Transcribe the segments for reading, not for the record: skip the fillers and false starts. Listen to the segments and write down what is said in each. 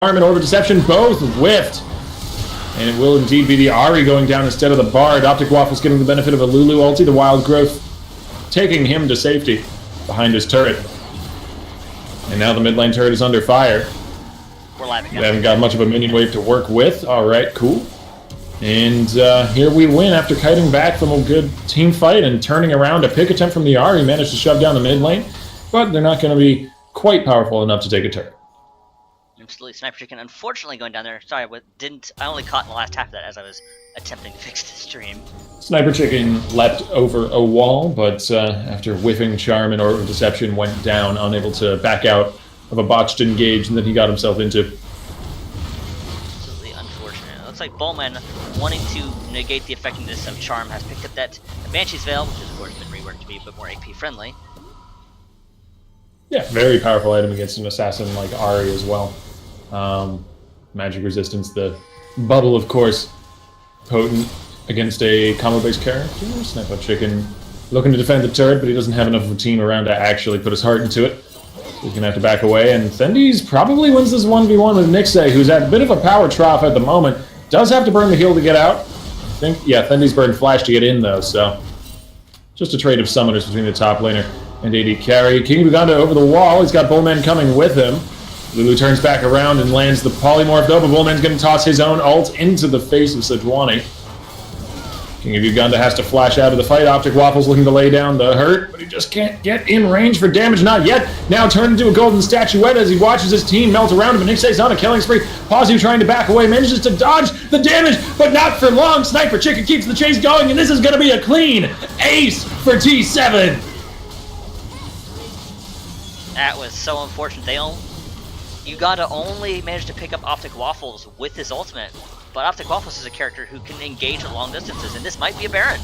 and Orb of Deception both whiffed. And it will indeed be the Ahri going down instead of the Bard. Optic Waffles getting the benefit of a Lulu ulti. The Wild Growth taking him to safety behind his turret. And now the mid lane turret is under fire. We're live again. We haven't got much of a minion wave to work with. Alright, cool. And here we win after kiting back from a good team fight and turning around. A pick attempt from the Ahri managed to shove down the mid lane. But they're not going to be quite powerful enough to take a turret. Absolutely, Sniper Chicken unfortunately going down there. Sorry, I only caught in the last half of that as I was attempting to fix the stream. Sniper Chicken leapt over a wall, but after whiffing Charm and Orb of Deception went down, unable to back out of a botched engage that he got himself into. Absolutely unfortunate. It looks like Bowman, wanting to negate the effectiveness of Charm, has picked up that Banshee's Veil, which has of course been reworked to be a bit more AP friendly. Yeah, very powerful item against an assassin like Ahri as well. Magic resistance, the bubble, of course, potent against a combo-based character. Sniper Chicken looking to defend the turret, but he doesn't have enough of a team around to actually put his heart into it. So he's going to have to back away, and Thendes probably wins this 1v1 with Nixay, who's at a bit of a power trough at the moment. Does have to burn the heal to get out. I think, yeah, Thendes burned Flash to get in, though, so just a trade of summoners between the top laner and AD carry. King of Uganda over the wall. He's got Bowman coming with him. Lulu turns back around and lands the polymorph though, but Bowman's going to toss his own ult into the face of Sejuani. King of Uganda has to flash out of the fight. Optic Waffles looking to lay down the hurt, but he just can't get in range for damage. Not yet. Now turned into a golden statuette as he watches his team melt around him. And Nixay's on a killing spree. Pazu trying to back away, manages to dodge the damage, but not for long. Sniper Chicken keeps the chase going, and this is going to be a clean ace for T7. That was so unfortunate. Uganda only managed to pick up Optic Waffles with his ultimate, but Optic Waffles is a character who can engage at long distances, and this might be a Baron.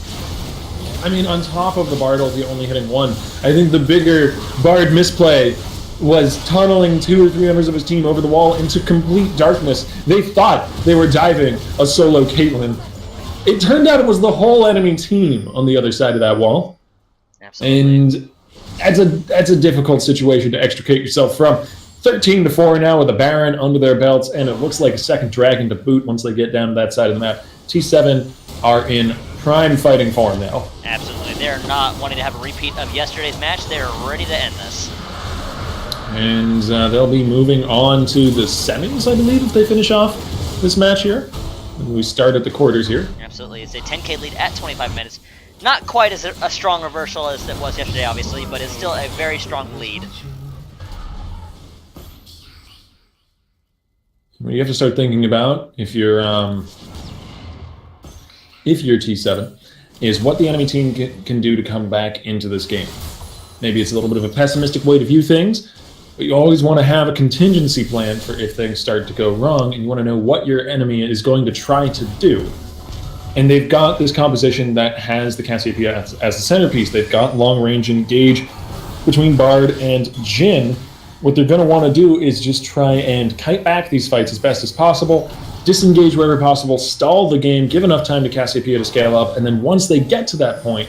I mean, on top of the Bard ulti only hitting one, I think the bigger Bard misplay was tunneling 2 or 3 members of his team over the wall into complete darkness. They thought they were diving a solo Caitlyn. It turned out it was the whole enemy team on the other side of that wall. Absolutely. And that's a difficult situation to extricate yourself from. 13-4 now with a Baron under their belts, and it looks like a second dragon to boot once they get down to that side of the map. T7 are in prime fighting form now. Absolutely. They're not wanting to have a repeat of yesterday's match. They're ready to end this. And they'll be moving on to the semis, I believe, if they finish off this match here. And we start at the quarters here. Absolutely. It's a 10k lead at 25 minutes. Not quite as a strong reversal as it was yesterday, obviously, but it's still a very strong lead. What you have to start thinking about if you're T7 is what the enemy team can do to come back into this game. Maybe it's a little bit of a pessimistic way to view things, but you always want to have a contingency plan for if things start to go wrong, and you want to know what your enemy is going to try to do. And they've got this composition that has the Cassiopeia as the centerpiece. They've got long-range engage between Bard and Jhin. What they're going to want to do is just try and kite back these fights as best as possible, disengage wherever possible, stall the game, give enough time to Cassiopeia to scale up, and then once they get to that point,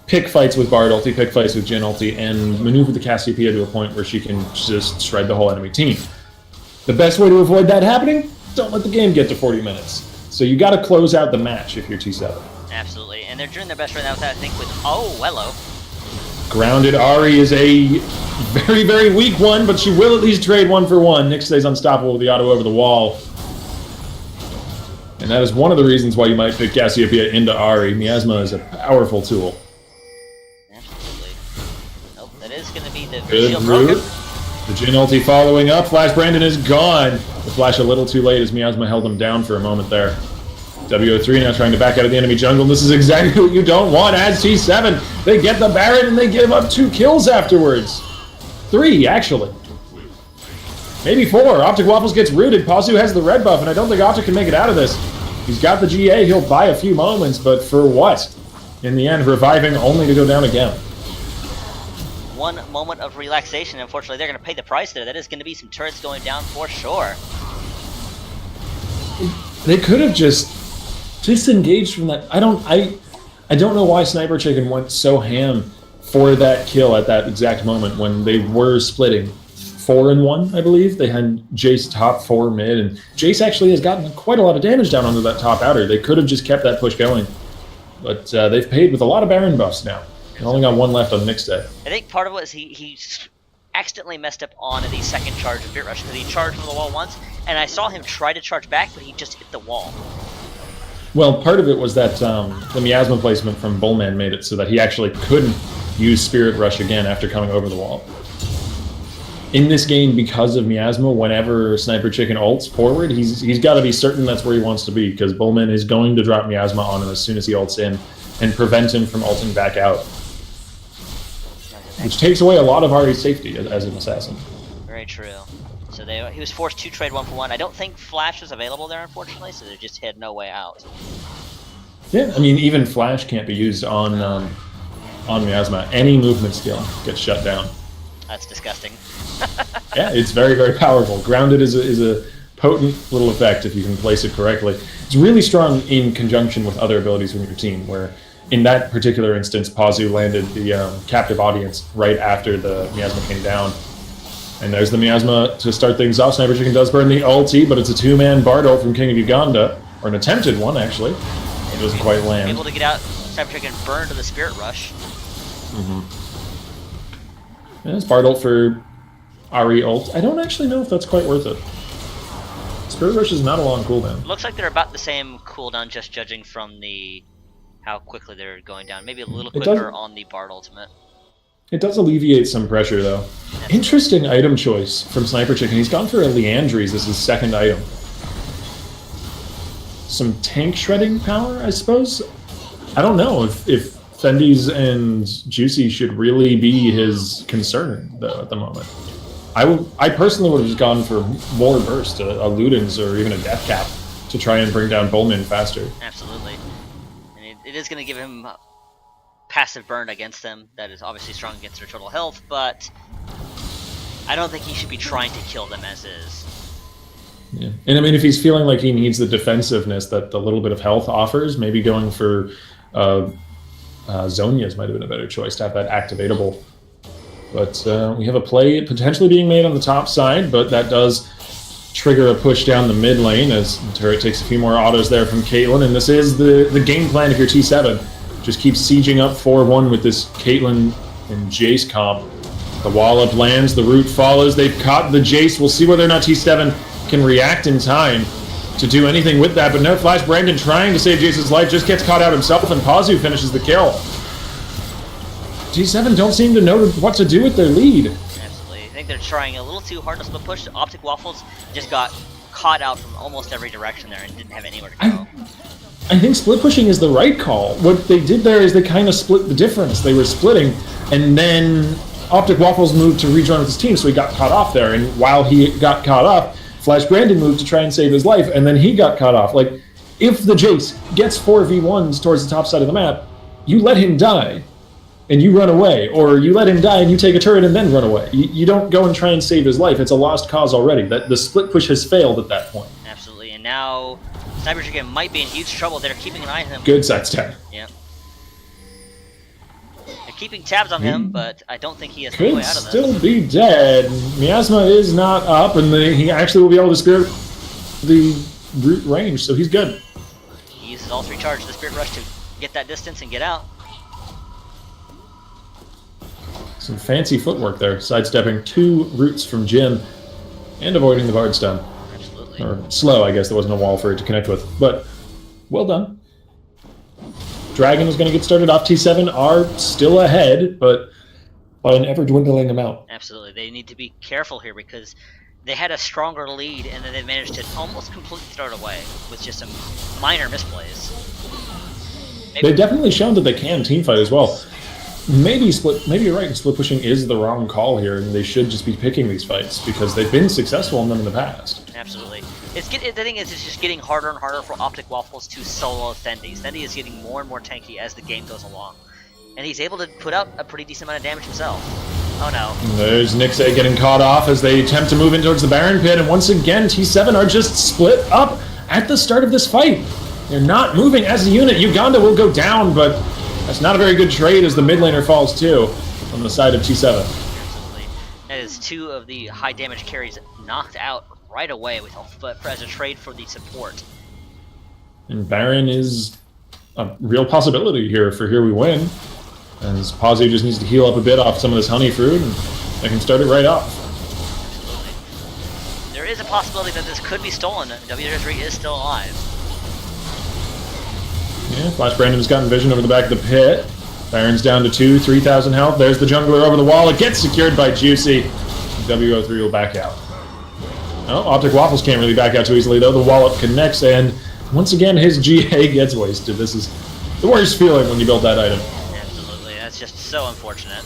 pick fights with Bard ulti, pick fights with Jhin ulti, and maneuver the Cassiopeia to a point where she can just shred the whole enemy team. The best way to avoid that happening? Don't let the game get to 40 minutes. So you got to close out the match if you're T7. Absolutely, and they're doing their best right now with that, I think, with... Oh, hello. Grounded Ahri is a very, very weak one, but she will at least trade 1 for 1. Nyx stays unstoppable with the auto over the wall. And that is one of the reasons why you might pick Cassiopeia into Ahri. Miasma is a powerful tool. Absolutely. Nope, that is going to be the Good shield root. broken. The Jhin ulti following up. Flash Brandon is gone. The flash a little too late as Miasma held him down for a moment there. WO3 now trying to back out of the enemy jungle. This is exactly what you don't want as T7. They get the Baron and they give up 2 kills afterwards. 3, actually. Maybe 4. Optic Waffles gets rooted. Pazu has the red buff, and I don't think Optic can make it out of this. He's got the GA. He'll buy a few moments, but for what? In the end, reviving only to go down again. One moment of relaxation. Unfortunately, they're going to pay the price there. That is going to be some turrets going down for sure. They could have just disengaged from that. I don't know why Sniper Chicken went so ham for that kill at that exact moment when they were splitting 4-1, I believe. They had Jace top 4 mid, and Jace actually has gotten quite a lot of damage down onto that top outer. They could have just kept that push going, but they've paid with a lot of Baron buffs now. They only got 1 left on Nick's day. I think part of it was he accidentally messed up on the second charge of Spirit Rush because he charged from the wall once, and I saw him try to charge back, but he just hit the wall. Well, part of it was that the miasma placement from Bullman made it so that he actually couldn't use Spirit Rush again after coming over the wall. In this game, because of miasma, whenever Sniper Chicken ults forward, he's got to be certain that's where he wants to be, because Bullman is going to drop miasma on him as soon as he ults in and prevent him from ulting back out. Which takes away a lot of Ari's safety as an assassin. Very true. So he was forced to trade 1-for-1. I don't think Flash is available there, unfortunately, so they just had no way out. Yeah, I mean, even Flash can't be used on miasma. Any movement skill gets shut down. That's disgusting. Yeah, it's very, very powerful. Grounded is a potent little effect if you can place it correctly. It's really strong in conjunction with other abilities from your team, where in that particular instance, Pazu landed the captive audience right after the miasma came down. And there's the miasma to start things off. Sniper Chicken does burn the ulti, but it's a 2-man Bard ult from King of Uganda, or an attempted one, actually. It doesn't quite land. Able to get out, Sniper Chicken burned to the Spirit Rush. Yeah, it's Bard ult for Ari ult. I don't actually know if that's quite worth it. Spirit Rush is not a long cooldown. Looks like they're about the same cooldown, just judging from how quickly they're going down. Maybe a little quicker on the Bard ultimate. It does alleviate some pressure, though. Interesting item choice from Sniper Chicken. He's gone for a Leandries as his second item. Some tank shredding power, I suppose? I don't know if Fendi's and Juicy should really be his concern, though, at the moment. I personally would have just gone for more burst, a Ludens or even a Death Cap, to try and bring down Bullman faster. Absolutely. And it is going to give him passive burn against them. That is obviously strong against their total health, but I don't think he should be trying to kill them as is. Yeah. And I mean, if he's feeling like he needs the defensiveness that the little bit of health offers, maybe going for Zonia's might have been a better choice to have that activatable. But we have a play potentially being made on the top side, but that does trigger a push down the mid lane as the turret takes a few more autos there from Caitlyn, and this is the game plan if you're T7. Just keep sieging up 4-1 with this Caitlyn and Jace comp. The wall up lands, the root follows, they've caught the Jace. We'll see whether or not T7 can react in time to do anything with that, but no Flash. Brandon trying to save Jace's life, just gets caught out himself, and Pazu finishes the kill. T7 don't seem to know what to do with their lead. Absolutely. I think they're trying a little too hard to split push. Optic Waffles just got caught out from almost every direction there and didn't have anywhere to go. I think split pushing is the right call. What they did there is they kind of split the difference. They were splitting, and then Optic Waffles moved to rejoin with his team, so he got caught off there. And while he got caught off, Flash Brandon moved to try and save his life, and then he got caught off. Like, if the Jace gets 4v1s towards the top side of the map, you let him die, and you run away. Or you let him die and you take a turret and then run away. You don't go and try and save his life. It's a lost cause already. The split push has failed at that point. Absolutely, and now Sniper Chicken might be in huge trouble. They're keeping an eye on him. Good sidestep. Yeah. They're keeping tabs on him, but I don't think he has any way out of this. Could still be dead. Miasma is not up, and he actually will be able to spirit the root range, so he's good. He uses all 3 charges of the Spirit Rush to get that distance and get out. Some fancy footwork there, sidestepping 2 roots from Jim and avoiding the Bard stun. Absolutely. Or slow, I guess. There wasn't a wall for it to connect with, but well done. Dragon is going to get started off. T7 are still ahead, but by an ever-dwindling amount. Absolutely. They need to be careful here because they had a stronger lead and then they managed to almost completely throw it away with just some minor misplays. They've definitely shown that they can teamfight as well. Maybe you're right, split pushing is the wrong call here, and they should just be picking these fights because they've been successful in them in the past. Absolutely. The thing is, it's just getting harder and harder for Optic Waffles to solo Fendi. Fendi is getting more and more tanky as the game goes along. And he's able to put up a pretty decent amount of damage himself. Oh no. There's Nixay getting caught off as they attempt to move in towards the Baron Pit, and once again, T7 are just split up at the start of this fight. They're not moving as a unit. Uganda will go down, but that's not a very good trade as the mid laner falls too on the side of T7. Absolutely. That as 2 of the high damage carries knocked out right away with as a trade for the support. And Baron is a real possibility here for Here We Win. As Pazzi just needs to heal up a bit off some of this honey fruit, and they can start it right off. Absolutely. There is a possibility that this could be stolen. W3 is still alive. Yeah, Flash Brandon's gotten vision over the back of the pit. Baron's down to 3,000 health. There's the jungler over the wall. It gets secured by Juicy. WO3 will back out. Oh, Optic Waffles can't really back out too easily, though. The wallop connects, and once again, his GA gets wasted. This is the worst feeling when you build that item. Absolutely, that's just so unfortunate.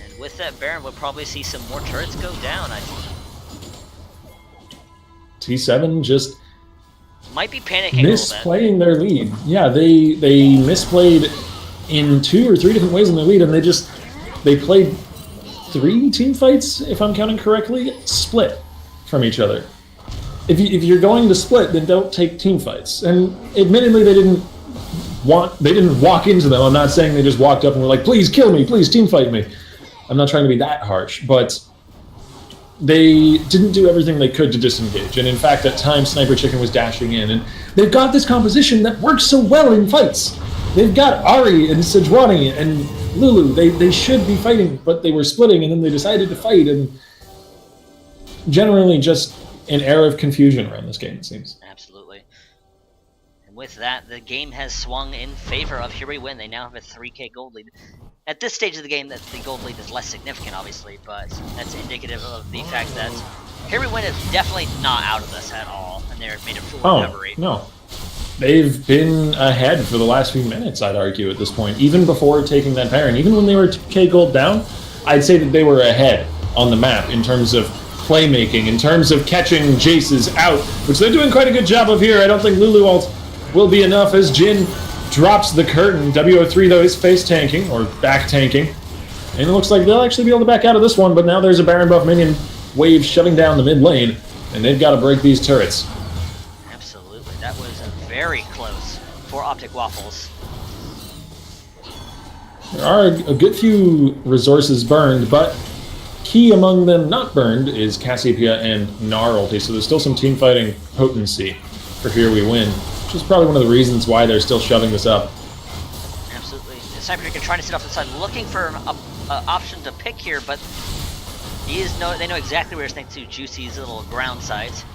And with that, Baron will probably see some more turrets go down, I think. T7 just might be panicking a little bit. Misplaying their lead. Yeah, they misplayed in 2 or 3 different ways in their lead, and they played 3 team fights, if I'm counting correctly, split from each other. If you're going to split, then don't take team fights. And admittedly, they didn't walk into them. I'm not saying they just walked up and were like, please kill me, please team fight me. I'm not trying to be that harsh, but they didn't do everything they could to disengage. And in fact, at times, Sniper Chicken was dashing in. And they've got this composition that works so well in fights. They've got Ari and Sejuani and Lulu. They should be fighting, but they were splitting, and then they decided to fight. And generally just an air of confusion around this game, it seems. Absolutely. And with that, the game has swung in favor of Here We Win. They now have a 3k gold lead. At this stage of the game, the gold lead is less significant, obviously, but that's indicative of the fact that Here We Win is definitely not out of this at all, and they're made a fool of Reverie. No. They've been ahead for the last few minutes, I'd argue, at this point. Even before taking that Baron, even when they were 2k gold down, I'd say that they were ahead on the map in terms of playmaking, in terms of catching Jaces out, which they're doing quite a good job of here. I don't think Lulu ult will be enough as Jin drops the curtain. WO3, though, is face tanking, or back tanking. And it looks like they'll actually be able to back out of this one, but now there's a Baron buff minion wave shoving down the mid lane, and they've got to break these turrets. Absolutely. That was very close for Optic Waffles. There are a good few resources burned, but key among them not burned is Cassiopeia and Gnar ulti, so there's still some team fighting potency for Here We Win, which is probably one of the reasons why they're still shoving this up. Absolutely. Sniper Chicken trying to sit off the side, looking for an option to pick here, but they know exactly where it's thanks to Juicy's little ground sight.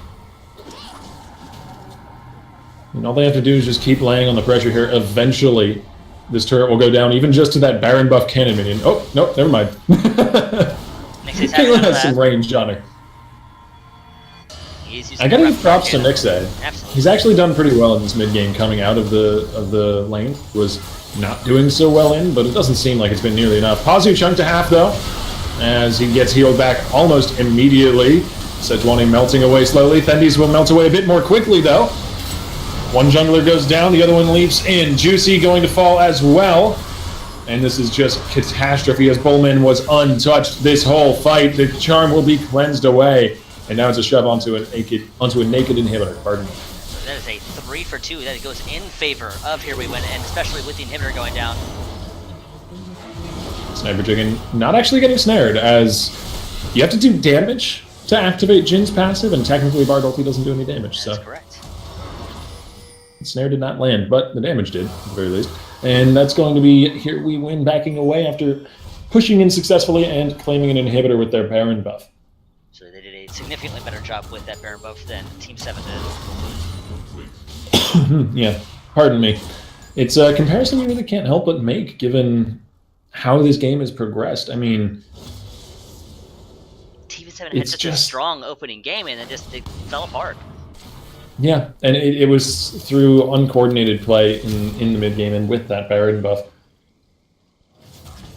And all they have to do is just keep laying on the pressure here. Eventually, this turret will go down, even just to that Baron buff cannon minion. Oh, no, never mind. Caitlyn has some range on her. I gotta give props to Nixad. Absolutely. He's actually done pretty well in this mid game coming out of the lane. Was not doing so well in, but it doesn't seem like it's been nearly enough. Pazu chunked to half though, as he gets healed back almost immediately. Sejuani melting away slowly. Thendis will melt away a bit more quickly though. One jungler goes down, the other one leaps in. Juicy going to fall as well. And this is just catastrophe as Bullman was untouched this whole fight. The charm will be cleansed away. And now it's a shove onto a naked inhibitor. Pardon me. So that is a 3 for 2 that goes in favor of Here We Win, and especially with the inhibitor going down. Sniper Chicken not actually getting snared, as you have to do damage to activate Jin's passive, and technically Bard ulti doesn't do any damage. That's so correct. The snare did not land, but the damage did, at the very least. And that's going to be Here We Win backing away after pushing in successfully and claiming an inhibitor with their Baron buff. So they did a significantly better job with that Baron buff than Team 7 did. Yeah, pardon me. It's a comparison you really can't help but make, given how this game has progressed. I mean, Team 7 had such a strong opening game, and it fell apart. Yeah, and it was through uncoordinated play in the mid game and with that Baron buff.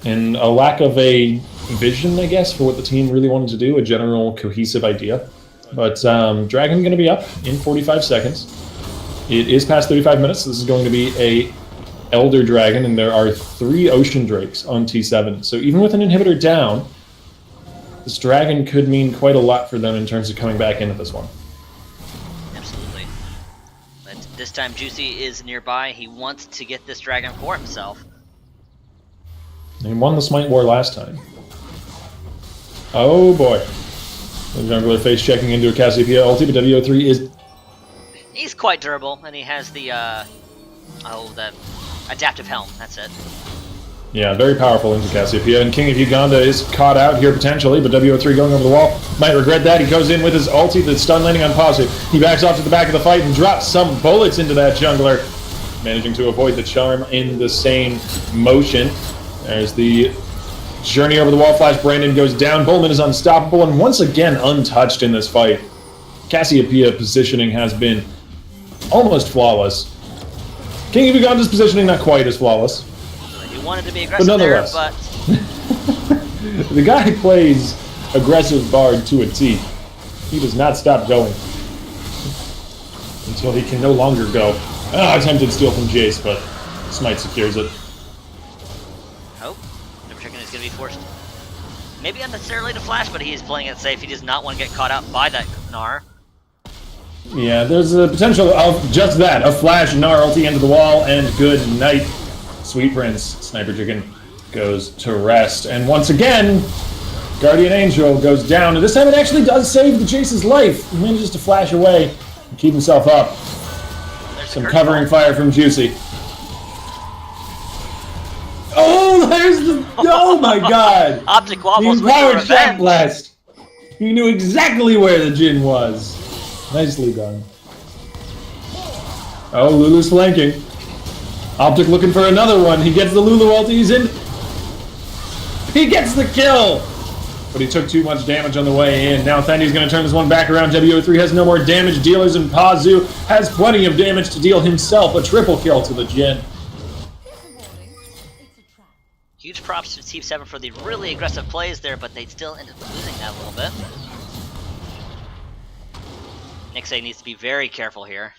And a lack of a vision, I guess, for what the team really wanted to do, a general cohesive idea. But Dragon going to be up in 45 seconds. It is past 35 minutes. This is going to be a Elder Dragon, and there are 3 Ocean Drakes on T7. So even with an inhibitor down, this Dragon could mean quite a lot for them in terms of coming back into this one. Absolutely. But this time Juicy is nearby. He wants to get this Dragon for himself. He won the Smite War last time. Oh boy. The jungler face checking into a Cassiopeia ulti, but W03 is... He's quite durable, and he has the, the adaptive helm, that's it. Yeah, very powerful into Cassiopeia, and King of Uganda is caught out here potentially, but W03 going over the wall might regret that. He goes in with his ulti, the stun landing on Pazu. He backs off to the back of the fight and drops some bullets into that jungler, managing to avoid the charm in the same motion. There's the journey over the wall flash. Brandon goes down. Bullman is unstoppable and once again untouched in this fight. Cassiopeia positioning has been almost flawless. King of Uganda's positioning not quite as flawless. You wanted to be aggressive there, but... The guy plays aggressive Bard to a T. He does not stop going. Until he can no longer go. Attempted steal from Jace, but Smite secures it. Oh, Never Chicken is going to be forced. Maybe unnecessarily to flash, but he is playing it safe. He does not want to get caught out by that Gnar. Yeah, there's a potential of just that. A flash, Gnar ulti into the wall, and good night. Sweet Prince. Sniper Chicken goes to rest. And once again, Guardian Angel goes down. And this time it actually does save the Jace's life. He manages to flash away and keep himself up. There's some covering fire from Juicy. Oh, there's the... Oh my god! Optic Waffles the with powered revenge. shot blast! He knew exactly where the Jhin was. Nicely done. Oh, Lulu's flanking. Optic looking for another one. He gets the Lulu ulti. He's in. He gets the kill! But he took too much damage on the way in. Now Thandy's going to turn this one back around. W03 has no more damage dealers, and Pazu has plenty of damage to deal himself. A triple kill to the Jhin. Huge props to Team 7 for the really aggressive plays there, but they still ended up losing that a little bit. Nixay needs to be very careful here.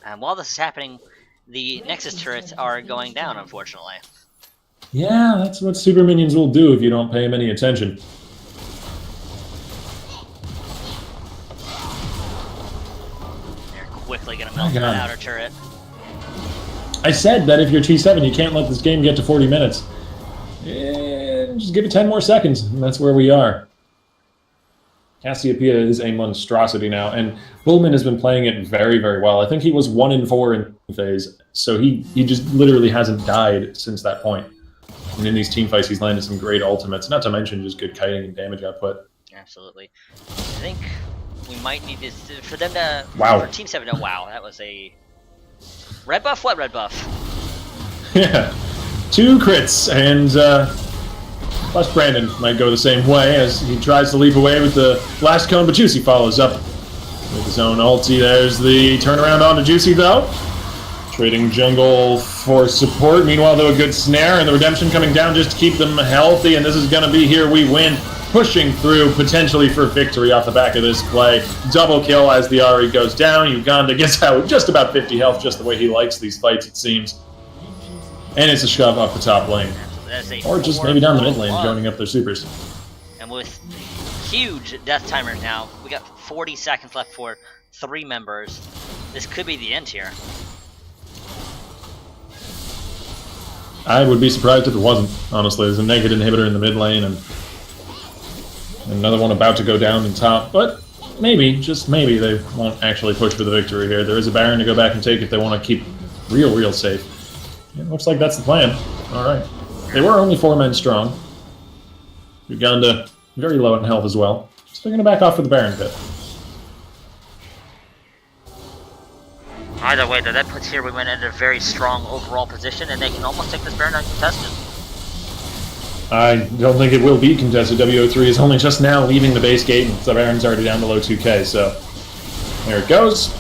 And while this is happening, the Nexus turrets are going down, unfortunately. Yeah, that's what super minions will do if you don't pay them any attention. They're quickly going to melt that outer turret. I said that if you're T7, you can't let this game get to 40 minutes. And just give it 10 more seconds, and that's where we are. Cassiopeia is a monstrosity now, and Bullman has been playing it very, very well. I think he was 1-4 in phase, so he just literally hasn't died since that point. And in these team fights, he's landed some great ultimates, not to mention just good kiting and damage output. Absolutely. I think we might need this for them to... Wow. For Team 7 to... Wow, that was a... Red buff? What red buff? Yeah. 2 crits, and plus Brandon might go the same way as he tries to leap away with the blast cone, but Juicy follows up with his own ulti. There's the turnaround onto Juicy, though. Trading jungle for support. Meanwhile, though, a good snare, and the redemption coming down just to keep them healthy, and this is going to be here we win. Pushing through, potentially for victory off the back of this play. Double kill as the Ahri goes down. Uganda gets out with just about 50 health, just the way he likes these fights, it seems. And it's a shove off the top lane. Or just maybe down the mid lane, joining up their supers. And with huge death timer now, we got 40 seconds left for 3 members. This could be the end here. I would be surprised if it wasn't, honestly. There's a naked inhibitor in the mid lane, and another one about to go down in top, but maybe, just maybe, they won't actually push for the victory here. There is a Baron to go back and take if they want to keep real safe. It looks like that's the plan. Alright. They were only 4 men strong. Uganda very low in health as well. So they're going to back off for the Baron pit. Either way, though, that puts here we went into a very strong overall position, and they can almost take this Baron uncontested. I don't think it will be contested. W03 is only just now leaving the base gate, and the Baron's already down below 2k, so there it goes.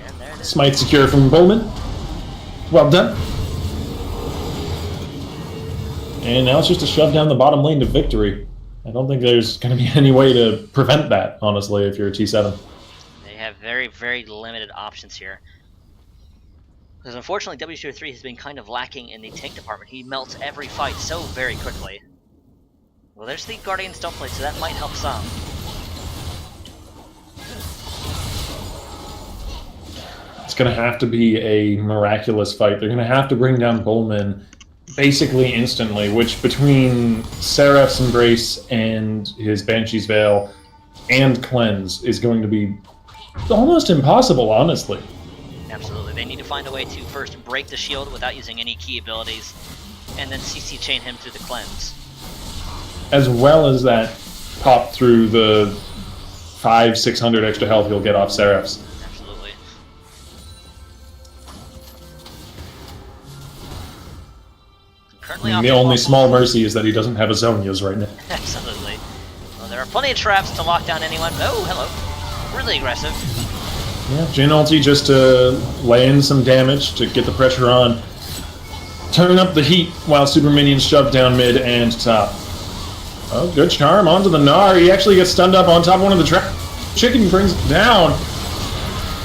And there it is. Smite secure from Bowman. Well done. And now it's just a shove down the bottom lane to victory. I don't think there's going to be any way to prevent that, honestly, if you're a T7. They have very limited options here. Because unfortunately, W03 has been kind of lacking in the tank department. He melts every fight so very quickly. Well, there's the Guardian Stoneplate, so that might help some. It's going to have to be a miraculous fight. They're going to have to bring down Bullman basically instantly, which between Seraph's Embrace and his Banshee's Veil and Cleanse is going to be almost impossible, honestly. Absolutely. They need to find a way to first break the shield without using any key abilities, and then CC chain him through the Cleanse. As well as that pop through the 500-600 extra health you'll get off Seraph's. Absolutely. Currently the only small mercy is that he doesn't have a Zonia's right now. Absolutely. Well, there are plenty of traps to lock down anyone. Oh, hello. Really aggressive. Yeah, Jin ulti just to lay in some damage to get the pressure on. Turn up the heat while Super Minions shove down mid and top. Oh, good charm onto the Gnar. He actually gets stunned up on top of one of the traps. Chicken brings it down.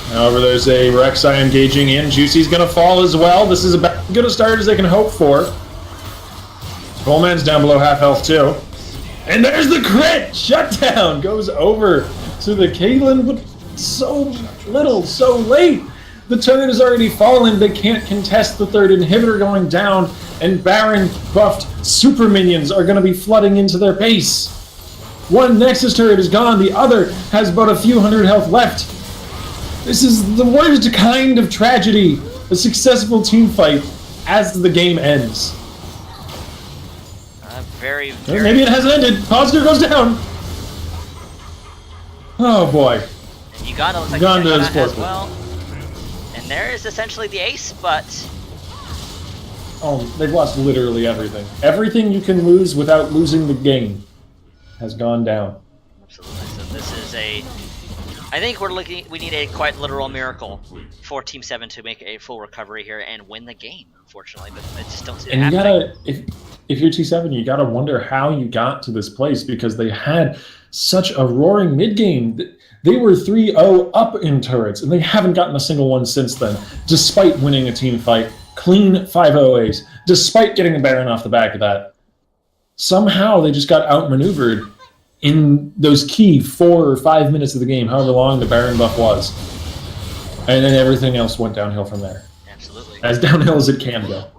However, there's a Rek'Sai engaging in. Juicy's going to fall as well. This is about as good a start as they can hope for. Bullman's down below half health too. And there's the crit! Shutdown goes over to the Caitlyn, but so little, so late. The turret has already fallen. They can't contest the third inhibitor going down, and Baron buffed super minions are going to be flooding into their base. One Nexus turret is gone. The other has but a few hundred health left. This is the worst kind of tragedy. A successful team fight as the game ends. Very. Maybe it hasn't ended. Positive goes down. Oh boy. And Uganda looks like Uganda is as well. And there is essentially the ace, but oh, they've lost literally everything. Everything you can lose without losing the game has gone down. Absolutely. So this is a. I think we need a quite literal miracle for Team 7 to make a full recovery here and win the game, unfortunately, but I just don't see it and happening. You gotta, if you're T7, you gotta wonder how you got to this place, because they had such a roaring mid game. They were 3-0 up in turrets, and they haven't gotten a single one since then, despite winning a team fight, clean 5-0 ace, despite getting a Baron off the back of that. Somehow they just got outmaneuvered in those key 4 or 5 minutes of the game, however long the Baron buff was. And then everything else went downhill from there. Absolutely. As downhill as it can go.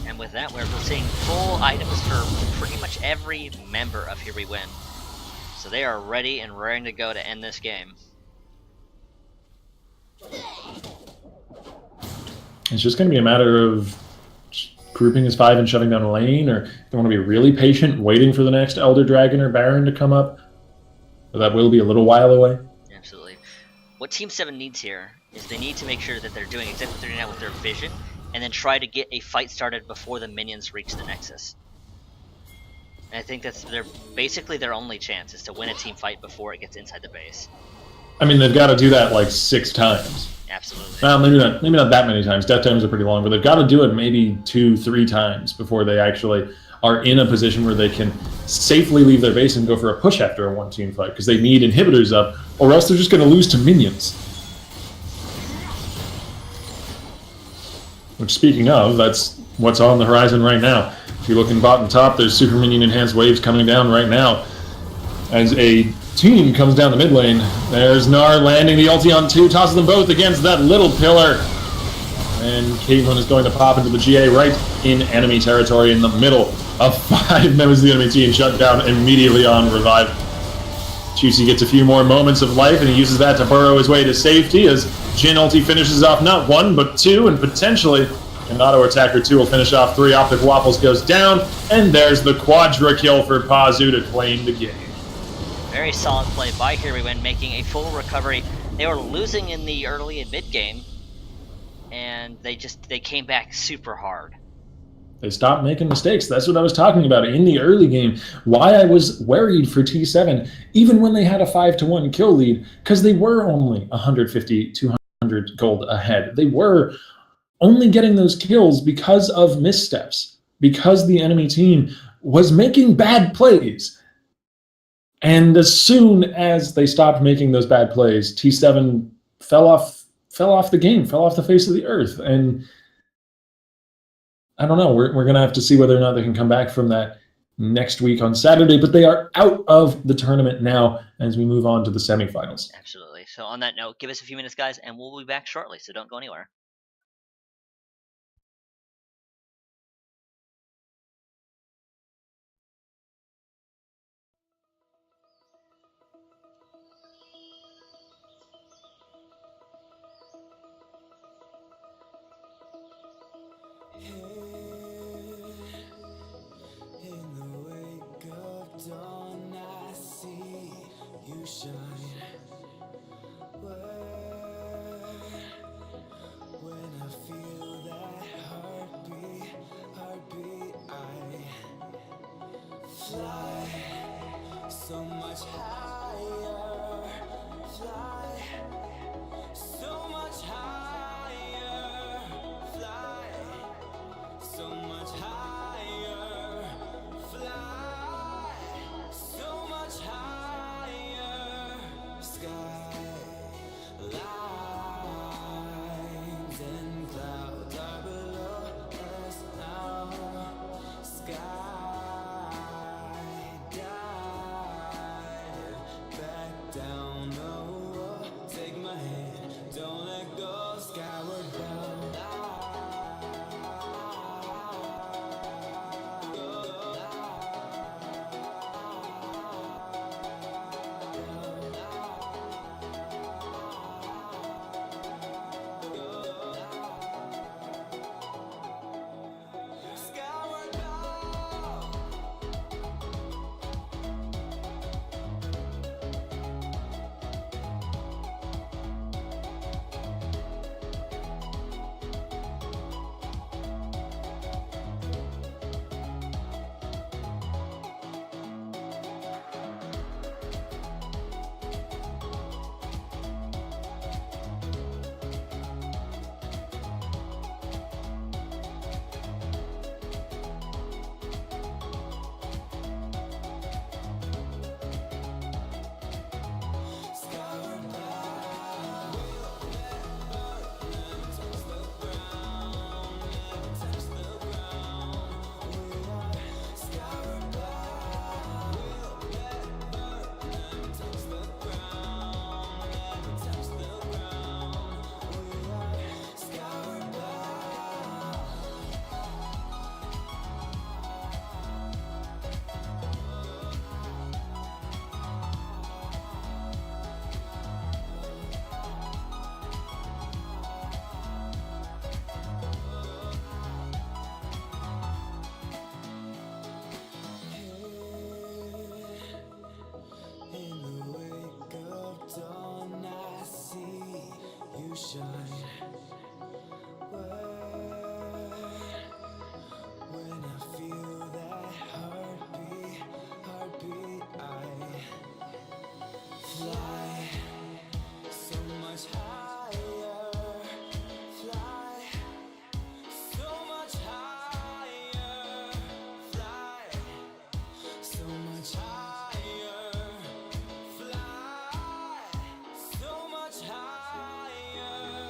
And with that, we're seeing full items for pretty much every member of Here We Win. So they are ready and raring to go to end this game. It's just going to be a matter of grouping as 5 and shoving down a lane, or they want to be really patient, waiting for the next Elder Dragon or Baron to come up. But that will be a little while away. Absolutely. What Team 7 needs here is they need to make sure that they're doing exactly what they're doing now with their vision, and then try to get a fight started before the minions reach the Nexus. And I think that's basically their only chance, is to win a team fight before it gets inside the base. I mean, they've got to do that like 6 times. Absolutely. Well, maybe not that many times. Death times are pretty long, but they've got to do it maybe 2-3 times before they actually are in a position where they can safely leave their base and go for a push after a one-team fight, because they need inhibitors up, or else they're just going to lose to minions. Which, speaking of, that's what's on the horizon right now. If you look in bottom top, there's Super Minion Enhanced Waves coming down right now. As a team comes down the mid lane, there's Gnar landing the ulti on 2, tosses them both against that little pillar. And Caitlyn is going to pop into the GA right in enemy territory in the middle of 5 members of the enemy team, shut down immediately on revive. Juicy gets a few more moments of life, and he uses that to burrow his way to safety as Jin ulti finishes off not 1, but 2, and potentially an auto attacker 2 will finish off 3. Optic Waffles goes down, and there's the quadra kill for Pazu to claim the game. Very solid play by Here We Win, making a full recovery. They were losing in the early and mid game, and they came back super hard. They stopped making mistakes. That's what I was talking about in the early game. Why I was worried for T7, even when they had a 5-1 kill lead, because they were only 150, 200 gold ahead. They were only getting those kills because of missteps, because the enemy team was making bad plays. And as soon as they stopped making those bad plays, T7 fell off the game, fell off the face of the earth. And I don't know, we're going to have to see whether or not they can come back from that next week on Saturday, but they are out of the tournament now as we move on to the semifinals. Absolutely. So on that note, give us a few minutes, guys, and we'll be back shortly. So don't go anywhere. In the wake of dawn, I see you shine. When I feel that heartbeat, I fly so much higher. Fly so much higher. Fly so much higher. Fly so much higher. Sky lines and clouds are below us now. Sky dive back down. Oh, take my hand, don't let go. Skyward bound. In the wake of dawn, I see you shine. When I feel that heartbeat, I fly so much higher. Fly so much higher. Fly so much higher. Fly so much higher.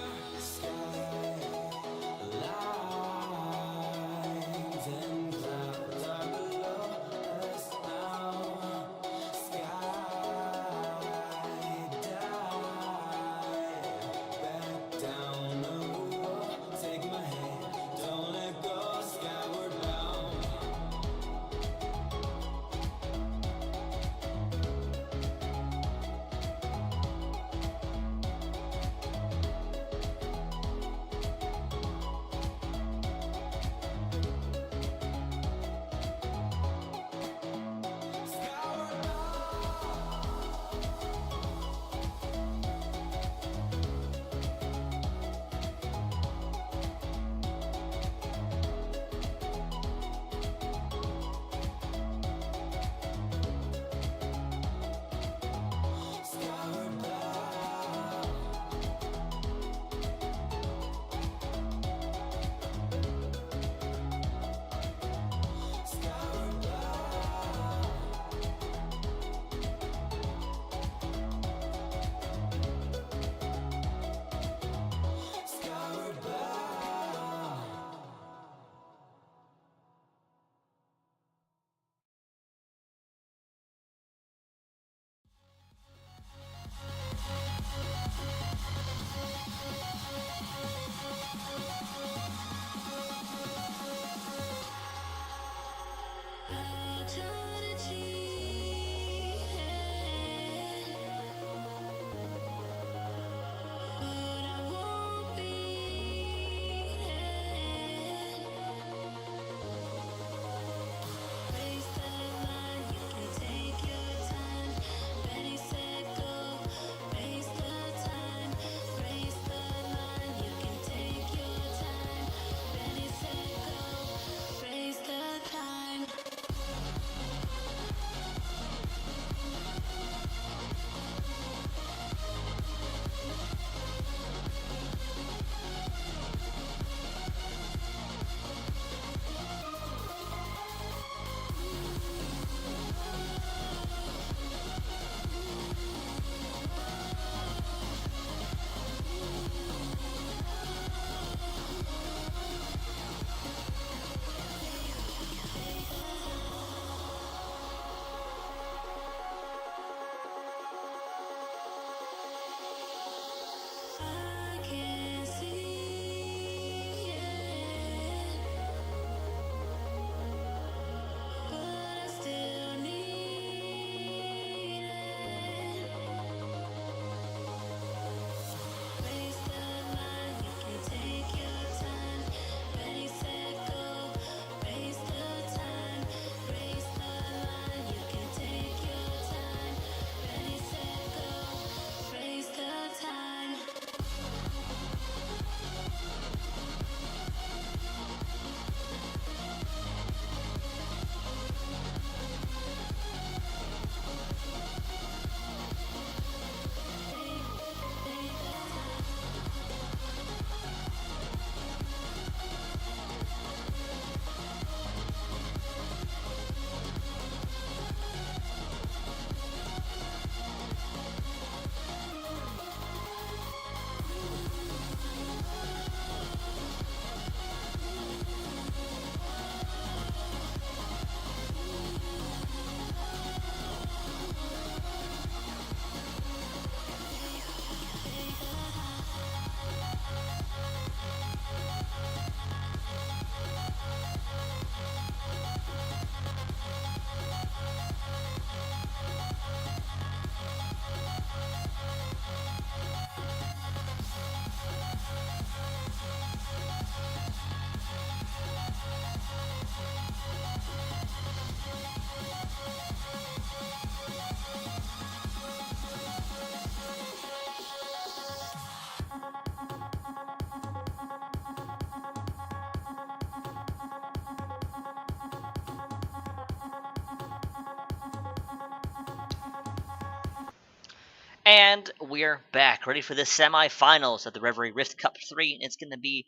And we're back, ready for the semifinals of the Reverie Rift Cup 3. And it's going to be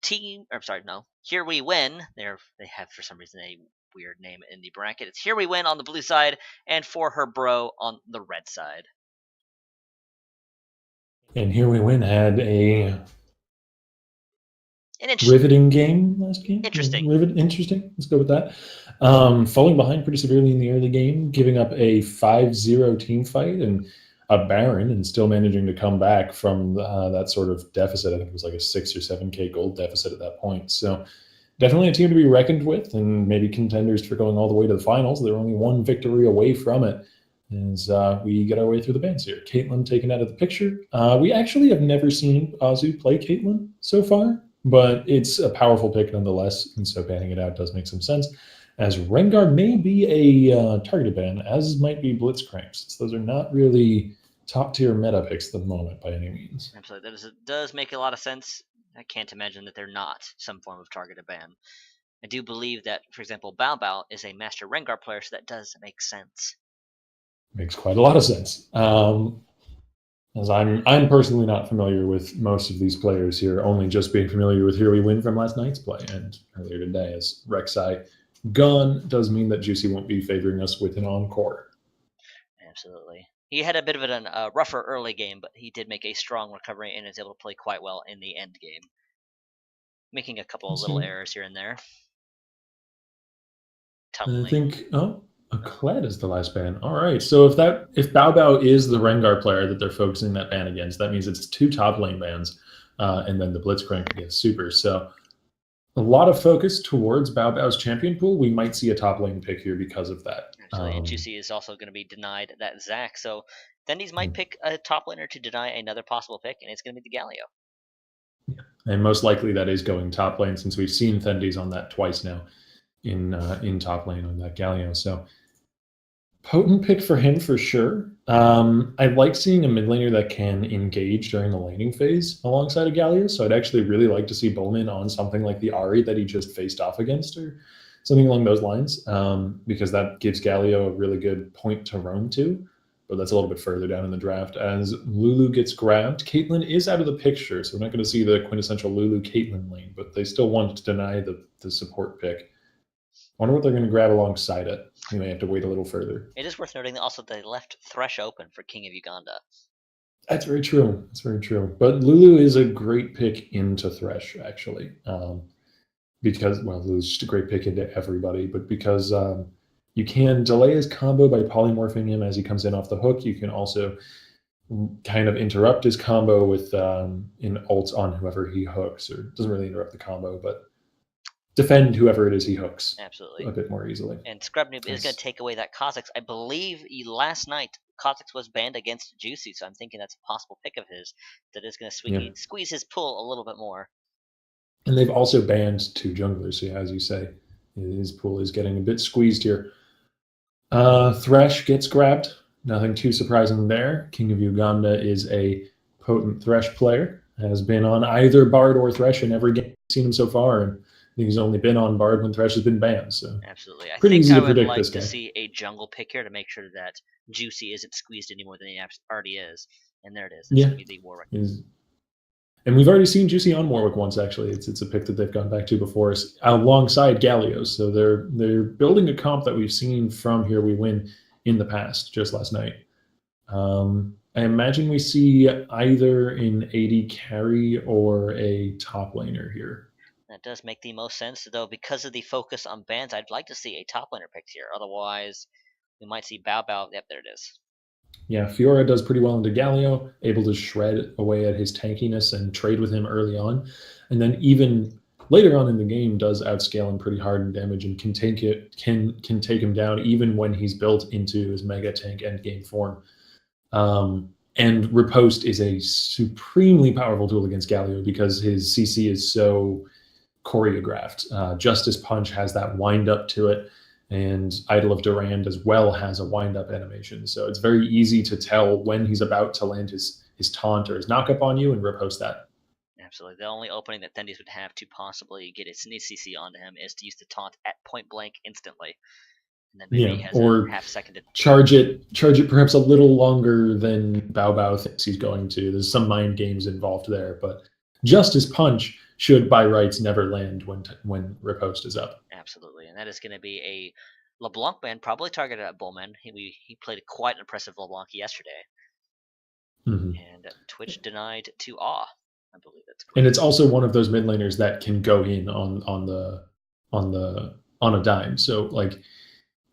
Here We Win. They have, for some reason, a weird name in the bracket. It's Here We Win on the blue side, and For Her Bro on the red side. And Here We Win had a An riveting game last game. Interesting. Interesting. Let's go with that. Falling behind pretty severely in the early game, giving up a 5-0 team fight and a Baron, and still managing to come back from that sort of deficit. I think it was like a 6 or 7K gold deficit at that point. So definitely a team to be reckoned with, and maybe contenders for going all the way to the finals. They're only one victory away from it as we get our way through the bands here. Caitlyn taken out of the picture. We actually have never seen Azu play Caitlyn so far, but it's a powerful pick nonetheless, and so banning it out does make some sense, as Rengar may be a targeted ban, as might be Blitzcrank, since those are not really top-tier meta picks at the moment by any means. Absolutely. That does make a lot of sense. I can't imagine that they're not some form of targeted ban. I do believe that, for example, Bao Bao is a Master Rengar player, so that does make sense. Makes quite a lot of sense. As I'm personally not familiar with most of these players here, only just being familiar with Here We Win from last night's play and earlier today, as Rek'Sai gone does mean that Juicy won't be favoring us with an encore. Absolutely. He had a bit of a rougher early game, but he did make a strong recovery and is able to play quite well in the end game, making a couple of little errors here and there. I think a Kled is the last ban. All right, so if Bao Bao is the Rengar player that they're focusing that ban against, that means it's 2 top lane bans, and then the Blitzcrank against Super. So a lot of focus towards Bao Bao's champion pool. We might see a top lane pick here because of that. Absolutely, and Juicy is also going to be denied that Zac, so Thendies might pick a top laner to deny another possible pick, and it's going to be the Galio. And most likely that is going top lane, since we've seen Thendies on that twice now in top lane on that Galio. So potent pick for him for sure. I like seeing a mid laner that can engage during the laning phase alongside a Galio. So I'd actually really like to see Bowman on something like the Ahri that he just faced off against, or something along those lines, because that gives Galio a really good point to roam to. But that's a little bit further down in the draft. As Lulu gets grabbed, Caitlyn is out of the picture, so we're not going to see the quintessential Lulu Caitlyn lane, but they still want to deny the support pick. I wonder what they're going to grab alongside it. You may have to wait a little further. It is worth noting that also they left Thresh open for King of Uganda. That's very true. That's very true. But Lulu is a great pick into Thresh, actually. Because, well, Lulu's just a great pick into everybody, but because you can delay his combo by polymorphing him as he comes in off the hook. You can also kind of interrupt his combo with in ults on whoever he hooks, or doesn't really interrupt the combo, but defend whoever it is he hooks. Absolutely. A bit more easily. And Scrubnoob is going to take away that Kha'Zix. I believe last night Kha'Zix was banned against Juicy, so I'm thinking that's a possible pick of his that is going to squeeze his pull a little bit more. And they've also banned 2 junglers, so as you say, his pool is getting a bit squeezed here. Thresh gets grabbed. Nothing too surprising there. King of Uganda is a potent Thresh player. Has been on either Bard or Thresh in every game we've seen him so far, and I think he's only been on Bard when Thresh has been banned. So absolutely, pretty easy to predict like this guy. To see a jungle pick here to make sure that Juicy isn't squeezed any more than he already is. And there it is. It's going to be the Warwick. And we've already seen Juicy on Warwick once, actually. It's a pick that they've gone back to before, alongside Gallios. So they're building a comp that we've seen from Here We Win in the past, just last night. I imagine we see either an AD carry or a top laner here. That does make the most sense, though, because of the focus on bans. I'd like to see a top laner picked here. Otherwise, we might see Bao Bao. Yep, there it is. Yeah, Fiora does pretty well into Galio, able to shred away at his tankiness and trade with him early on. And then even later on in the game does outscale him pretty hard in damage and can take him down even when he's built into his mega tank endgame form. And Riposte is a supremely powerful tool against Galio because his CC is so choreographed. Justice Punch has that wind up to it, and Idol of Durand as well has a wind up animation. So it's very easy to tell when he's about to land his taunt or his knockup on you and Riposte that. Absolutely. The only opening that Thendies would have to possibly get its CC onto him is to use the taunt at point blank instantly. And then maybe he has a or half second to charge it perhaps a little longer than Bao Bao thinks he's going to. There's some mind games involved there, but Justice Punch should by rights never land when riposte is up. absolutely, and that is going to be a LeBlanc man, probably targeted at Bullman. He played quite an impressive LeBlanc yesterday, and Twitch denied to Awe. I believe that's correct. And it's also one of those mid laners that can go in on a dime. So like,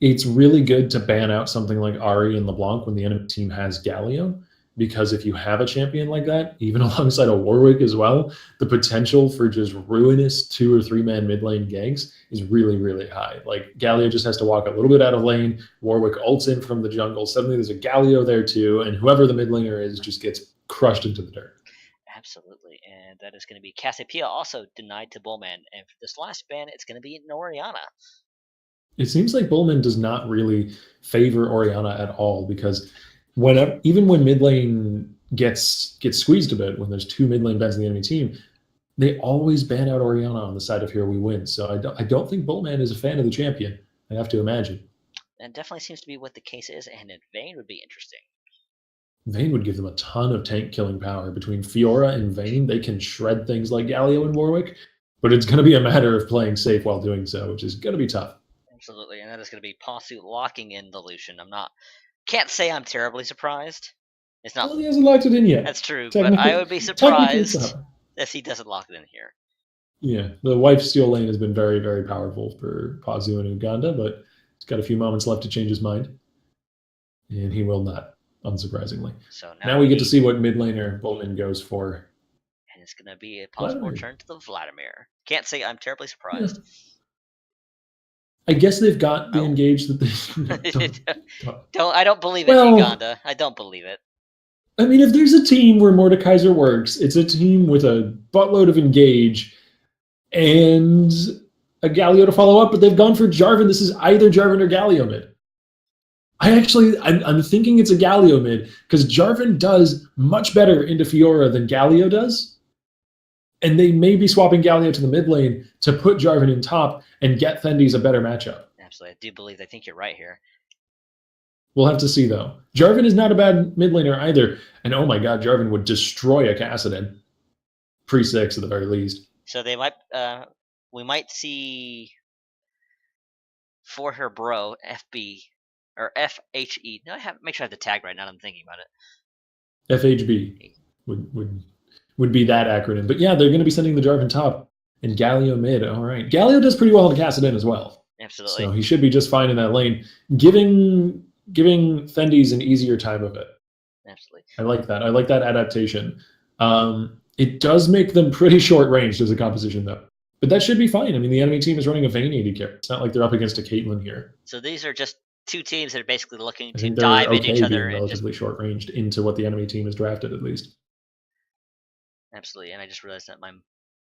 it's really good to ban out something like Ari and LeBlanc when the enemy team has Galio, because if you have a champion like that, even alongside a Warwick as well, the potential for just ruinous 2 or 3 man mid lane ganks is really, really high. Like, Galio just has to walk a little bit out of lane, Warwick ults in from the jungle, suddenly there's a Galio there too, and whoever the mid laner is just gets crushed into the dirt. Absolutely, and that is going to be Cassiopeia, also denied to Bullman, and for this last ban, it's going to be Orianna. It seems like Bullman does not really favor Orianna at all, because even when mid lane gets squeezed a bit, when there's 2 mid lane bans in the enemy team, they always ban out Orianna on the side of Here We Win. So I don't think Bullman is a fan of the champion, I have to imagine. That definitely seems to be what the case is, and in Vayne would be interesting. Vayne would give them a ton of tank killing power. Between Fiora and Vayne, they can shred things like Galio and Warwick, but it's going to be a matter of playing safe while doing so, which is going to be tough. Absolutely, and that is going to be Pasu locking in the Lucian. Can't say I'm terribly surprised. It's not. Well, he hasn't locked it in yet. That's true, but I would be surprised if he doesn't lock it in here. Yeah, the wife steal lane has been very, very powerful for Pazu in Uganda, but he's got a few moments left to change his mind, and he will not, unsurprisingly. So now we get to see what mid laner Bullman goes for. And it's going to be a possible return to the Vladimir. Can't say I'm terribly surprised. Yeah. I guess they've got the engage that they I don't believe it, Uganda. I don't believe it. I mean, if there's a team where Mordekaiser works, it's a team with a buttload of engage and a Galio to follow up, but they've gone for Jarvan. This is either Jarvan or Galio mid. I'm thinking it's a Galio mid, because Jarvan does much better into Fiora than Galio does. And they may be swapping Galio to the mid lane to put Jarvan in top and get Thendes a better matchup. Absolutely. I do believe I think you're right here. We'll have to see, though. Jarvan is not a bad mid laner either. And oh my god, Jarvan would destroy a Kassadin. Pre-6 at the very least. So they might, we might see for her bro, FB, or FHE. No, make sure I have the tag right now. I'm thinking about it. FHB would be that acronym. But yeah, they're going to be sending the Jarvan top and Galio mid. All right. Galio does pretty well in Kassadin as well. Absolutely. So he should be just fine in that lane. Giving Thendes an easier time of it. Absolutely. I like that. I like that adaptation. It does make them pretty short-ranged as a composition, though. But that should be fine. I mean, the enemy team is running a Vayne AD carry. It's not like they're up against a Caitlyn here. So these are just 2 teams that are basically looking to dive into each other. And relatively short-ranged into what the enemy team has drafted, at least. Absolutely. And I just realized that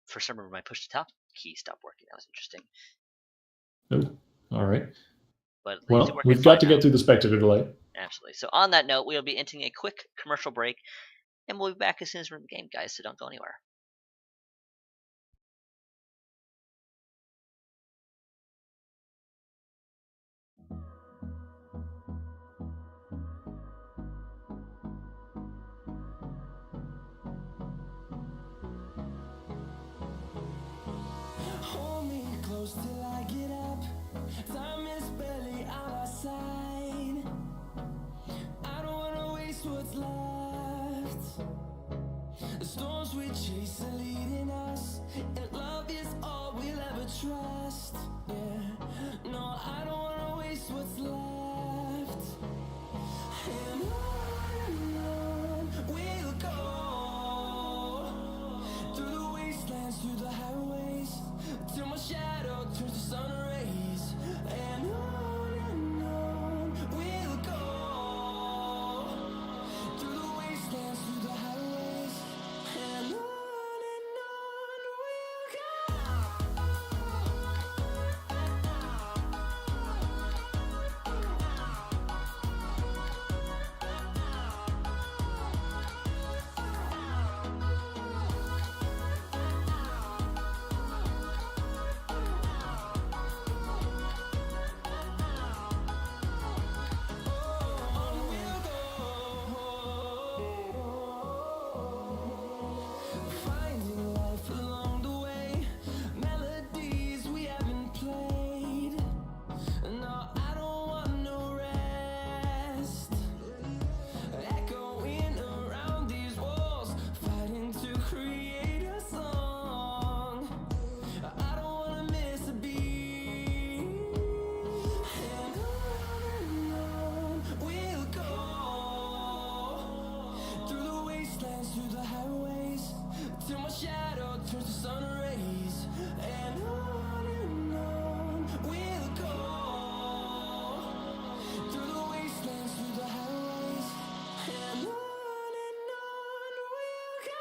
for some reason, my push to top key stopped working. That was interesting. Oh, all right. But well, we've got to get through the spectator delay. Absolutely. So on that note, we'll be entering a quick commercial break, and we'll be back as soon as we're in the game, guys, so don't go anywhere. Hold me close till I get up. Time is barely on our side. I don't wanna waste what's left. The storms we chase are leading us, and love is all we'll ever trust. Yeah, no, I don't wanna waste what's left. And on we'll go, through the wastelands, through the highways, till my shadow turns to sun rays. And on we'll go, through the wastelands, through the highways, and on we'll go. sun rays, and on we'll go. Through the wastelands, through the highways, and on we'll go.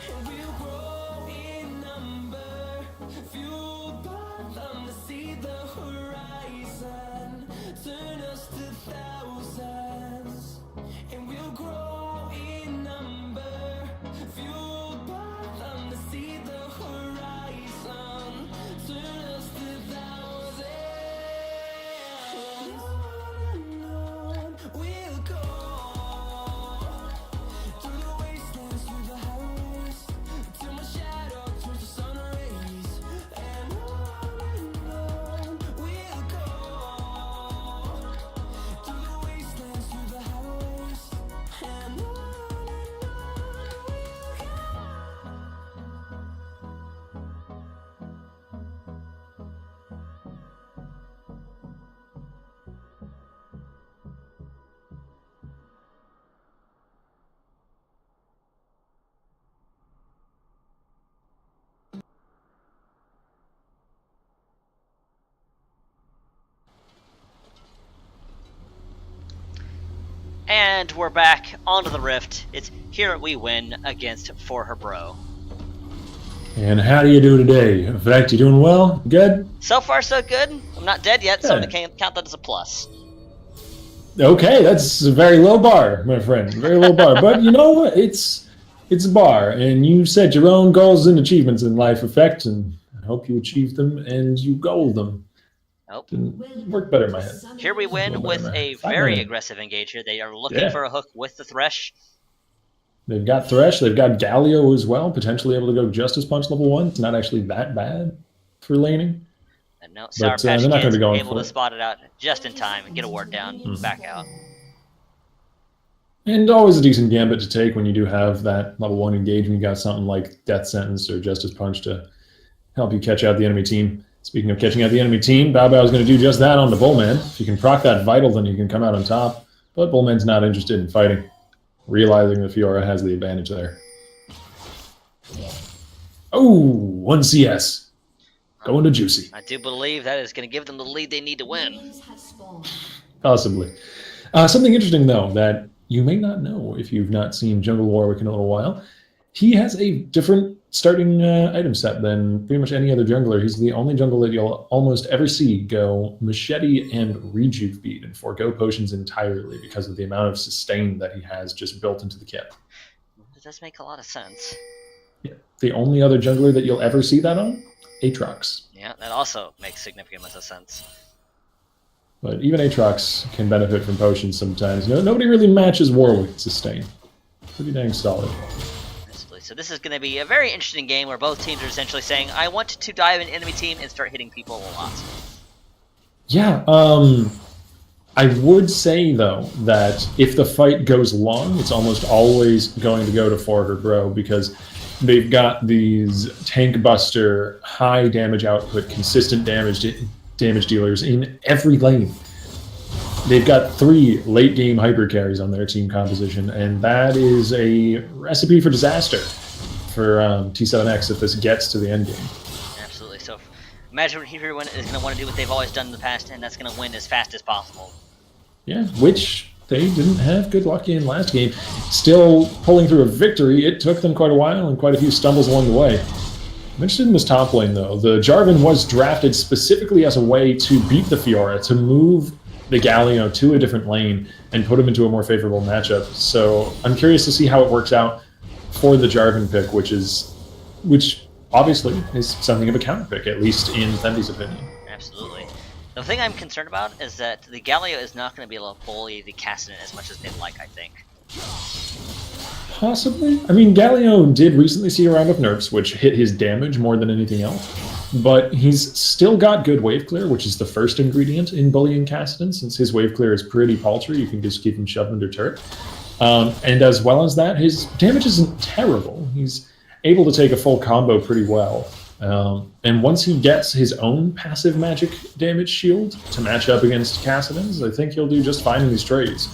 And we'll grow in number, fueled by them to see the horizon, turn us to thousands. And we'll grow in number, fueled by them to see the horizon, turn us to thousands. And on we'll go. Through the wastelands, through the highways, till my shadow turns to sun rays, and on we'll go. Through the wastelands, through the highways, and on we'll go. And we're back onto the Rift. It's here we win against For Her Bro. And how do you do today? In fact, you doing well? Good? So far, so good. I'm not dead yet, so I'm Good. gonna count that as a plus. Okay, that's a very low bar, my friend. Very low bar. But you know what? It's a bar, and you set your own goals and achievements in life, Effect, and I hope you achieve them and you goal them. Nope. Didn't work better in my head. Here we win with a very aggressive engager. They are looking Yeah. for a hook with the Thresh. They've got Thresh, they've got Galio as well, potentially able to go Justice Punch level 1. It's not actually that bad for laning. And no, Sour they're Patch not gonna Kids be going able for to it. spot it out just in time and get a ward down, back out. And always a decent gambit to take when you do have that level 1 engagement. You got something like Death Sentence or Justice Punch to help you catch out the enemy team. Speaking of catching out the enemy team, Bao Bao is going to do just that on the Bullman. If you can proc that Vital, then you can come out on top. But Bullman's not interested in fighting, realizing that Fiora has the advantage there. Oh, 1 CS. Going to Juicy. I do believe that is going to give them the lead they need to win. Possibly. Something interesting, though, that you may not know if you've not seen Jungle Warwick in a little while. He has a different starting item set than pretty much any other jungler. He's the only jungler that you'll almost ever see go Machete and Rejuve Bead and forego potions entirely because of the amount of sustain that he has just built into the kit. It does make a lot of sense. Yeah. The only other jungler that you'll ever see that on? Aatrox. Yeah, that also makes significant amount of sense. But even Aatrox can benefit from potions sometimes. Nobody really matches Warwick sustain. Pretty dang solid. Absolutely. So this is going to be a very interesting game where both teams are essentially saying, I want to dive an enemy team and start hitting people a lot. Yeah, I would say, though, that if the fight goes long, it's almost always going to go to For Her Bro because they've got these tank buster, high damage output, consistent damage dealers in every lane. They've got 3 late game hyper carries on their team composition, and that is a recipe for disaster for T7X if this gets to the end game. Absolutely. So imagine everyone is going to want to do what they've always done in the past, and that's going to win as fast as possible. Yeah, which they didn't have good luck in last game. Still pulling through a victory, it took them quite a while and quite a few stumbles along the way. I'm interested in this top lane, though. The Jarvan was drafted specifically as a way to beat the Fiora, to move the Galio to a different lane and put him into a more favorable matchup. So I'm curious to see how it works out for the Jarvan pick, which obviously is something of a counter pick, at least in Thendy's opinion. Absolutely. The thing I'm concerned about is that the Galio is not going to be able to bully the Cassidy as much as they'd like, I think. Possibly. I mean, Galio did recently see a round of nerfs, which hit his damage more than anything else. But he's still got good wave clear, which is the first ingredient in bullying Kassadin. Since his wave clear is pretty paltry, you can just keep him shoved under turret. And as well as that, his damage isn't terrible. He's able to take a full combo pretty well. And once he gets his own passive magic damage shield to match up against Kassadin's, I think he'll do just fine in these trades.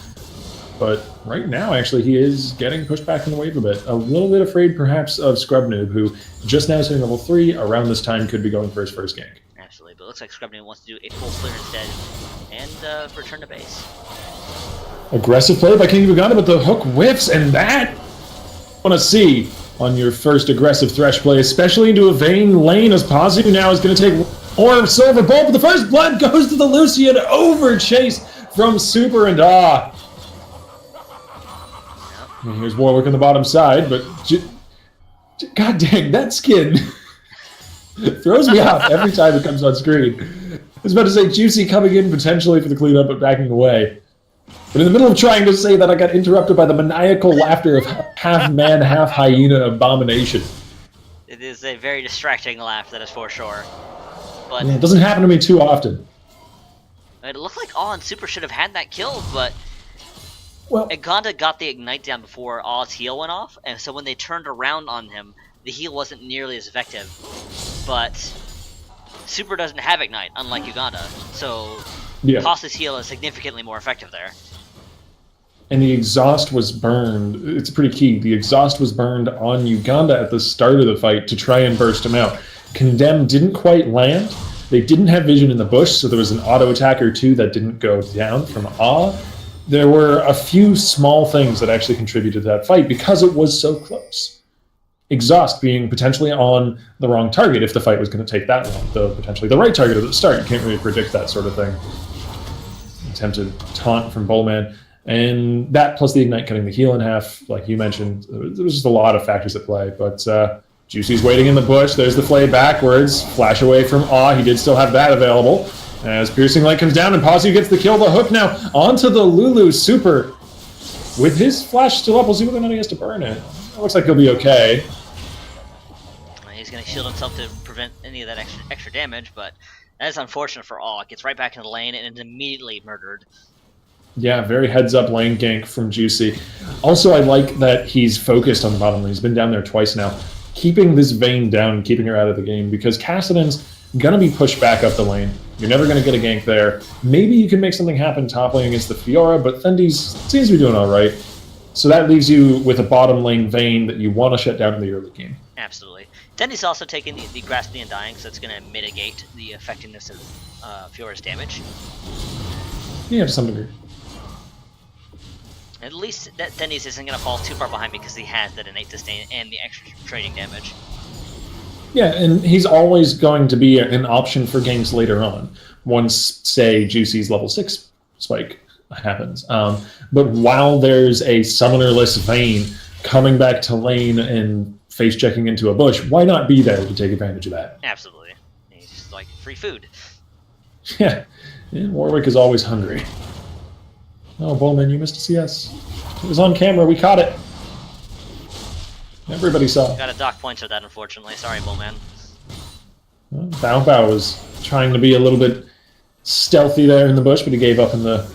But right now, actually, he is getting pushed back in the wave a bit. A little bit afraid, perhaps, of Scrub Noob, who just now is hitting level 3, around this time could be going for his first gank. Absolutely, but it looks like Scrub Noob wants to do a full clear instead, and return to base. Aggressive play by King of Uganda, but the hook whiffs, and that I want to see on your first aggressive thresh play, especially into a Vayne lane, as Pazu now is going to take Orb Silver Bolt, but the first blood goes to the Lucian over chase from Super and Ah. And here's Warwick on the bottom side, but god dang, that skin throws me off every time it comes on screen. I was about to say Juicy coming in potentially for the cleanup, but backing away. But in the middle of trying to say that, I got interrupted by the maniacal laughter of half man, half hyena abomination. It is a very distracting laugh, that is for sure. But yeah, it doesn't happen to me too often. it looked like Awe and Super should have had that kill, but Well, Uganda got the Ignite down before Aw's heal went off, and so when they turned around on him, the heal wasn't nearly as effective. But Super doesn't have Ignite, unlike Uganda, so yeah. Haste's heal is significantly more effective there. And the exhaust was burned. It's pretty key. The exhaust was burned on Uganda at the start of the fight to try and burst him out. Condemn didn't quite land. They didn't have vision in the bush, so there was an auto attack or two that didn't go down from Awe. There were a few small things that actually contributed to that fight because it was so close. Exhaust being potentially on the wrong target if the fight was going to take that long, though potentially the right target at the start. You can't really predict that sort of thing. Attempted taunt from Bullman. And that plus the Ignite cutting the heal in half, like you mentioned, there was just a lot of factors at play. But Juicy's waiting in the bush. There's the flay backwards. Flash away from Awe. He did still have that available. As Piercing Light comes down and Pazu gets the kill. The hook now onto the Lulu Super. With his flash still up, we'll see whether or not he has to burn it. It looks like he'll be okay. He's going to shield himself to prevent any of that extra damage, but that is unfortunate for Awe. Gets right back in the lane and is immediately murdered. Yeah, very heads-up lane gank from Juicy. Also, I like that he's focused on the bottom lane. He's been down there twice now. Keeping this Vayne down and keeping her out of the game, because Kassadin's going to be pushed back up the lane. You're never going to get a gank there. Maybe you can make something happen top lane against the Fiora, but Thundy seems to be doing all right. So that leaves you with a bottom lane Vayne that you want to shut down in the early game. Absolutely. Thundy's also taking the Grasp the Undying, so it's going to mitigate the effectiveness of Fiora's damage. Yeah, to some degree. At least that Thundy's isn't going to fall too far behind because he has that innate disdain and the extra trading damage. Yeah, and he's always going to be an option for ganks later on, once, say, Juicy's level 6 spike happens. But while there's a summonerless Vayne coming back to lane and face-checking into a bush, why not be there to take advantage of that? Absolutely. He's just like free food. Yeah, and Warwick is always hungry. Oh, Bowman, you missed a CS. It was on camera, we caught it. Everybody saw. Got a dock points for that, unfortunately. Sorry, Bullman. Well, Bao Bao was trying to be a little bit stealthy there in the bush, but he gave up in the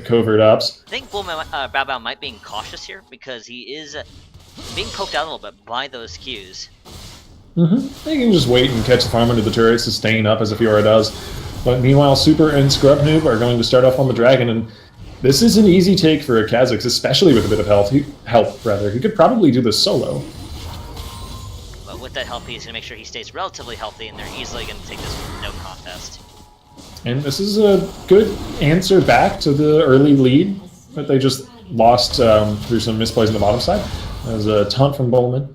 covert ops. I think Bullman, Bao Bao might be being cautious here because he is being poked out a little bit by those Qs. They can just wait and catch the farm under the turret, sustain up as a Fiora does. But meanwhile, Super and Scrub Noob are going to start off on the Dragon, and this is an easy take for a Kha'Zix, especially with a bit of health. He could probably do this solo. But with that health, he's going to make sure he stays relatively healthy, and they're easily going to take this with no contest. And this is a good answer back to the early lead that they just lost through some misplays on the bottom side. There's a taunt from Bowman.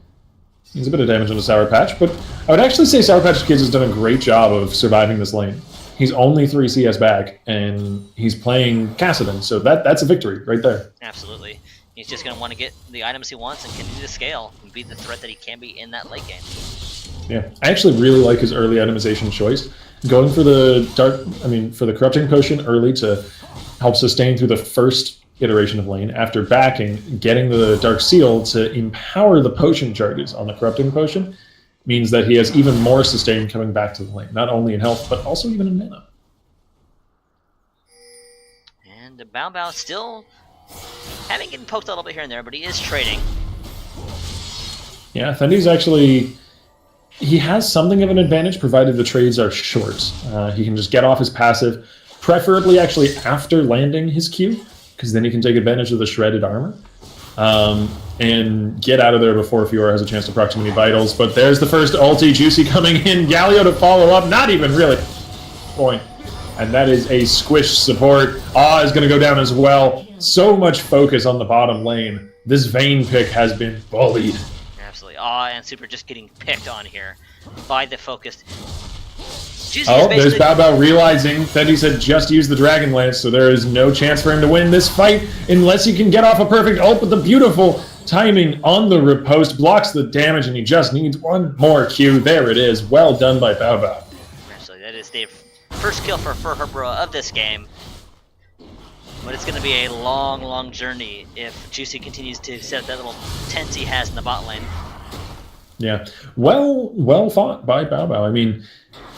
He's a bit of damage on the Sour Patch, but I would actually say Sour Patch Kids has done a great job of surviving this lane. He's only 3 CS back, and he's playing Kassadin, so that's a victory right there. Absolutely. He's just going to want to get the items he wants and continue to scale and be the threat that he can be in that late game. Yeah, I actually really like his early itemization choice. Going for the for the Corrupting Potion early to help sustain through the first iteration of lane, after backing, getting the Dark Seal to empower the potion charges on the Corrupting Potion, means that he has even more sustain coming back to the lane, not only in health, but also even in mana. And Bao Bao still having getting poked a little bit here and there, but he is trading. Yeah, Fendi's actually... He has something of an advantage, provided the trades are short. He can just get off his passive, preferably actually after landing his Q, because then he can take advantage of the shredded armor, and get out of there before Fiora has a chance to proximity vitals. But there's the first ulti, Juicy coming in, Galio to follow up, not even really point. And that is a squish support. Ah is going to go down as well. So much focus on the bottom lane. This Vayne pick has been bullied. Absolutely. Awe and Super just getting picked on here by the focused. Juicy Oh, there's Bao Bao realizing Fendi said just use the Dragon Lance, so there is no chance for him to win this fight unless he can get off a perfect ult, but the beautiful timing on the riposte blocks the damage, and he just needs one more Q. There it is. Well done by Bao Bao. Actually, that is the first kill for Herbrua of this game. But it's going to be a long, long journey if Juicy continues to set up that little tent he has in the bot lane. Yeah, well fought by Bao Bao. I mean,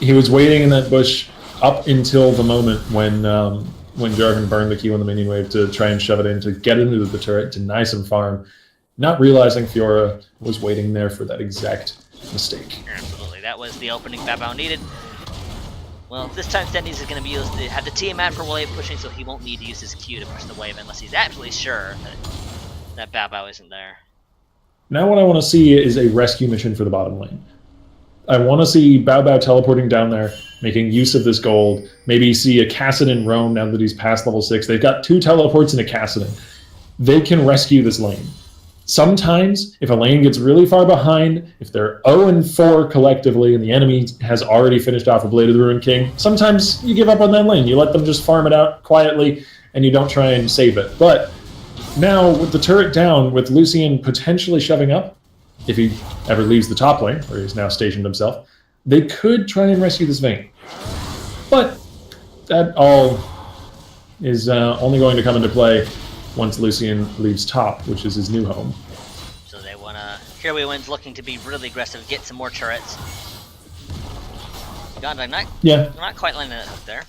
he was waiting in that bush up until the moment when Jarvan burned the Q on the minion wave to try and shove it in to get into the turret, deny some farm, not realizing Fiora was waiting there for that exact mistake. Absolutely, that was the opening Bao Bao needed. Well, this time Stendies is going to be able to have the TMF for wave pushing, so he won't need to use his Q to push the wave unless he's absolutely sure that Bao Bao isn't there. Now what I want to see is a rescue mission for the bottom lane. I want to see Bao Bao teleporting down there, making use of this gold. Maybe see a Kassadin roam now that he's past level 6. They've got 2 teleports and a Kassadin. They can rescue this lane. Sometimes, if a lane gets really far behind, if they're 0-4 collectively and the enemy has already finished off a Blade of the Ruined King, sometimes you give up on that lane. You let them just farm it out quietly and you don't try and save it. But now, with the turret down, with Lucian potentially shoving up, if he ever leaves the top lane, where he's now stationed himself, they could try and rescue this Vayne. But that all is only going to come into play once Lucian leaves top, which is his new home. So they want to... Here we win's looking to be really aggressive, get some more turrets. God, I'm not quite lining it up there.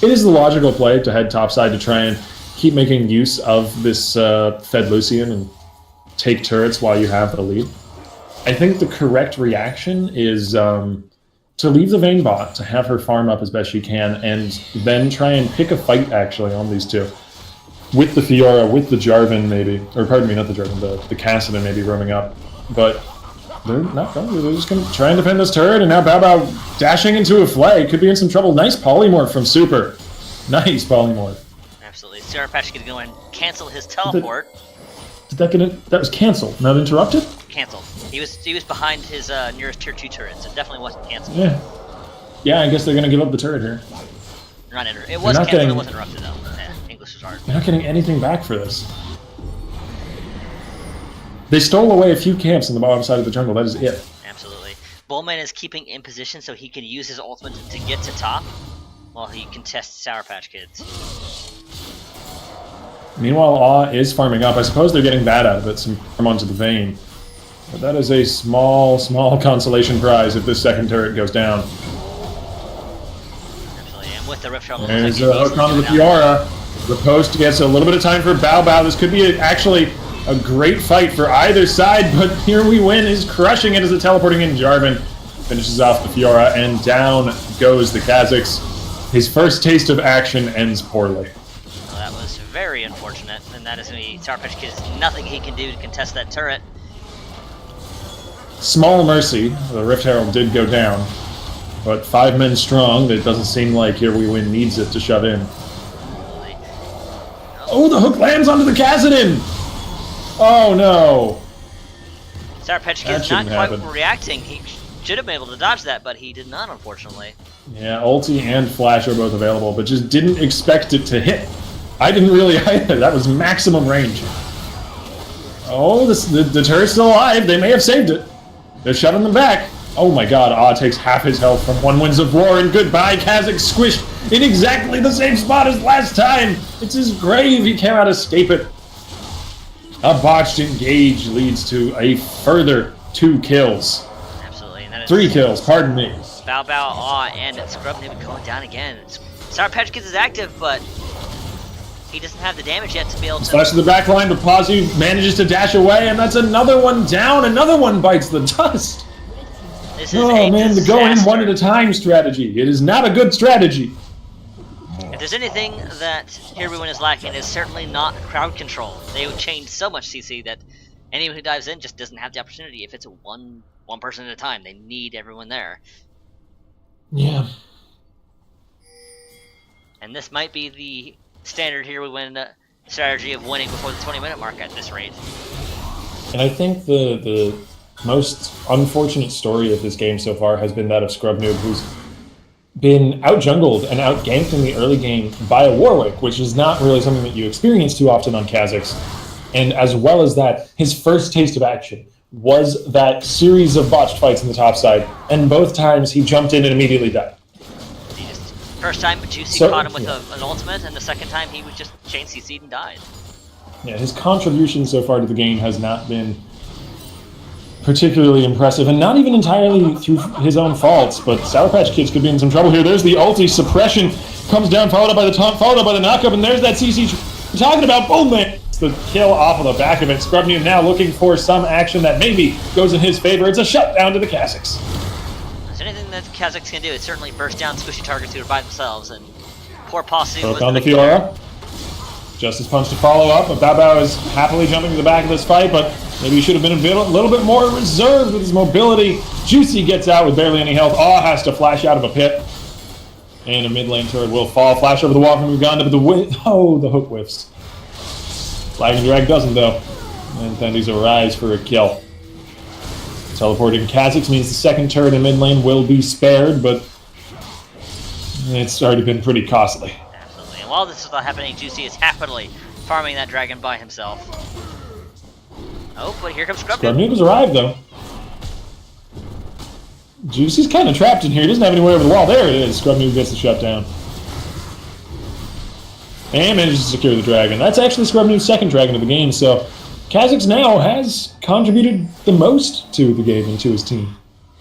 It is the logical play to head topside to try and keep making use of this fed Lucian and take turrets while you have the lead. I think the correct reaction is to leave the Vayne bot, to have her farm up as best she can, and then try and pick a fight actually on these two. With the Fiora, with the Jarvan maybe, or pardon me, not the Jarvan, the Kassadin maybe roaming up. But they're not going to, they're just going to try and defend this turret, and now Bao Bao dashing into a flag, could be in some trouble. Nice polymorph from Super. Nice polymorph. Absolutely. Sour Patch gonna go and cancel his teleport. That was cancelled, not interrupted? Cancelled. He was behind his nearest tier 2 turret, so it definitely wasn't cancelled. Yeah, I guess they're gonna give up the turret here. It was cancelled, it wasn't interrupted though. Yeah, English is hard. They're not getting anything back for this. They stole away a few camps in the bottom side of the jungle, that is it. Absolutely. Bullman is keeping in position so he can use his ultimate to get to top while he contests Sour Patch Kids. Meanwhile, Awe is farming up. I suppose they're getting that out of it, some farm onto the Vayne. But that is a small consolation prize if this second turret goes down. Absolutely, and with the Rift Trouble... There's a hook onto the Fiora. The post gets a little bit of time for Bao Bao. This could be actually a great fight for either side, but Here We Win is crushing it as a teleporting in Jarvan finishes off the Fiora, and down goes the Kha'Zix. His first taste of action ends poorly. Well, that was very unfortunate, and that is going to be Sour Patch Kid. Nothing he can do to contest that turret. Small mercy, the Rift Herald did go down, but 5 men strong, it doesn't seem like Here We Win needs it to shove in. Oh, the hook lands onto the Kassadin! Oh no! Sour Patch Kid is not quite reacting. He should have been able to dodge that, but he did not, unfortunately. Yeah, ulti and flash are both available, but just didn't expect it to hit. I didn't really either. That was maximum range. Oh, the turret's still alive. They may have saved it. They're shoving them back. Oh my god, Ah takes half his health from one Winds of War, and goodbye, Kazakh squished in exactly the same spot as last time! It's his grave, he cannot escape it. A botched engage leads to a further 2 kills. Absolutely. And that is 3 kills, pardon me. Bow Bow, Aw, and Scrub Noob going down again. Sour Patch Kids is active, but he doesn't have the damage yet to be able to... Slash to the back line, but Pazu manages to dash away, and that's another one down. Another one bites the dust. This is oh man, the go in one at a time strategy. It is not a good strategy. If there's anything that Here We Win is lacking, it's certainly not crowd control. They would change so much CC that anyone who dives in just doesn't have the opportunity. If it's one person at a time, they need everyone there. Yeah. And this might be the standard Here We Win strategy of winning before the 20-minute mark at this rate. And I think the most unfortunate story of this game so far has been that of Scrub Noob, who's been out-jungled and out-ganked in the early game by a Warwick, which is not really something that you experience too often on Kazakhs. And as well as that, his first taste of action was that series of botched fights in the top side, and both times he jumped in and immediately died. First time, Juicy caught him with an ultimate, and the second time he was just chain CC'd and died. Yeah, his contribution so far to the game has not been particularly impressive, and not even entirely through his own faults, but Sour Patch Kids could be in some trouble here. There's the ulti suppression, comes down, followed up by the taunt, followed up by the knockup, and there's that CC we're talking about. Boom, man! It's the kill off of the back of it. Scrub Noob now looking for some action that maybe goes in his favor. It's a shutdown to the Kazakhs. If there's anything that the Kazakhs can do, it's certainly burst down squishy targets who are by themselves, and poor Posse was on the the Fiora. Justice Punch to follow up, but Bao Bao is happily jumping to the back of this fight, but maybe he should have been a little bit more reserved with his mobility. Juicy gets out with barely any health. Aw has to flash out of a pit. And a mid lane turret will fall. Flash over the wall from Uganda, but the hook whiffs. Flag and Drag doesn't, though. And Thendy's arrives for a kill. Teleporting Kazakhs means the second turret in mid lane will be spared, but it's already been pretty costly. Absolutely. And while this is all happening, Juicy is happily farming that dragon by himself. Oh, but here comes Scrub Noob. Scrub Noob has arrived, though. Juicy's kind of trapped in here. He doesn't have any way over the wall. There it is. Scrub Noob gets the shutdown. And manages to secure the dragon. That's actually Scrub Noob's second dragon of the game, so Kazakhs now has contributed the most to the game and to his team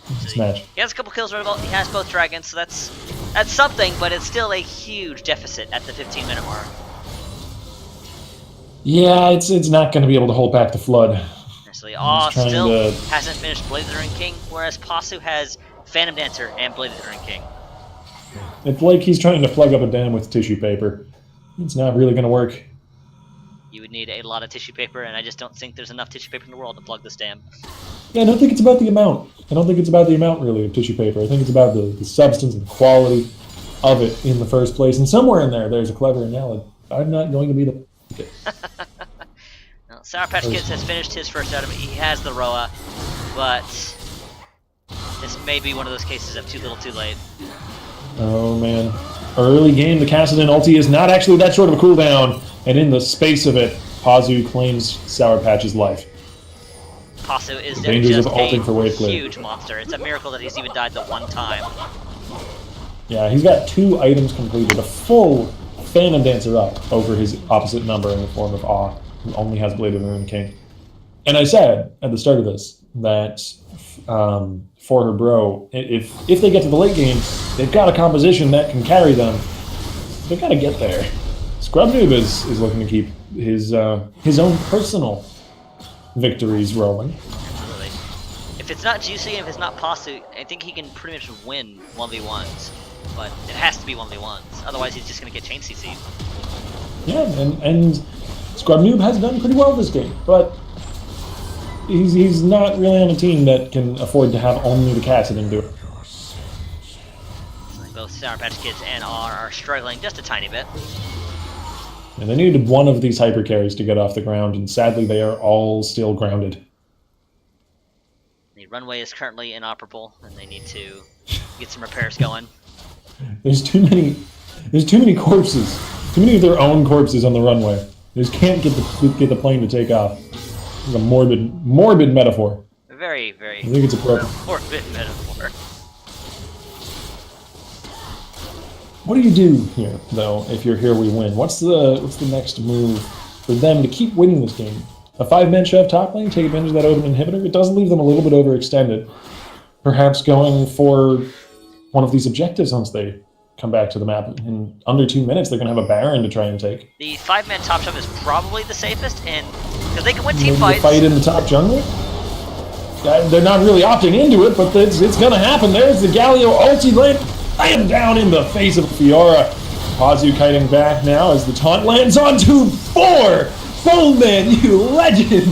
in this match. He has a couple kills, he has both dragons, so that's something, but it's still a huge deficit at the 15-minute mark. Yeah, it's not going to be able to hold back the flood. Actually, Aw still hasn't finished Blade of the Ring King, whereas Pasu has Phantom Dancer and Blade of the Ring King. It's like he's trying to plug up a dam with tissue paper. It's not really going to work. You would need a lot of tissue paper, and I just don't think there's enough tissue paper in the world to plug this dam. Yeah, I don't think it's about the amount. I don't think it's about the amount, really, of tissue paper. I think it's about the substance and the quality of it in the first place. And somewhere in there, there's a clever analogy. I'm not going to be the... Well, Sour Patch Kids has finished his first item. He has the Roa, but this may be one of those cases of too little too late. Oh, man. Early game, the Kassadin ulti is not actually that short of a cooldown, and in the space of it, Pazu claims Sour Patch's life. Pasu is just a huge monster. It's a miracle that he's even died the one time. Yeah, he's got 2 items completed, a full Phantom Dancer up over his opposite number in the form of Aw, who only has Blade of the Rune King. And I said at the start of this that for her bro, if they get to the late game, they've got a composition that can carry them. They've got to get there. Scrub Noob is looking to keep his own personal victories rolling. Absolutely. If it's not Juicy and if it's not Pasu, I think he can pretty much win 1v1s. But it has to be 1v1s. Otherwise, he's just going to get chain CC'd. Yeah, and Scrub Noob has done pretty well this game, but he's not really on a team that can afford to have only the Kassadin do it. Both Sour Patch Kids and R are struggling just a tiny bit. And they needed one of these hyper carries to get off the ground, and sadly they are all still grounded. The runway is currently inoperable, and they need to get some repairs going. There's too many corpses. Too many of their own corpses on the runway. They just can't get the plane to take off. It's a morbid metaphor. very, very I think it's appropriate. morbid metaphor. What do you do here, though, if you're here we win? What's the next move for them to keep winning this game? A 5-man shove top lane, take advantage of that Odin inhibitor? It does leave them a little bit overextended. Perhaps going for one of these objectives once they come back to the map. In under 2 minutes, they're going to have a Baron to try and take. The 5-man top shove is probably the safest, and because they can win team Maybe fights. a fight in the top jungle? They're not really opting into it, but it's going to happen. There's the Galio ulti lane. I am down in the face of Fiora. Pazu kiting back now as the taunt lands onto 4! Bowman, you legend!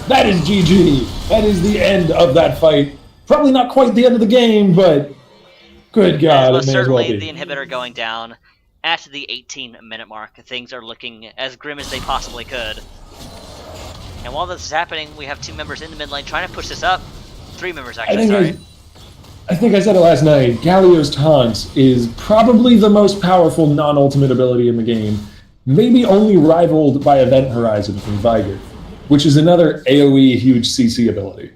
That is GG. That is the end of that fight. Probably not quite the end of the game, but good God, Most it may as well certainly be. the inhibitor going down at the 18-minute mark. Things are looking as grim as they possibly could. And while this is happening, we have 2 members in the mid lane trying to push this up. 3 members actually, I think I said it last night. Galio's taunt is probably the most powerful non-ultimate ability in the game. Maybe only rivaled by Event Horizon from Vigor, which is another AoE huge CC ability.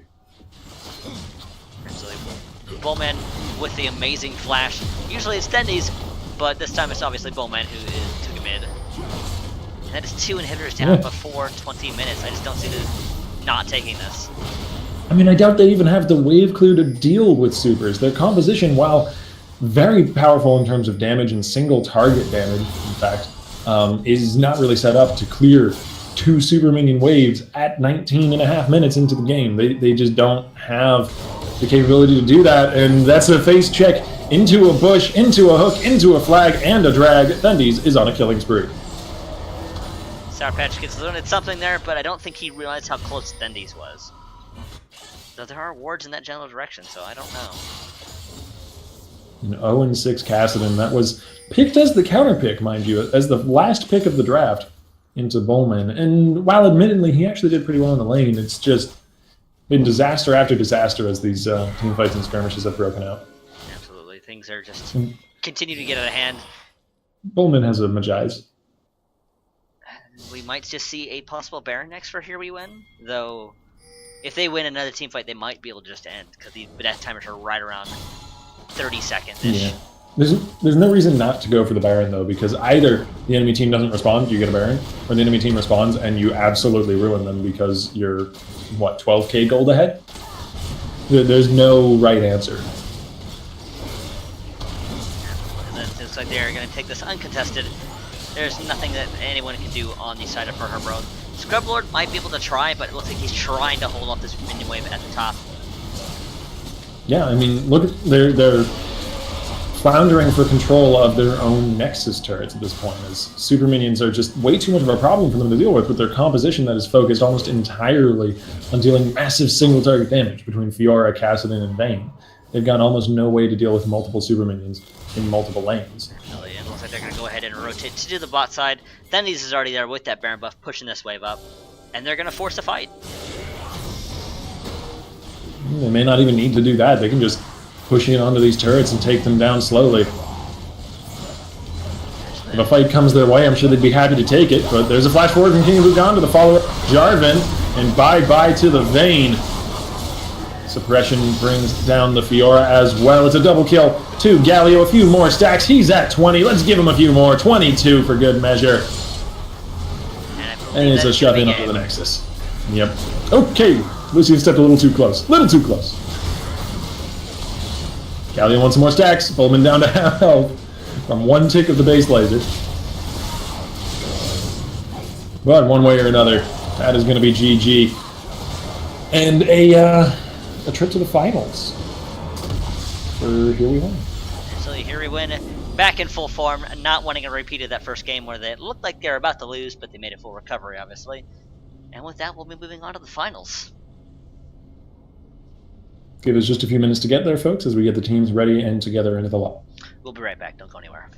Absolutely. Bowman with the amazing flash. Usually it's Dendy's, but this time it's obviously Bowman who took a mid. And that is 2 inhibitors down before 20 minutes. I just don't see them not taking this. I mean, I doubt they even have the wave clear to deal with supers. Their composition, while very powerful in terms of damage and single target damage, in fact, is not really set up to clear 2 super minion waves at 19.5 minutes into the game. They just don't have the capability to do that, and that's a face check into a bush, into a hook, into a flag, and a drag. Thundies is on a killing spree. Sour Patch gets limited something there, but I don't think he realized how close Dendy's was. Though there are wards in that general direction, so I don't know. An 0-6 Kassadin, that was picked as the counter pick, mind you, as the last pick of the draft into Bowman. And while admittedly he actually did pretty well in the lane, it's just been disaster after disaster as these team fights and skirmishes have broken out. Absolutely, things are just continue to get out of hand. Bowman has a Magi's. We might just see a possible Baron next for Here We Win, though if they win another team fight, they might be able to just end, because the death timers are right around 30 seconds-ish. Yeah. There's no reason not to go for the Baron, though, because either the enemy team doesn't respond, you get a Baron, or the enemy team responds and you absolutely ruin them because you're, what, 12k gold ahead? There's no right answer. And then it looks like they're going to take this uncontested. There's nothing that anyone can do on the side of For Her Bro. Scrublord might be able to try, but it looks like he's trying to hold off this minion wave at the top. Yeah, I mean, look at they're floundering for control of their own Nexus turrets at this point, as super minions are just way too much of a problem for them to deal with their composition that is focused almost entirely on dealing massive single target damage between Fiora, Kassadin, and Vayne. They've got almost no way to deal with multiple super minions in multiple lanes. It looks like they're going to go ahead and rotate to the bot side. Thundies is already there with that Baron buff, pushing this wave up. And they're going to force a fight. They may not even need to do that. They can just push in onto these turrets and take them down slowly. If a fight comes their way, I'm sure they'd be happy to take it, but there's a flash forward from King of Lugan to the follower Jarvan, and bye-bye to the Vayne. Suppression brings down the Fiora as well. It's a double kill to Galio. A few more stacks. He's at 20. Let's give him a few more. 22 for good measure. And it's a shove in onto the Nexus. Yep. Okay. Lucian stepped a little too close. Little too close. Galio wants some more stacks. Bowman down to half health from one tick of the base laser. But one way or another, that is going to be GG. And a trip to the finals for Here We Win. So Here We Win, back in full form, not wanting a repeat of that first game where they looked like they were about to lose, but they made a full recovery, obviously. And with that, we'll be moving on to the finals. Give us just a few minutes to get there, folks, as we get the teams ready and together into the lot. We'll be right back. Don't go anywhere.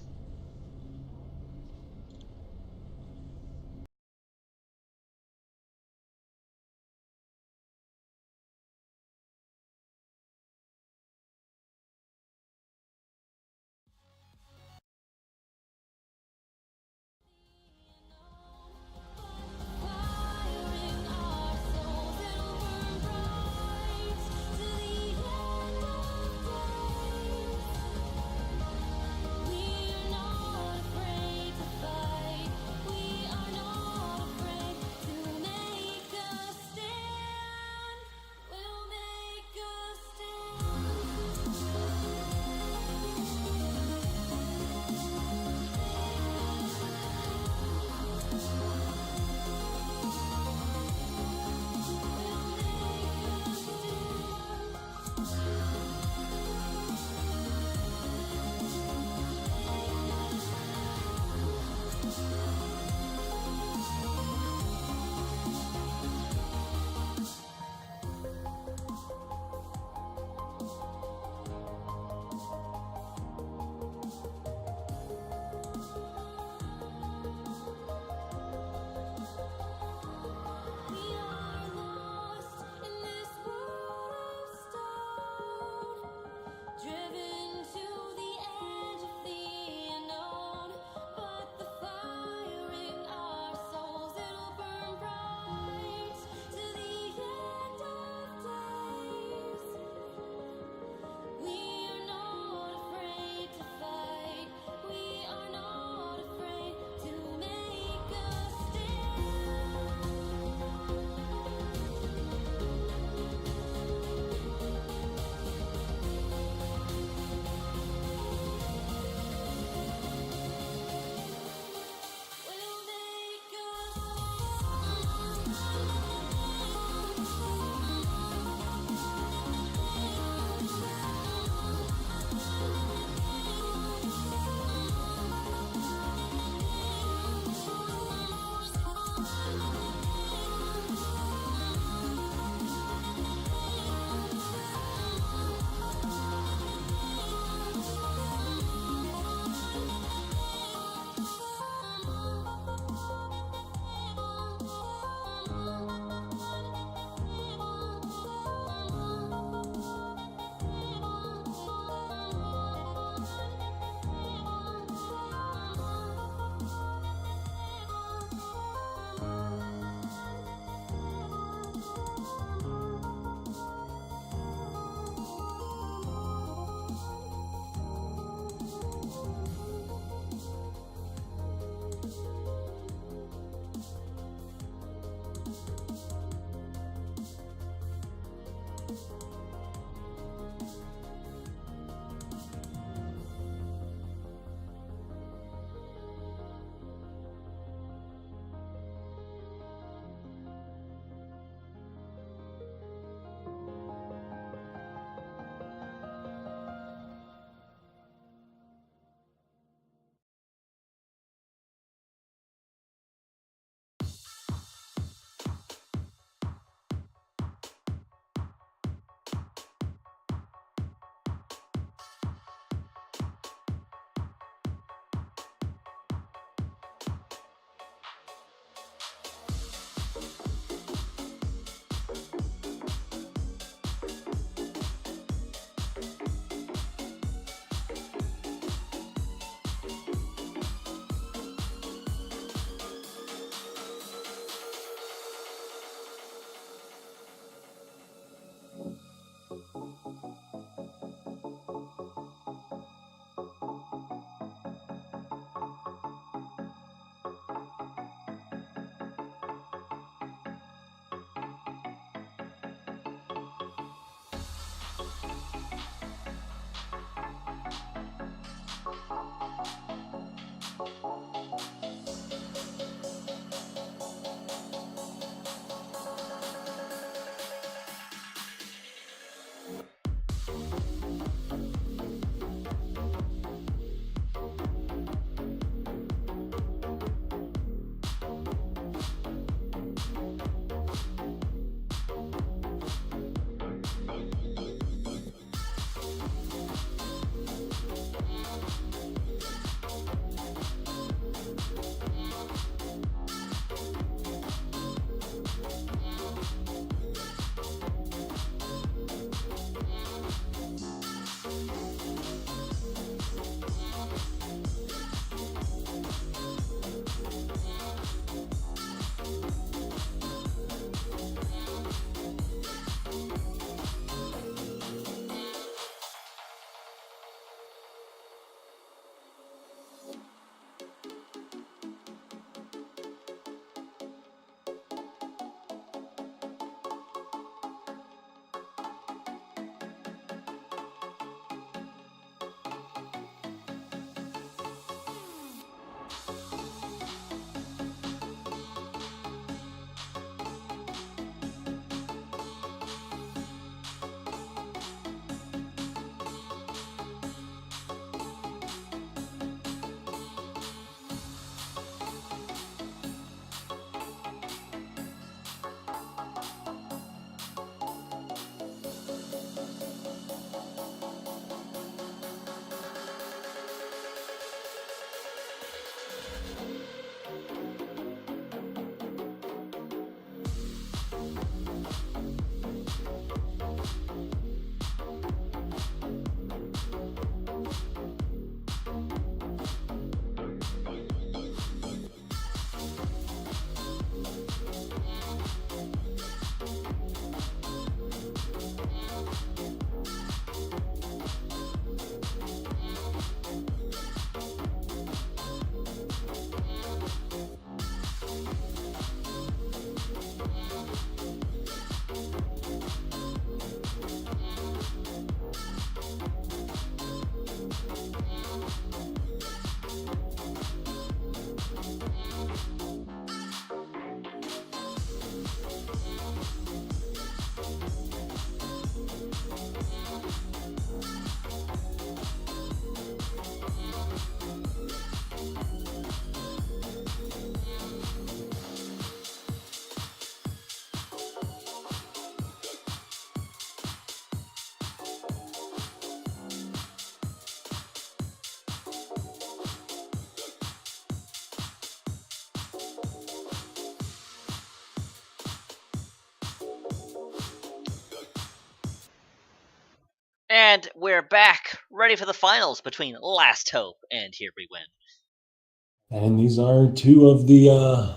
And we're back, ready for the finals between Last Hope and Here We Win. And these are two of the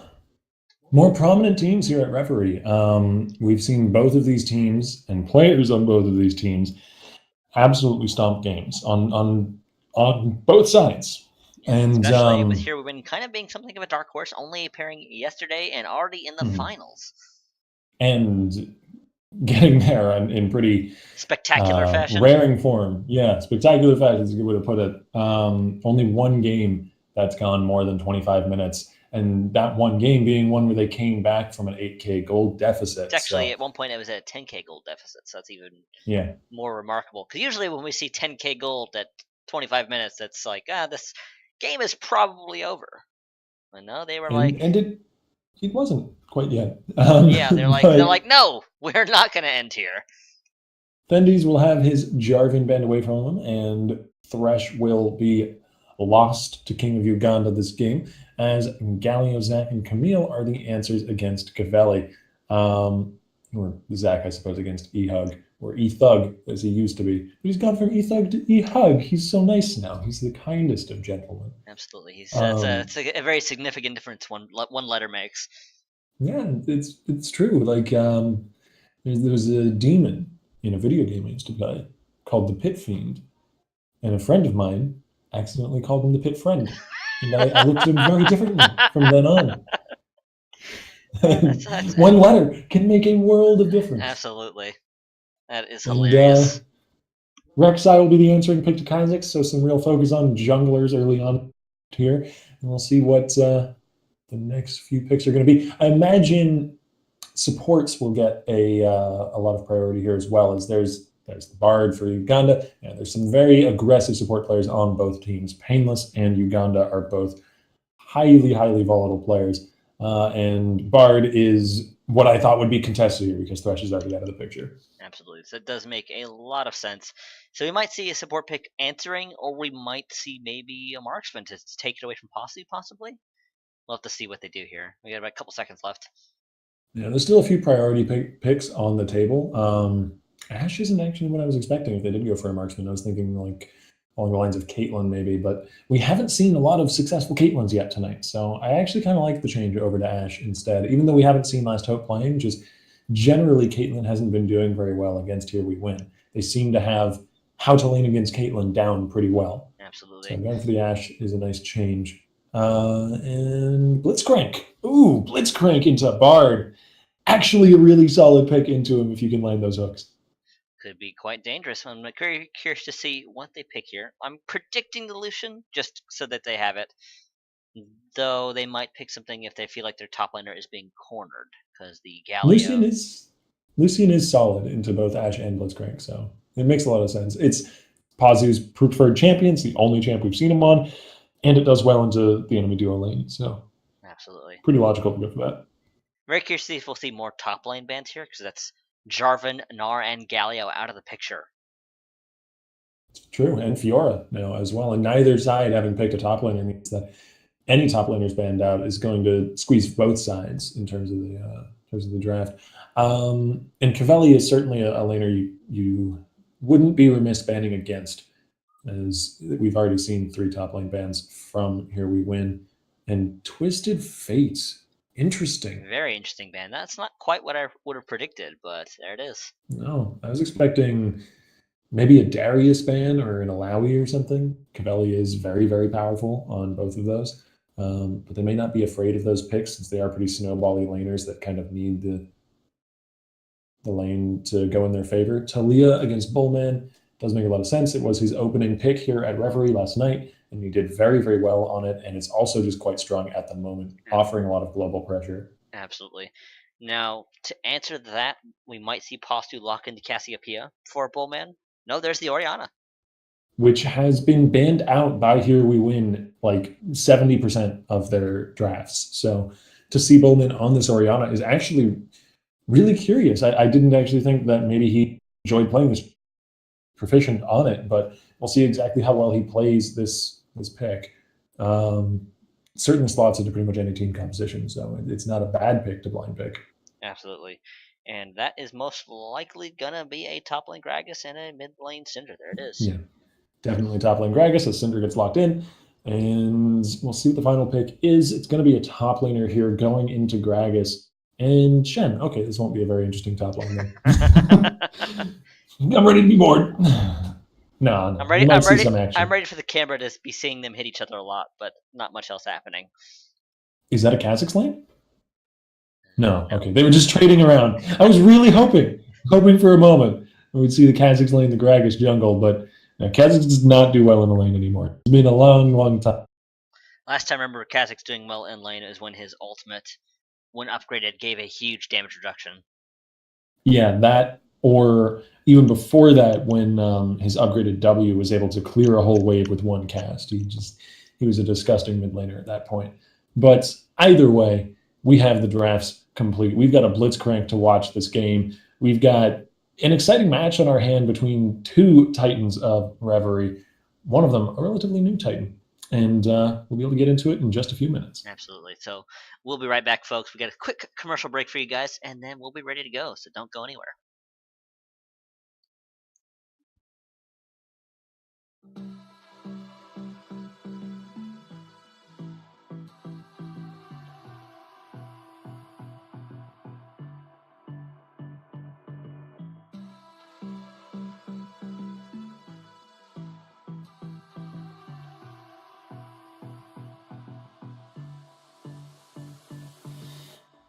more prominent teams here at Reverie. We've seen both of these teams and players on both of these teams absolutely stomp games on both sides. And Especially with Here We Win kind of being something of a dark horse, only appearing yesterday and already in the finals. And getting there in pretty Spectacular fashion. raring form. Yeah, spectacular fashion is a good way to put it. Only one game that's gone more than 25 minutes. And that one game being one where they came back from an 8K gold deficit. It's actually, at one point, it was at a 10K gold deficit, so that's even more remarkable. Because usually when we see 10K gold at 25 minutes, it's like, this game is probably over. But no, they were and it wasn't quite yet. Yeah, they're like, no, we're not going to end here. Fendi's will have his Jarvan band away from him, and Thresh will be lost to King of Uganda this game, as Galio, Zach, and Camille are the answers against Cavelli. Or Zach, I suppose, against E-Hug, or E-Thug, as he used to be. But he's gone from E-Thug to E-Hug. He's so nice now. He's the kindest of gentlemen. Absolutely. It's a very significant difference one letter makes. Yeah, it's true. Like, there was a demon in a video game I used to play called the Pit Fiend, and a friend of mine accidentally called him the Pit Friend, and I looked at him very differently from then on. One letter can make a world of difference. Absolutely, that is hilarious. Rek'Sai will be the answering pick to Kha'Zix, so some real focus on junglers early on here, and we'll see what the next few picks are going to be. I imagine supports will get a lot of priority here as well, as there's the Bard for Uganda, and there's some very aggressive support players on both teams. Painless and Uganda are both highly volatile players, and Bard is what I thought would be contested here because Thresh is already out of the picture. Absolutely, so it does make a lot of sense. So we might see a support pick answering, or we might see maybe a marksman to take it away from Posse, possibly. We'll have to see what they do here. We got about a couple seconds left. Yeah, there's still a few priority picks on the table. Ashe isn't actually what I was expecting if they did go for a marksman. I was thinking like along the lines of Caitlyn maybe, but we haven't seen a lot of successful Caitlyns yet tonight. So I actually kind of like the change over to Ashe instead, even though we haven't seen Last Hope playing. Just generally, Caitlyn hasn't been doing very well against Here We Win. They seem to have how to lane against Caitlyn down pretty well. Absolutely. So going for the Ashe is a nice change. And Blitzcrank. Ooh, Blitzcrank into Bard. Actually a really solid pick into him if you can land those hooks. Could be quite dangerous. I'm very curious to see what they pick here. I'm predicting the Lucian just so that they have it. Though they might pick something if they feel like their top laner is being cornered, because the Galio... Lucian is solid into both Ashe and Blitzcrank, so it makes a lot of sense. It's Pazu's preferred champion. It's the only champ we've seen him on, and it does well into the enemy duo lane, so absolutely pretty logical to go for that. Very curious to see if we'll see more top lane bans here, because that's Jarvan, Gnar, and Galio out of the picture. It's true, and Fiora now as well. And neither side having picked a top laner means that any top laners banned out is going to squeeze both sides in terms of the draft. And Cavelli is certainly a laner you wouldn't be remiss banning against, as we've already seen 3 top lane bans from Here We Win. And Twisted Fates. Interesting. Very interesting ban. That's not quite what I would have predicted, but there it is. No, I was expecting maybe a Darius ban or an Alawi or something. Cavelli is very powerful on both of those. But they may not be afraid of those picks since they are pretty snowbally laners that kind of need the lane to go in their favor. Talia against Bullman does make a lot of sense. It was his opening pick here at Reverie last night, and he did very well on it, and it's also just quite strong at the moment, offering a lot of global pressure. Absolutely. Now, to answer that, we might see Postu lock into Cassiopeia for Bullman. No, there's the Orianna. Which has been banned out by Here We Win like 70% of their drafts. So to see Bullman on this Orianna is actually really curious. I didn't actually think that maybe he enjoyed playing this proficient on it, but we'll see exactly how well he plays this pick. Certainly slots into pretty much any team composition, so it's not a bad pick to blind pick. Absolutely. And that is most likely gonna be a top lane Gragas and a mid lane Cinder. There it is. Yeah, definitely top lane Gragas as Cinder gets locked in. And we'll see what the final pick is. It's going to be a top laner here going into Gragas and Shen. Okay, this won't be a very interesting top lane then. I'm ready to be bored. No, I'm ready. we might I'm see ready. some action. I'm ready for the camera to be seeing them hit each other a lot, but not much else happening. Is that a Kha'Zix lane? No. Okay, they were just trading around. I was really hoping for a moment we'd see the Kha'Zix lane, the Gragas jungle, but Kha'Zix does not do well in the lane anymore. It's been a long, long time. Last time I remember Kha'Zix doing well in lane is when his ultimate, when upgraded, gave a huge damage reduction. Yeah, that, or even before that, when his upgraded W was able to clear a whole wave with one cast. He was a disgusting mid laner at that point. But either way, we have the drafts complete. We've got a blitzcrank to watch this game. We've got an exciting match on our hand between two titans of Reverie. One of them a relatively new titan. And we'll be able to get into it in just a few minutes. Absolutely. So we'll be right back, folks. We got a quick commercial break for you guys, and then we'll be ready to go. So don't go anywhere.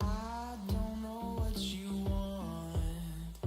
I don't know what you want.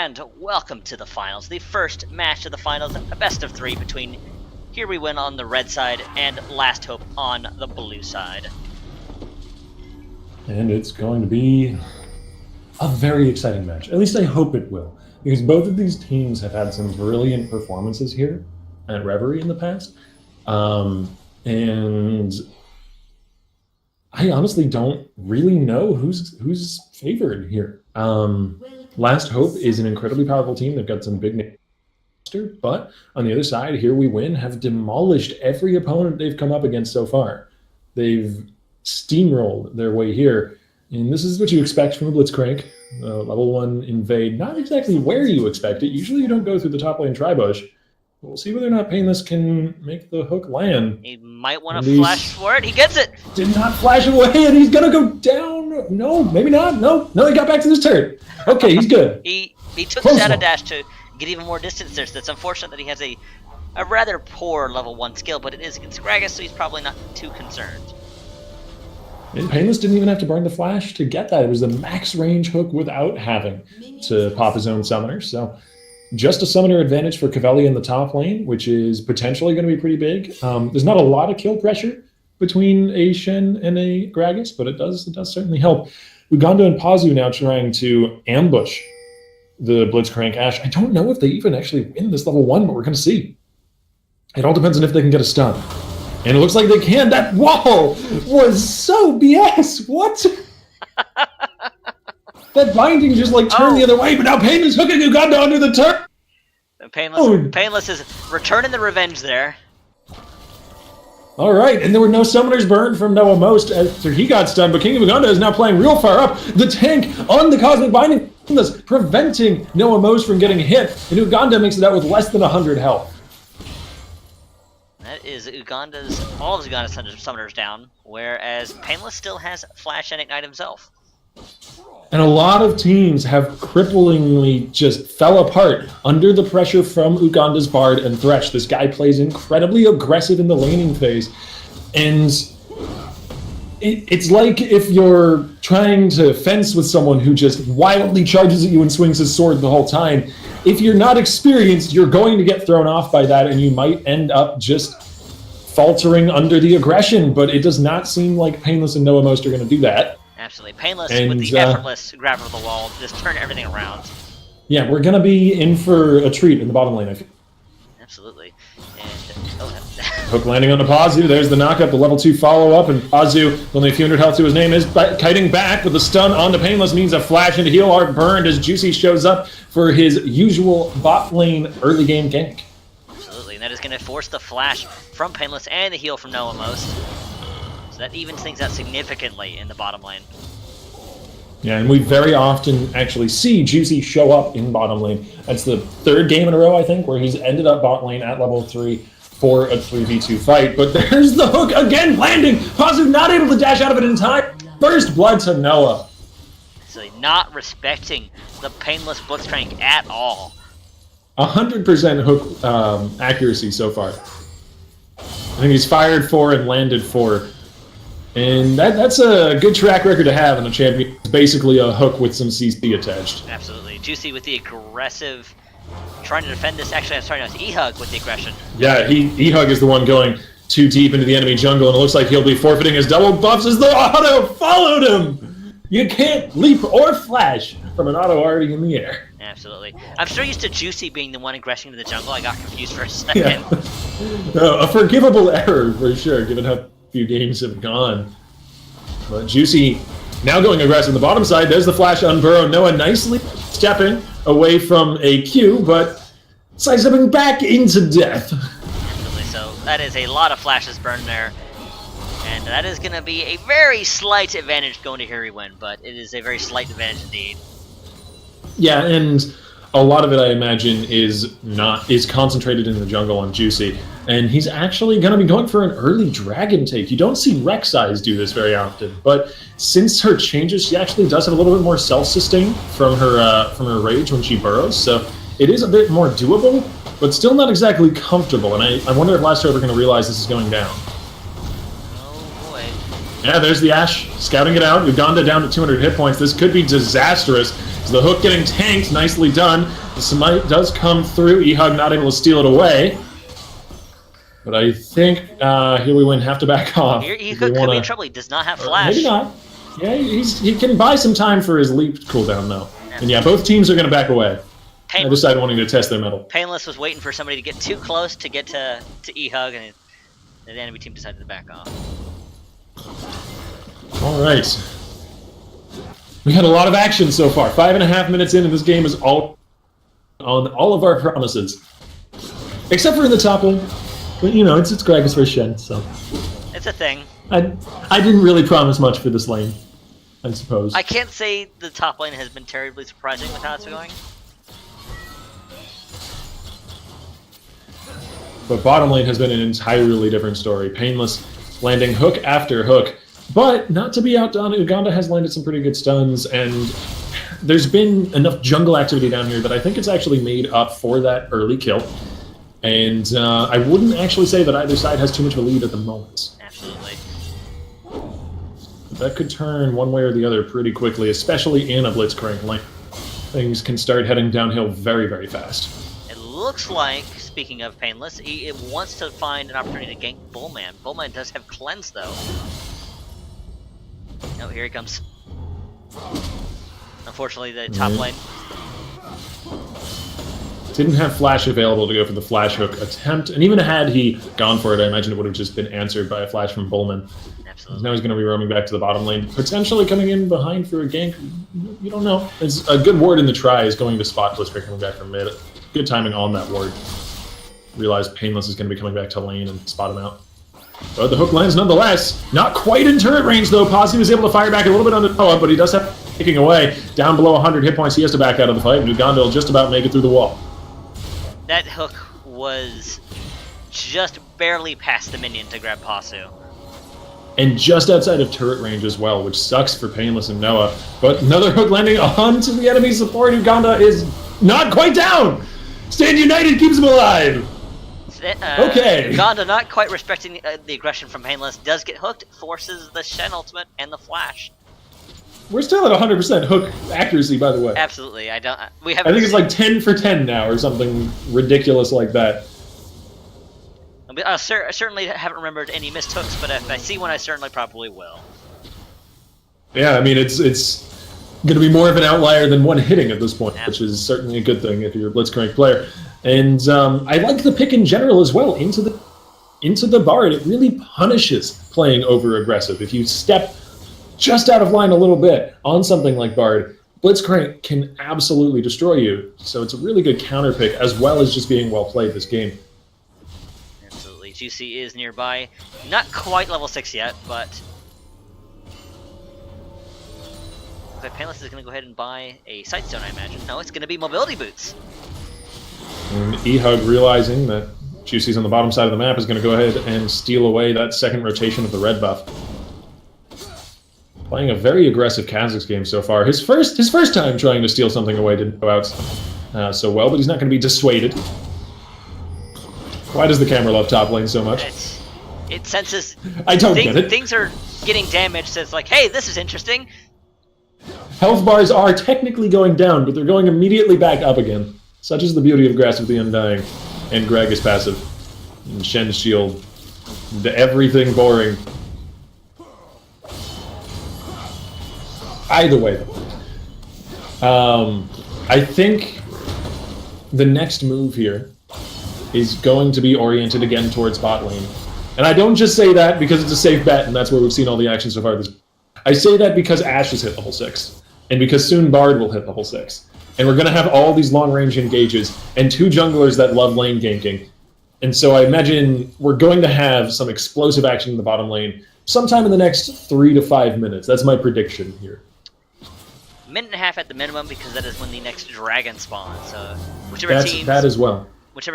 and welcome to the finals. The first match of the finals, a best of 3 between Here We Win on the red side and Last Hope on the blue side. And it's going to be a very exciting match. At least I hope it will. Because both of these teams have had some brilliant performances here at Reverie in the past. And I honestly don't really know who's favored here. Last Hope is an incredibly powerful team. They've got some big names. But on the other side, Here We Win have demolished every opponent they've come up against so far. They've steamrolled their way here. And this is what you expect from a Blitzcrank. Level 1 invade, not exactly where you expect it. Usually you don't go through the top lane Tribush. We'll see whether or not Painless can make the hook land. He might want to flash for it. He gets it! Did not flash away, and he's going to go down. No, maybe not. No, he got back to this turret. Okay, he's good. He took the Shadow Dash to get even more distance there, so it's unfortunate that he has a rather poor level 1 skill, but it is against Gragas, so he's probably not too concerned. And Painless didn't even have to burn the flash to get that. It was the max range hook without having to pop his own summoner. So just a summoner advantage for Cavelli in the top lane, which is potentially going to be pretty big. There's not a lot of kill pressure between a Shen and a Gragas, but it does certainly help. Uganda and Pazu now trying to ambush the Blitzcrank Ashe. I don't know if they even actually win this level 1, but we're going to see. It all depends on if they can get a stun. And it looks like they can. That wall was so BS. What? That binding just like turned the other way, but now Painless hooking Uganda under the turn. Painless is returning the revenge there. All right, and there were no summoners burned from Noah Most after he got stunned, but King of Uganda is now playing real far up. The tank on the Cosmic Binding, preventing Noah Most from getting hit, and Uganda makes it out with less than 100 health. That is all of Uganda's summoners down, whereas Painless still has Flash and Ignite himself. And a lot of teams have cripplingly just fell apart under the pressure from Uganda's Bard and Thresh. This guy plays incredibly aggressive in the laning phase. And it's like if you're trying to fence with someone who just wildly charges at you and swings his sword the whole time. If you're not experienced, you're going to get thrown off by that, and you might end up just faltering under the aggression. But it does not seem like Painless and Noah Most are going to do that. Absolutely. Painless with the effortless grab of the wall, just turn everything around. Yeah, we're going to be in for a treat in the bottom lane, I feel. Absolutely. Hook landing on the Pazu. There's the knockup, the level 2 follow-up, and Pazu, only a few hundred health to his name, is kiting back, but the stun on the Painless means a flash into heal arc burned as Juicy shows up for his usual bot lane early game gank. Absolutely, and that is going to force the flash from Painless and the heal from Noah Most. So that evens things out significantly in the bottom lane. Yeah, and we very often actually see Juicy show up in bottom lane. That's the 3rd game in a row, I think, where he's ended up bot lane at level 3 for a 3v2 fight. But there's the hook again, landing! Pazu not able to dash out of it in time. First blood to Noah. So not respecting the Painless Blitzcrank at all. 100% hook accuracy so far. I think he's fired 4 and landed 4. And that's a good track record to have in a champion. It's basically a hook with some CC attached. Absolutely. Juicy with the aggressive, trying to defend this. Actually, I'm sorry, no, it's E-Hug with the aggression. Yeah, E-Hug is the one going too deep into the enemy jungle, and it looks like he'll be forfeiting his double buffs as the auto followed him! You can't leap or flash from an auto already in the air. Absolutely. I'm so used to Juicy being the one aggressing into the jungle, I got confused for a second. Yeah. A forgivable error, for sure, given how few games have gone. But Juicy now going aggressive on the bottom side. There's the flash on Burrow. Noah nicely stepping away from a Q, but sidestepping back into death. Absolutely. So that is a lot of flashes burned there. And that is going to be a very slight advantage going to Here We Win, but it is a very slight advantage indeed. Yeah, and a lot of it, I imagine, is concentrated in the jungle on Juicy, and he's actually going to be going for an early dragon take. You don't see Rek'Sai's do this very often, but since her changes, she actually does have a little bit more self-sustain from her rage when she burrows, so it is a bit more doable, but still not exactly comfortable, and I wonder if Last Hope are going to realize this is going down. Oh boy. Yeah, there's the Ashe, scouting it out. Uganda down to 200 hit points. This could be disastrous. The hook getting tanked, nicely done. The Smite does come through. Ehug not able to steal it away. But I think here we win. Have to back off. Here he could be in trouble. He does not have flash. Maybe not. Yeah, he can buy some time for his leap cooldown, though. And yeah, both teams are going to back away. I decided wanting to test their metal. Painless was waiting for somebody to get too close to get to Ehug, and the enemy team decided to back off. All right. We had a lot of action so far. 5.5 minutes in, and this game is all on all of our promises. Except for in the top lane. But, you know, it's Gragas versus Shen, so... It's a thing. I didn't really promise much for this lane, I suppose. I can't say the top lane has been terribly surprising with how it's going. But bottom lane has been an entirely different story. Painless landing hook after hook. But not to be outdone, Uganda has landed some pretty good stuns, and there's been enough jungle activity down here that I think it's actually made up for that early kill. And I wouldn't actually say that either side has too much of a lead at the moment. Absolutely. That could turn one way or the other pretty quickly, especially in a Blitzcrank lane. Things can start heading downhill very, very fast. It looks like, speaking of Painless, he wants to find an opportunity to gank Bullman. Bullman does have Cleanse, though. Oh, here he comes. Unfortunately, the top lane. Didn't have Flash available to go for the Flash Hook attempt, and even had he gone for it, I imagine it would have just been answered by a Flash from Bullman. Absolutely. Now he's going to be roaming back to the bottom lane, potentially coming in behind for a gank. You don't know. It's a good ward in the try is going to spot Blitzcrank coming back from mid. Good timing on that ward. Realize Painless is going to be coming back to lane and spot him out. But the hook lands nonetheless. Not quite in turret range, though. Posse was able to fire back a little bit on the power, but he does have taking away. Down below 100 hit points, he has to back out of the fight, and Uganda will just about make it through the wall. That hook was just barely past the minion to grab Pasu. And just outside of turret range as well, which sucks for Painless and Noah. But another hook landing onto the enemy support. Uganda is not quite down! Stand United keeps him alive! Okay. Uganda not quite respecting the aggression from Painless, does get hooked, forces the Shen ultimate and the flash. We're still at 100% hook accuracy, by the way. Absolutely, I think it's like 10 for 10 now, or something ridiculous like that. I certainly haven't remembered any missed hooks, but if I see one, I certainly probably will. Yeah, I mean, it's going to be more of an outlier than one hitting at this point, which is certainly a good thing if you're a Blitzcrank player. And I like the pick in general as well into the Bard. It really punishes playing over-aggressive. If you step just out of line a little bit on something like Bard, Blitzcrank can absolutely destroy you. So it's a really good counter pick, as well as just being well played this game. Absolutely. Juicy is nearby. Not quite level 6 yet, but... Okay, Painless is going to go ahead and buy a Sightstone, I imagine. No, it's going to be Mobility Boots. And Ehug, realizing that Juicy's on the bottom side of the map, is going to go ahead and steal away that second rotation of the red buff. Playing a very aggressive Kha'Zix game so far. His first time trying to steal something away didn't go out so well, but he's not going to be dissuaded. Why does the camera love top lane so much? It senses... I don't get it. Things are getting damaged, so it's like, hey, this is interesting. Health bars are technically going down, but they're going immediately back up again. Such is the beauty of Grasp of the Undying. And Greg is passive. And Shen's shield. Everything boring. Either way, I think the next move here is going to be oriented again towards bot lane. And I don't just say that because it's a safe bet and that's where we've seen all the action so far. I say that because Ashe has hit level 6. And because soon Bard will hit level 6. And we're going to have all these long-range engages and 2 junglers that love lane ganking. And so I imagine we're going to have some explosive action in the bottom lane sometime in the next 3 to 5 minutes. That's my prediction here. Minute and a half at the minimum, because that is when the next dragon spawns. So whichever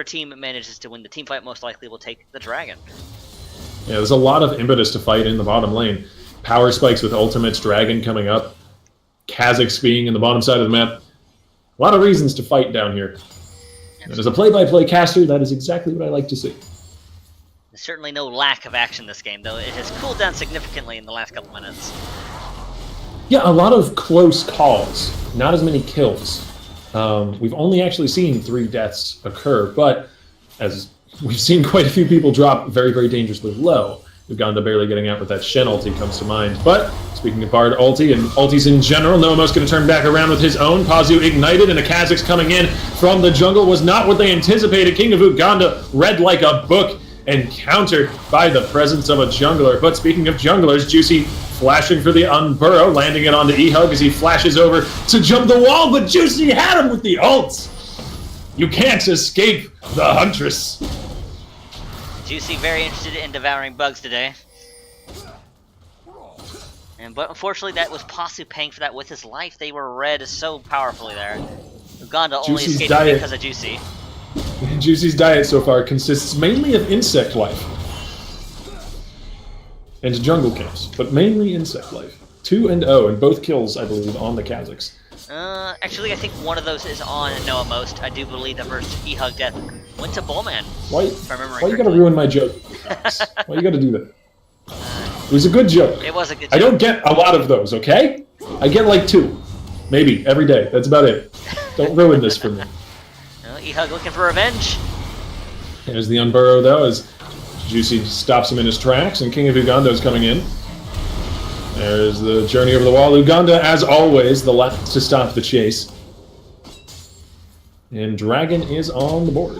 team manages to win the team fight most likely will take the dragon. Yeah, there's a lot of impetus to fight in the bottom lane. Power spikes with ultimates, dragon coming up, Kha'Zix being in the bottom side of the map. A lot of reasons to fight down here. And as a play-by-play caster, that is exactly what I like to see. There's certainly no lack of action this game, though. It has cooled down significantly in the last couple minutes. Yeah, a lot of close calls. Not as many kills. We've only actually seen 3 deaths occur, but as we've seen quite a few people drop very, very dangerously low. Uganda barely getting out with that Shen ulti comes to mind. But speaking of Bard ulti and ultis in general, Nomo's going to turn back around with his own. Pazu ignited, and the Kazakhs coming in from the jungle was not what they anticipated. King of Uganda read like a book and countered by the presence of a jungler. But speaking of junglers, Juicy flashing for the unburrow, landing it onto E-Hug as he flashes over to jump the wall, but Juicy had him with the ults. You can't escape the Huntress. Juicy very interested in devouring bugs today. But unfortunately that was Pasu paying for that with his life. They were read so powerfully there. Uganda only Juicy's escaped diet. because of Juicy. Juicy's diet so far consists mainly of insect life. And jungle kills, but mainly insect life. 2-0, and both kills, I believe, on the Kazakhs. Actually, I think one of those is on Noah Most. I do believe the first E-Hug death went to Bullman. Why you gotta correctly. ruin my joke? Why you gotta do that? It was a good joke. It was a good joke. I don't get a lot of those, okay? I get like 2. Maybe, every day. That's about it. Don't ruin this for me. E-Hug looking for revenge. There's the unburrow, though, as Juicy stops him in his tracks, and King of Uganda is coming in. There's the journey over the wall. Uganda, as always, the last to stop the chase. And Dragon is on the board.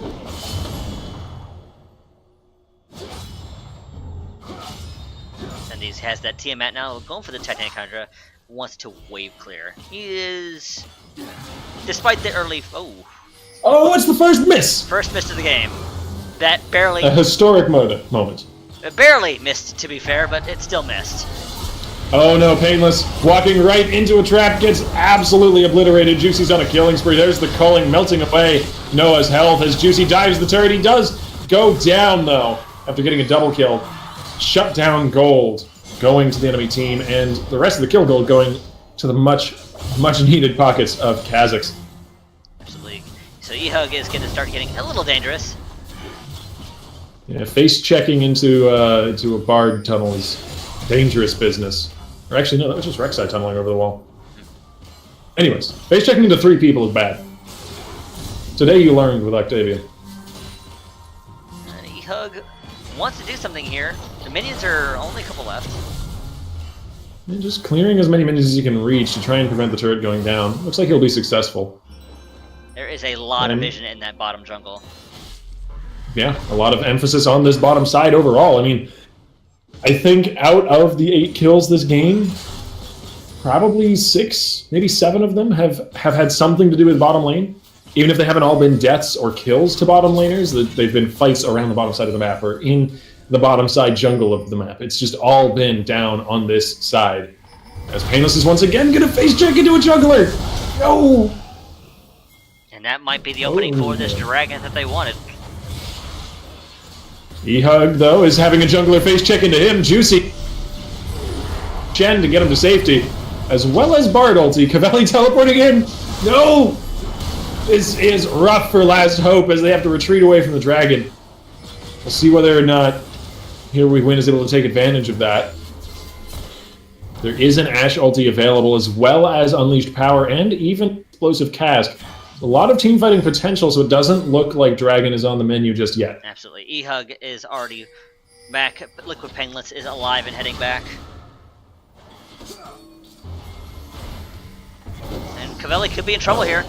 And he has that Tiamat now, going for the Titanic Hydra. Wants to wave clear. He is, despite the early, Oh, it's the first miss! first miss of the game. That barely, A historic moment. barely missed to be fair, but it still missed. Oh no, Painless, walking right into a trap, gets absolutely obliterated. Juicy's on a killing spree. There's the culling melting away Noah's health as Juicy dives the turret. He does go down, though, after getting a double kill. Shut down gold going to the enemy team, and the rest of the kill gold going to the much needed pockets of Kazakhs. Absolutely. So E-Hug is going to start getting a little dangerous. Yeah, face checking into a Bard tunnel is dangerous business. Or actually, no, that was just Rek'Sai tunneling over the wall. Anyways, face checking into 3 people is bad. Today you learned with Octavia. And E-Hug wants to do something here. The minions are only a couple left. And just clearing as many minions as you can reach to try and prevent the turret going down. Looks like he'll be successful. There is a lot of vision in that bottom jungle. Yeah, a lot of emphasis on this bottom side overall. I mean, I think out of the 8 kills this game, probably 6, maybe 7 of them have had something to do with bottom lane. Even if they haven't all been deaths or kills to bottom laners, they've been fights around the bottom side of the map or in the bottom side jungle of the map. It's just all been down on this side. As Painless is once again going to face check into a juggler! No! And that might be the opening for this dragon that they wanted. E-Hug, though, is having a jungler face check into him. Juicy. Shen to get him to safety. As well as Bard ulti. Cavelli teleporting in. No! This is rough for Last Hope as they have to retreat away from the dragon. We'll see whether or not Here We Win is able to take advantage of that. There is an Ashe ulti available, as well as Unleashed Power and even Explosive Cask. A lot of teamfighting potential, so it doesn't look like Dragon is on the menu just yet. Absolutely. E-Hug is already back, but Liquid Painless is alive and heading back. And Cavelli could be in trouble here.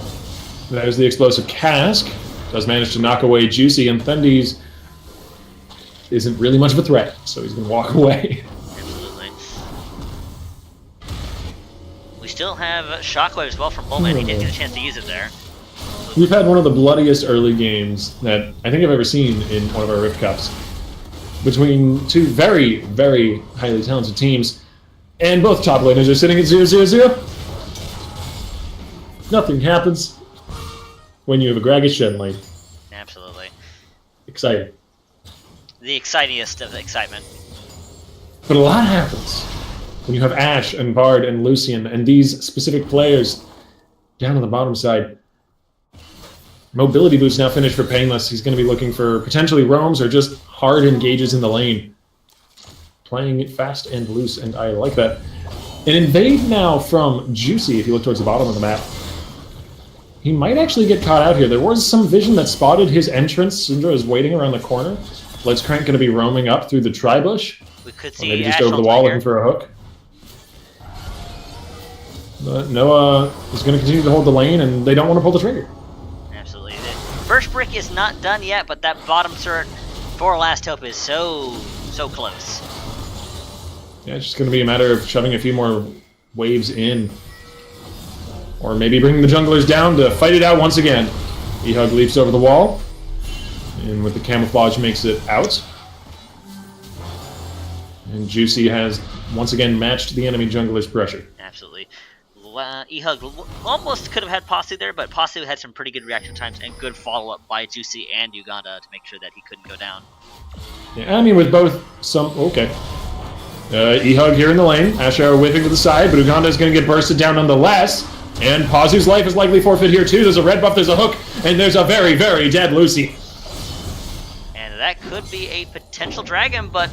There's the Explosive Cask. Does manage to knock away Juicy, and Thendes isn't really much of a threat, so he's going to walk away. Absolutely. We still have Shockwave as well from Bullman. He didn't get a chance to use it there. We've had one of the bloodiest early games that I think I've ever seen in one of our Rift Cups between 2 very, very highly talented teams, and both top laners are sitting at 0-0-0. Nothing happens when you have a Gragas Shen lane. Absolutely. Exciting. The excitingest of the excitement. But a lot happens when you have Ashe and Bard and Lucian and these specific players down on the bottom side. Mobility boost now finished for Painless. He's going to be looking for potentially roams or just hard engages in the lane. Playing it fast and loose, and I like that. An invade now from Juicy, if you look towards the bottom of the map. he might actually get caught out here. There was some vision that spotted his entrance. Syndra is waiting around the corner. Blitzcrank going to be roaming up through the tri-bush. We could Or see maybe just over the wall looking for a hook. But Noah is going to continue to hold the lane, and they don't want to pull the trigger. Absolutely. The first brick is not done yet, but that bottom turret for Last Hope is so close. Yeah, it's just going to be a matter of shoving a few more waves in. Or maybe bringing the junglers down to fight it out once again. E-Hug leaps over the wall, and with the camouflage makes it out. And Juicy has once again matched the enemy jungler's pressure. Absolutely. E-Hug almost could have had Posse there, but Posse had some pretty good reaction times and good follow-up by Juicy and Uganda to make sure that he couldn't go down. Yeah, I mean, with both some... Okay. E-Hug here in the lane. Asher whipping to the side, but Uganda is going to get bursted down nonetheless. And Pazu's life is likely forfeit here too. There's a red buff, there's a hook, and there's a very, very dead Lucy. And that could be a potential dragon, but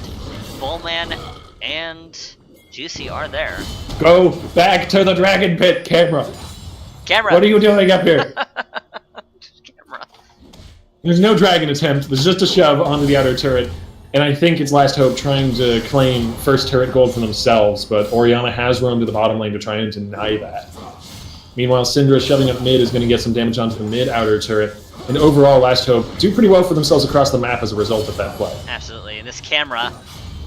Bullman and Juicy are there. Go back to the dragon pit, camera. Camera! What are you doing up here? Camera. There's no dragon attempt. There's just a shove onto the outer turret. And I think it's Last Hope trying to claim first turret gold for themselves, but Orianna has roamed to the bottom lane to try and deny that. Meanwhile, Syndra shoving up mid is going to get some damage onto the mid outer turret. And overall, Last Hope do pretty well for themselves across the map as a result of that play. Absolutely. And this camera,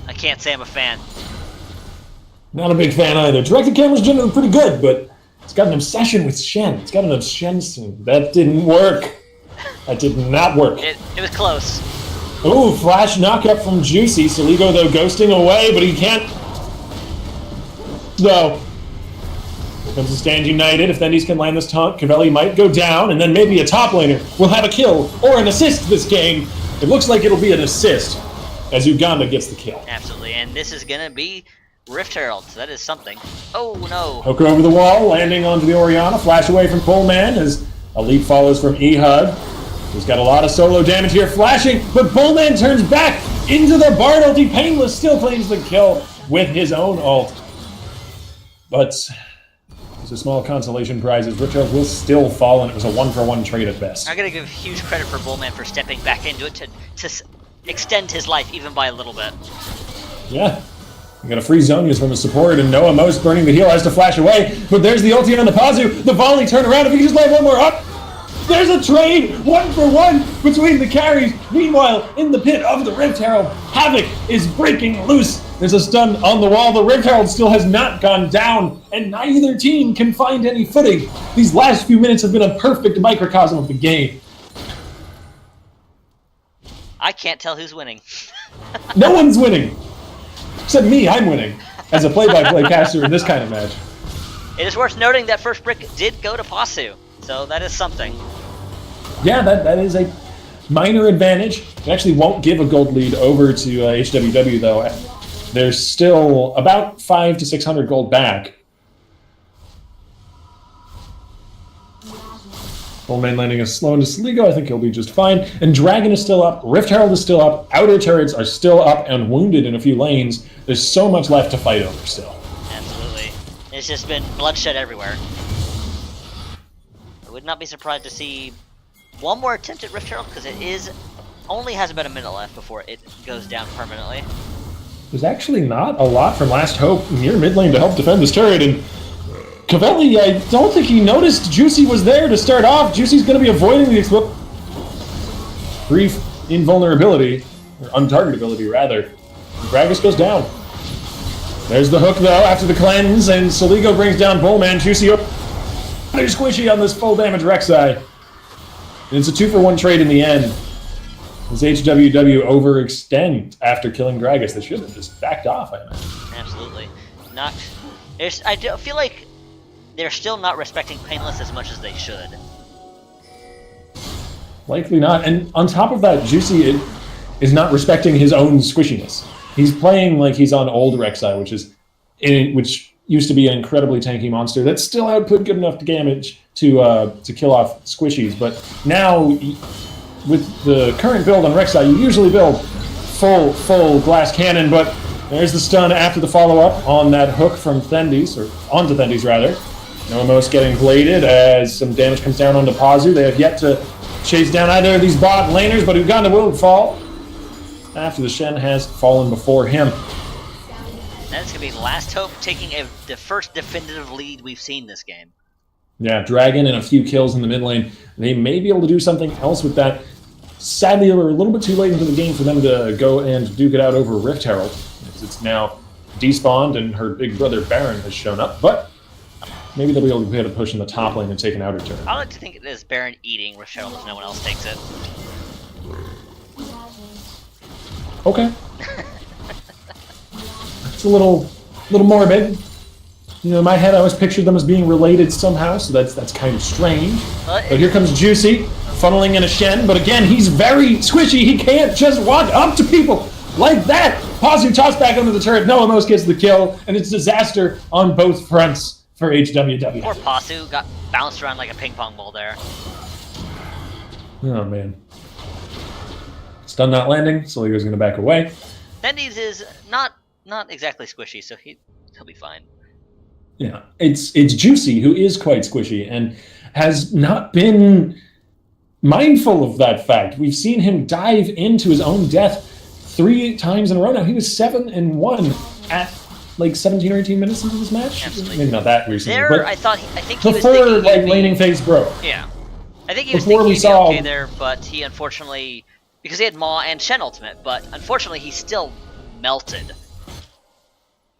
I can't say I'm a fan. Not a big fan either. Directed camera's generally pretty good, but it's got an obsession with Shen. It's got an obsession. That didn't work. That did not work. It was close. Ooh, flash knockup from Juicy. Soligo, though, ghosting away, but he can't... No. Here comes the Stand United. If Thendies can land this taunt, Cavelli might go down, and then maybe a top laner will have a kill or an assist this game. It looks like it'll be an assist as Uganda gets the kill. Absolutely. And this is going to be Rift Herald, so that is something. Oh, no. Hook over the wall, landing onto the Orianna. Flash away from Bullman as a leap follows from E-Hug. He's got a lot of solo damage here, flashing, but Bullman turns back into the Bard ulti. Painless still claims the kill with his own ult. But there's a small consolation prize as Richard will still fall, and it was a 1-for-1 trade at best. I gotta give huge credit for Bullman for stepping back into it to extend his life even by a little bit. Yeah. You got a free Zonias from his support, and Noah most burning the heal has to flash away, but there's the ulti on the Pazu. The volley turn around, if he can just land one more up. There's a trade, 1-for-1 between the carries. Meanwhile, in the pit of the Rift Herald, Havoc is breaking loose. There's a stun on the wall. The Rift Herald still has not gone down, and neither team can find any footing. These last few minutes have been a perfect microcosm of the game. I can't tell who's winning. No one's winning. Except me, I'm winning. As a play-by-play caster in this kind of match. It is worth noting that first brick did go to Pasu, so that is something. Yeah, that is a minor advantage. It actually won't give a gold lead over to HWW, though. There's still about 500 to 600 gold back. Bullman landing is slow into Soligo. I think he'll be just fine. And Dragon is still up. Rift Herald is still up. Outer turrets are still up and wounded in a few lanes. There's so much left to fight over still. Absolutely. It's just been bloodshed everywhere. I would not be surprised to see one more attempt at Rift Herald, because it only has about a minute left before it goes down permanently. There's actually not a lot from Last Hope near mid lane to help defend this turret, and Cavelli, I don't think he noticed Juicy was there to start off. Juicy's going to be avoiding the brief invulnerability, or untargetability rather. Gragas goes down. There's the hook though after the cleanse, and Soligo brings down Bullman. Juicy up. They're squishy on this full damage Rek'Sai. And it's a 2-for-1 trade in the end. Does HWW overextend after killing Gragas? They should have just backed off, I imagine. Absolutely. I feel like they're still not respecting Painless as much as they should. Likely not. And on top of that, Juicy is not respecting his own squishiness. He's playing like he's on old Rek'Sai, which used to be an incredibly tanky monster that still output good enough damage to kill off squishies. But now, with the current build on Rek'Sai, you usually build full glass cannon, but there's the stun after the follow-up on that hook from Thendies, or onto Thendies rather. Nomos getting bladed as some damage comes down onto Pazu. They have yet to chase down either of these bot laners, but Uganda will fall after the Shen has fallen before him. That's going to be Last Hope taking the first definitive lead we've seen this game. Yeah, Dragon and a few kills in the mid lane. They may be able to do something else with that. Sadly, we're a little bit too late into the game for them to go and duke it out over Rift Herald, because it's now despawned and her big brother Baron has shown up, but maybe they'll be able to get a push in the top lane and take an outer turn. I like to think it is Baron eating Rift Herald if no one else takes it. Okay. It's a little morbid. You know, in my head, I always pictured them as being related somehow, so that's kind of strange. But here comes Juicy, funneling in a Shen, but again, he's very squishy. He can't just walk up to people like that. Pazu tossed back under the turret. Noah Most gets the kill, and it's disaster on both fronts for HWW. Poor Pazu got bounced around like a ping pong ball there. Oh, man. Stun not landing, Soligo's going to back away. Thendes is not exactly squishy, so he'll be fine. Yeah, it's Juicy who is quite squishy and has not been mindful of that fact. We've seen him dive into his own death 3 times in a row now. He was 7-1 at like 17 or 18 minutes into this match. Absolutely. Maybe not that recently, There, but I think he was before thinking like he'd be- laning phase broke. Yeah, I think he was Before thinking we he'd saw- be okay there, but he unfortunately, because he had Maw and Shen ultimate, but unfortunately he still melted.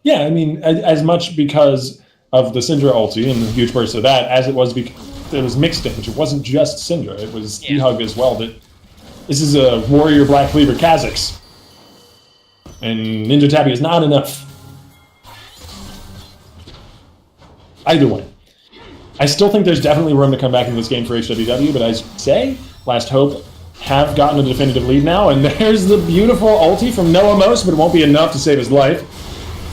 Yeah, I mean, as much because of the Syndra ulti and the huge burst of that, as it was because it was mixed damage. It wasn't just Syndra, it was E-Hug as well. This is a Warrior Black Cleaver Kha'Zix. And Ninja Tabi is not enough. Either way. I still think there's definitely room to come back in this game for HWW, but as you say, Last Hope have gotten a definitive lead now, and there's the beautiful ulti from Noah Most, but it won't be enough to save his life.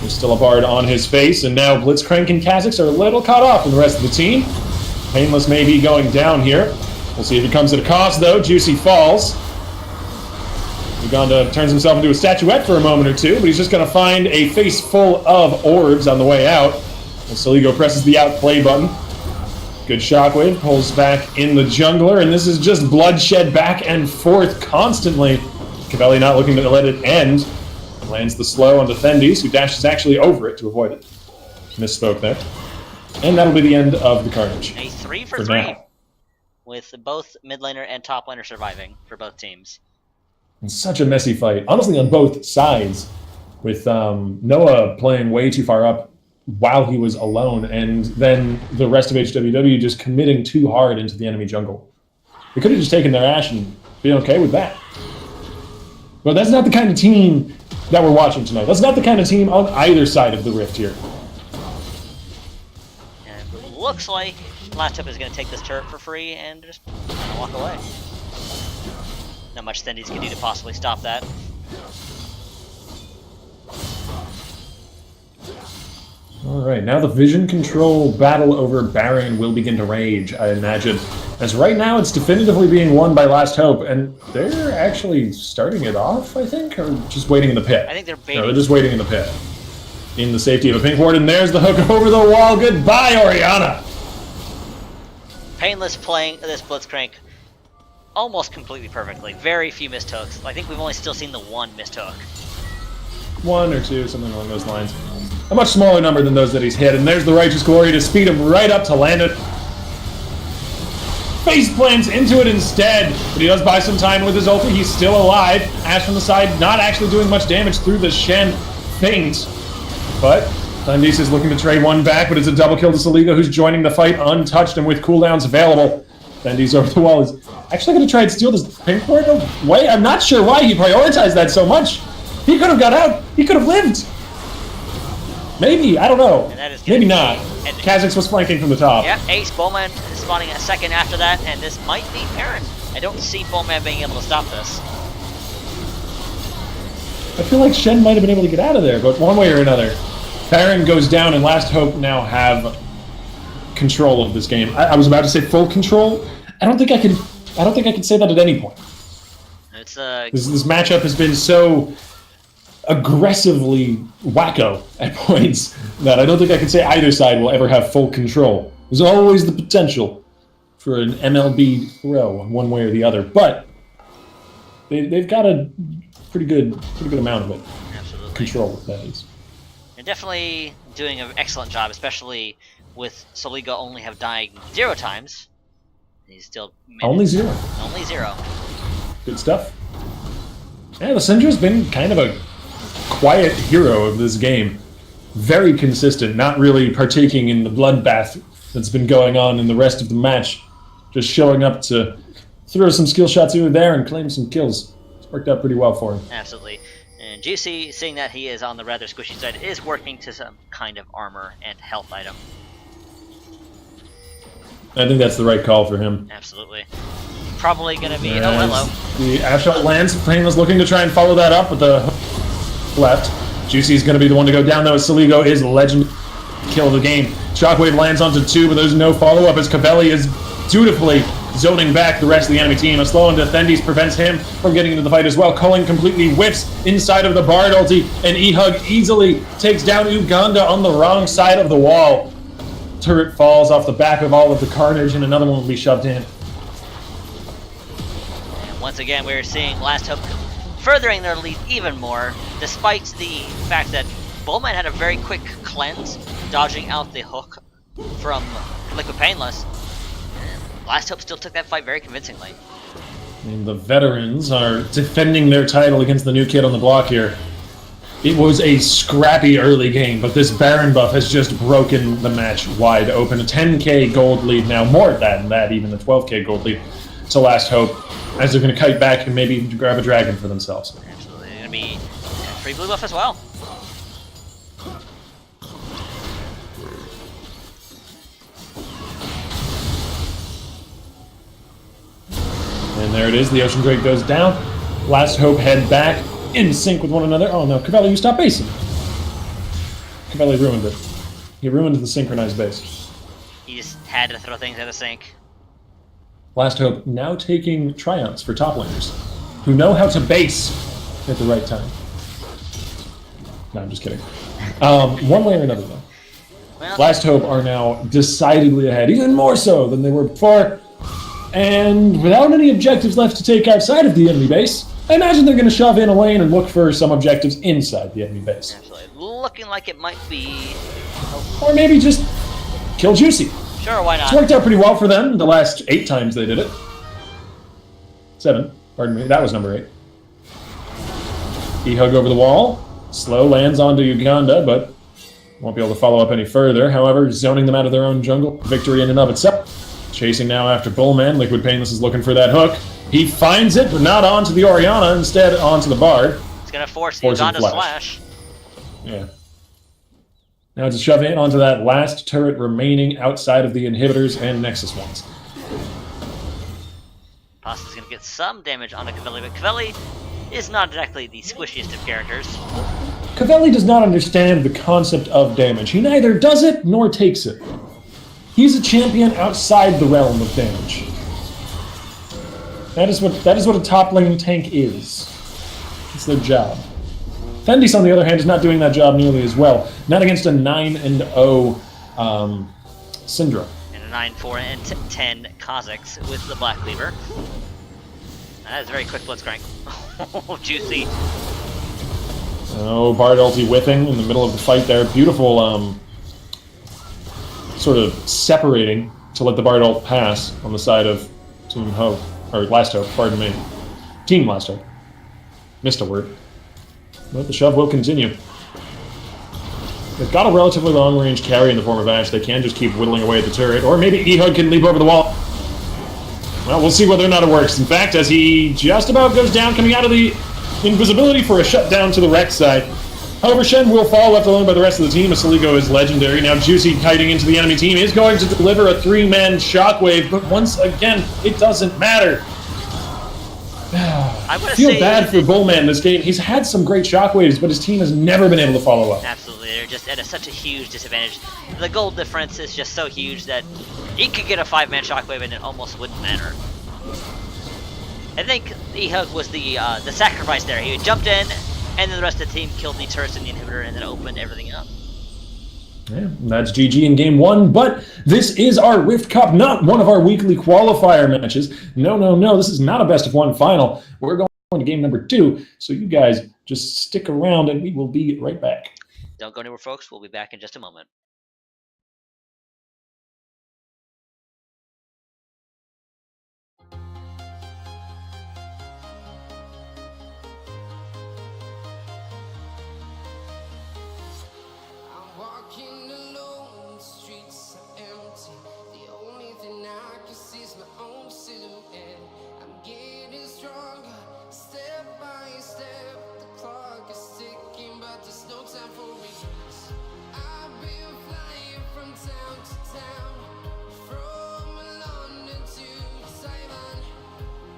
There's still a bard on his face, and now Blitzcrank and Kha'Zix are a little caught off from the rest of the team. Painless may be going down here. We'll see if it comes at a cost, though. Juicy falls. Uganda turns himself into a statuette for a moment or two, but he's just going to find a face full of orbs on the way out. And Soligo presses the outplay button. Good shockwave, pulls back in the jungler, and this is just bloodshed back and forth constantly. Cavelli not looking to let it end. Lands the slow onto Thendes, who dashes actually over it to avoid it. Misspoke there. And that'll be the end of the carnage. A 3 for For 3, now. with both mid laner and top laner surviving for both teams. It's such a messy fight, honestly, on both sides, with Noah playing way too far up while he was alone, and then the rest of HWW just committing too hard into the enemy jungle. They could have just taken their Ashe and been okay with that. But that's not the kind of team that we're watching tonight. That's not the kind of team on either side of the rift here. And it looks like Last Hope is going to take this turret for free and just kind of walk away. Not much Thendes can do to possibly stop that. Alright, now the vision control battle over Baron will begin to rage, I imagine. As right now it's definitively being won by Last Hope, and they're actually starting it off, I think, or just waiting in the pit? I think they're baiting. No, they're just waiting in the pit. In the safety of a pink ward, and there's the hook over the wall. Goodbye, Orianna! Painless playing this Blitzcrank almost completely perfectly. Very few missed hooks. I think we've only still seen the one missed hook. 1 or 2, something along those lines. A much smaller number than those that he's hit, and there's the Righteous Glory to speed him right up to land it. Face plants into it instead, but he does buy some time with his ulti. He's still alive. Ashe from the side, not actually doing much damage through the Shen feint. But Thendes is looking to trade one back, but it's a double kill to Soligo, who's joining the fight untouched and with cooldowns available. Thendes over the wall is actually going to try and steal this pink ward away. I'm not sure why he prioritized that so much. He could have got out. He could have lived. Maybe, I don't know. And that is Maybe gonna not. be- and- Kha'Zix was flanking from the top. Yep, Ace, Bowman is spawning a second after that, and this might be Baron. I don't see Bowman being able to stop this. I feel like Shen might have been able to get out of there, but one way or another, Baron goes down, and Last Hope now have control of this game. I was about to say full control. I don't think I could say that at any point. It's This matchup has been so aggressively wacko at points that I don't think I can say either side will ever have full control There's always the potential for an MLB throw one way or the other, but they've got a pretty good amount of it. Absolutely. Control, that is. And definitely doing an excellent job, especially with Soligo only have died 0 times. He's still Only 0. Only 0. Good stuff. Yeah, the Syndra's been kind of a quiet hero of this game. Very consistent, not really partaking in the bloodbath that's been going on in the rest of the match. Just showing up to throw some skill shots here and there and claim some kills. It's worked out pretty well for him. Absolutely. And Juicy, seeing that he is on the rather squishy side, is working to some kind of armor and health item. I think that's the right call for him. Absolutely. Probably gonna be... Oh, hello. The Afshot lands. Payne was looking to try and follow that up with the left. Juicy's gonna be the one to go down though, as Soligo is legend kill of the game. Shockwave lands onto 2, but there's no follow-up as Cavelli is dutifully zoning back the rest of the enemy team. A slow into Thendis prevents him from getting into the fight as well. Culling completely whiffs inside of the Bard ulti, and E-Hug easily takes down Uganda on the wrong side of the wall. Turret falls off the back of all of the carnage, and another one will be shoved in. And once again, we're seeing Last Hope furthering their lead even more, despite the fact that Bullman had a very quick cleanse, dodging out the hook from Liquid Painless. Last Hope still took that fight very convincingly. And the veterans are defending their title against the new kid on the block here. It was a scrappy early game, but this Baron buff has just broken the match wide open. A 10k gold lead now, more than that, even a 12k gold lead to Last Hope, as they're going to kite back and maybe grab a dragon for themselves. Absolutely. They're going to be free blue buff as well. And there it is, the Ocean Drake goes down. Last Hope head back, in sync with one another. Oh no, Cavelli, you stop basing. Cavelli ruined it. He ruined the synchronized base. He just had to throw things at a sink. Last Hope now taking triumphs for top laners, who know how to base at the right time. No, I'm just kidding. One way or another though. Well, Last Hope are now decidedly ahead, even more so than they were before. And without any objectives left to take outside of the enemy base, I imagine they're going to shove in a lane and look for some objectives inside the enemy base. absolutely. Looking like it might be... Or maybe just kill Juicy. Sure, why It's not? worked out pretty well for them the last 8 times they did it. 7, pardon me, that was number 8. E-Hug over the wall. Slow lands onto Uganda, but won't be able to follow up any further. However, zoning them out of their own jungle. Victory in and of itself. Chasing now after Bullman. Liquid Painless is looking for that hook. He finds it, but not onto the Orianna, instead onto the Bard. It's going to force Forcing Uganda's flash. slash. Yeah. Now to shove in onto that last turret remaining outside of the inhibitors and Nexus ones. Pasta's going to get some damage onto Cavelli, but Cavelli is not exactly the squishiest of characters. Cavelli does not understand the concept of damage. He neither does it nor takes it. He's a champion outside the realm of damage. That is what a top lane tank is. It's their job. Fendis, on the other hand, is not doing that job nearly as well. Not against a 9-0 Syndra. And a 9-4 and 10 Kazakhs with the Black Cleaver. That is a very quick blitzcrank. Oh, juicy. Oh, Bard ulti whipping in the middle of the fight there. Beautiful sort of separating to let the Bard ult pass on the side of Team Hope. Or Last Hope, pardon me. Team Last Hope. Missed a word. But the shove will continue. They've got a relatively long-range carry in the form of Ashe. They can just keep whittling away at the turret. Or maybe E-Hug can leap over the wall. Well, we'll see whether or not it works. In fact, as he just about goes down, coming out of the invisibility for a shutdown to the Rex side. However, Shen will fall, left alone by the rest of the team, as Soligo is legendary. Now Juicy kiting into the enemy team is going to deliver a 3-man shockwave, but once again, it doesn't matter. I I feel bad for Bullman this game. He's had some great shockwaves, but his team has never been able to follow up. Absolutely, they're just at such a huge disadvantage. The gold difference is just so huge that he could get a 5-man shockwave and it almost wouldn't matter. I think E-Hug was the sacrifice there. He jumped in, and then the rest of the team killed the turrets and the inhibitor, and then opened everything up. Yeah, that's GG in game 1, but this is our Rift Cup, not one of our weekly qualifier matches. No, this is not a best-of-1 final. We're going to game number 2, so you guys just stick around and we will be right back. Don't go anywhere, folks. We'll be back in just a moment. I'm walking alone, the streets are empty. The only thing I can see is my own silhouette. I'm getting stronger, step by step. The clock is ticking, but there's no time for regrets. I've been flying from town to town, from London to Taiwan.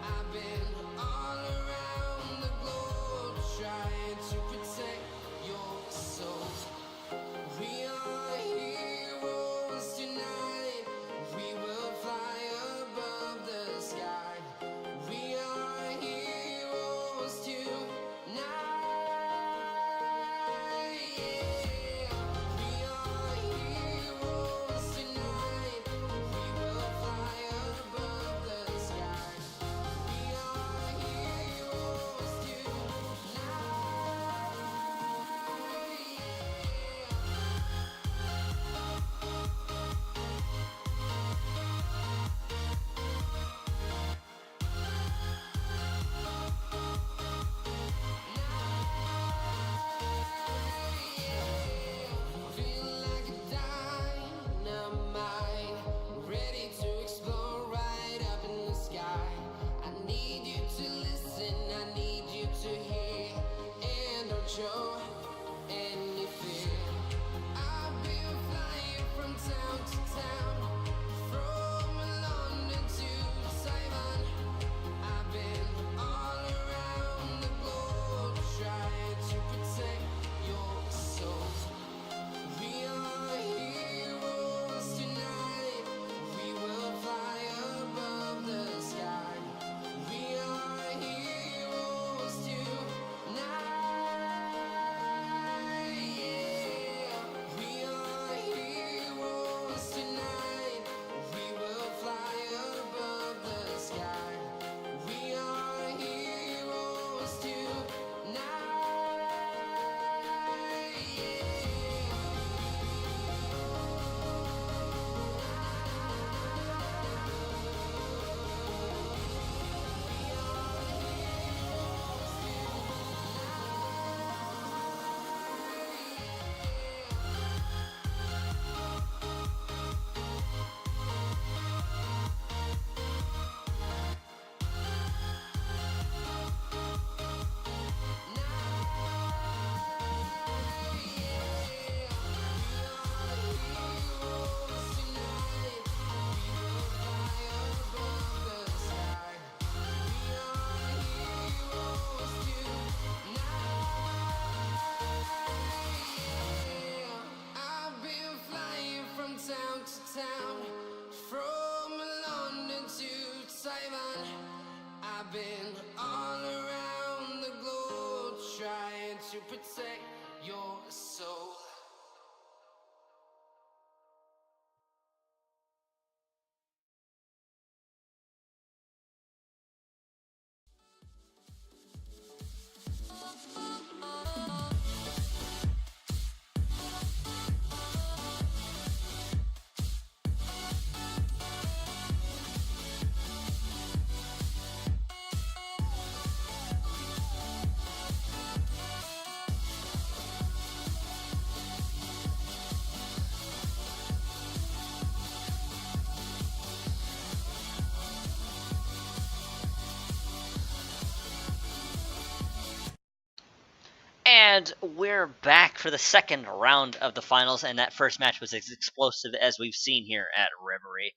I've been all around the globe, trying to protect your soul. We are heroes tonight. We will fly above the sky. We are heroes tonight. Yeah. We are heroes tonight. We will fly above the sky. We are heroes tonight. Feel like a dynamite, ready to explode right up in the sky. I need you to listen, I need you to hear, and don't show any fear. I've been flying from town to town, from London to Taiwan. I've been all around the globe, trying to protect your soul. We are heroes tonight. We will fly above the sky. We are heroes tonight. Yeah. We are heroes tonight. We will fly above the sky. We are heroes tonight. Yeah. I've been flying from town to town, from London to Taiwan. I've been all around the globe, trying to protect your soul. And we're back for the second round of the finals, and that first match was as explosive as we've seen here at Reverie.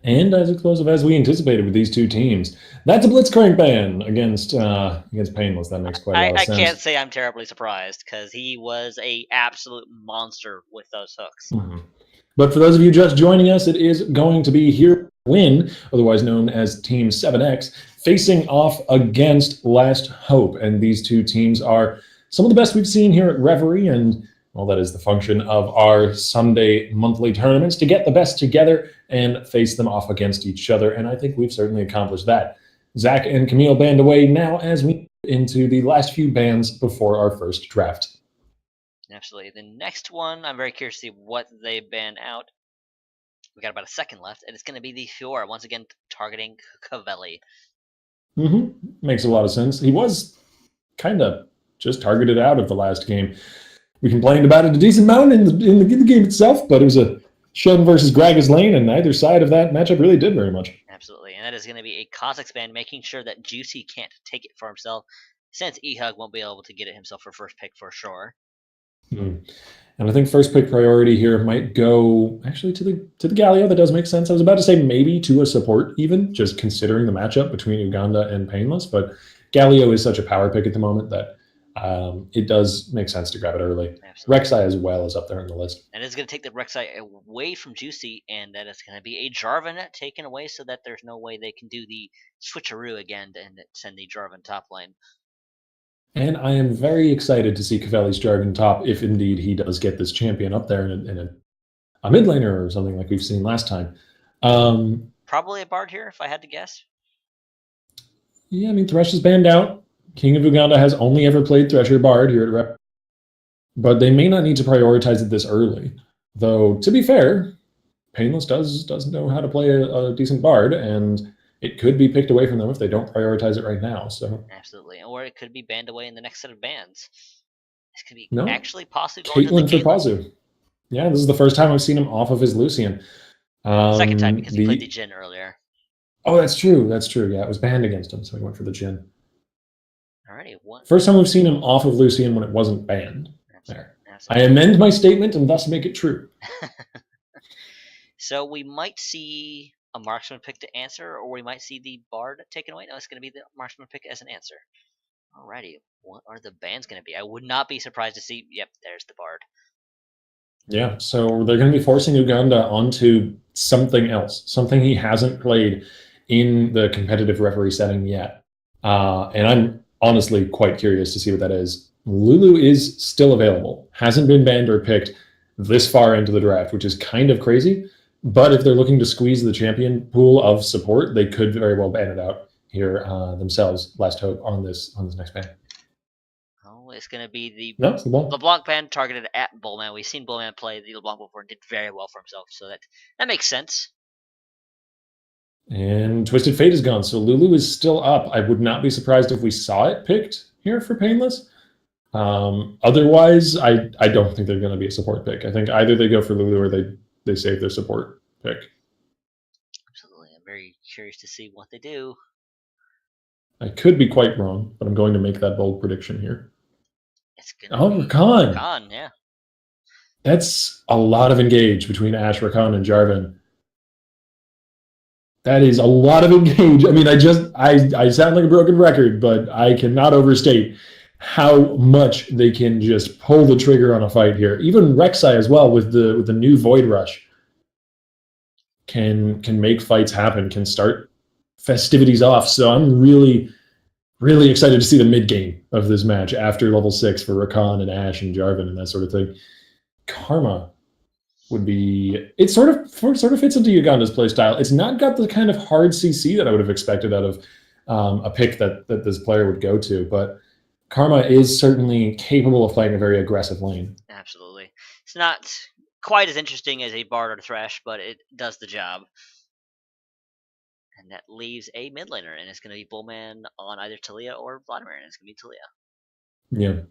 And as explosive as we anticipated with these two teams. That's a Blitzcrank ban against Painless. That makes quite a lot of I sense. can't say I'm terribly surprised, because he was a absolute monster with those hooks. But for those of you just joining us, it is going to be Here Win, otherwise known as Team 7X, facing off against Last Hope. And these two teams are some of the best we've seen here at Reverie, and Well, that is the function of our Sunday monthly tournaments, to get the best together and face them off against each other. And I think we've certainly accomplished that. Zach and Camille band away now as we into the last few bands before our first draft. Absolutely. The next one, I'm very curious to see what they ban out. We got about a second left, and it's going to be the Fiora, once again targeting Cavelli. Makes a lot of sense. He was kind of just targeted out of the last game. We complained about it a decent amount in the game itself, but it was a Shen versus Gragas lane, and neither side of that matchup really did very much. Absolutely, and that is going to be a Kha'Zix ban, making sure that Juicy can't take it for himself, since Ehug won't be able to get it himself for first pick for sure. And I think first pick priority here might go actually to the Galio. That does make sense. I was about to say maybe to a support even, just considering the matchup between Uganda and Painless, but Galio is such a power pick at the moment that it does make sense to grab it early. Absolutely. Rek'Sai as well is up there on the list. And it's going to take the Rek'Sai away from Juicy, and that is going to be a Jarvan taken away, so that there's no way they can do the switcheroo again and send the Jarvan top lane. And I am very excited to see Cavelli's Jarvan top, if indeed he does get this champion up there in a mid laner or something like we've seen last time. Probably a Bard here, if I had to guess. Yeah, I mean, Thresh is banned out. King of Uganda has only ever played Thresh or Bard here at Rep. But they may not need to prioritize it this early. Though, to be fair, Painless does know how to play a decent Bard, and it could be picked away from them if they don't prioritize it right now. So absolutely, or it could be banned away in the next set of bans. This could be actually possibly going to the for Pazu. Yeah, this is the first time I've seen him off of his Lucian. Second time, because he played the Jhin earlier. Oh, that's true. That's true. Yeah, it was banned against him, so he went for the Jhin. Alrighty, what? First time we've seen him off of Lucian when it wasn't banned. There. I amend my statement and thus make it true. So we might see a marksman pick to answer, or we might see the Bard taken away. No, it's going to be the marksman pick as an answer. Alrighty, what are the bans going to be? I would not be surprised to see. Yep, there's the Bard. Yeah, so they're going to be forcing Uganda onto something else, something he hasn't played in the competitive referee setting yet. And I'm honestly quite curious to see what that is. Lulu is still available, hasn't been banned or picked this far into the draft, which is kind of crazy. But if they're looking to squeeze the champion pool of support, they could very well ban it out here themselves. Last hope on this next ban. Oh, it's going to be the LeBlanc ban targeted at Bullman. We've seen Bullman play the LeBlanc before and did very well for himself, so that makes sense. And Twisted Fate is gone, so Lulu is still up. I would not be surprised if we saw it picked here for Painless. Otherwise, I don't think they're going to be a support pick. I think either they go for Lulu or they save their support pick. Absolutely. I'm very curious to see what they do. I could be quite wrong, but I'm going to make that bold prediction here. It's gonna be Rakan. Rakan, yeah. That's a lot of engage between Ashe, Rakan, and Jarvan. That is a lot of engage. I mean, I sound like a broken record, but I cannot overstate how much they can just pull the trigger on a fight here. Even Rek'Sai as well with the new Void Rush can make fights happen, can start festivities off. So I'm really, really excited to see the mid game of this match after level 6 for Rakan and Ashe and Jarvan and that sort of thing. Karma would be, it sort of fits into Uganda's playstyle. It's not got the kind of hard CC that I would have expected out of a pick that this player would go to, but Karma is certainly capable of playing a very aggressive lane. Absolutely. It's not quite as interesting as a Bard or Thresh, but it does the job. And that leaves a mid laner, and it's going to be Bullman on either Talia or Vladimir, and it's going to be Talia. Yeah.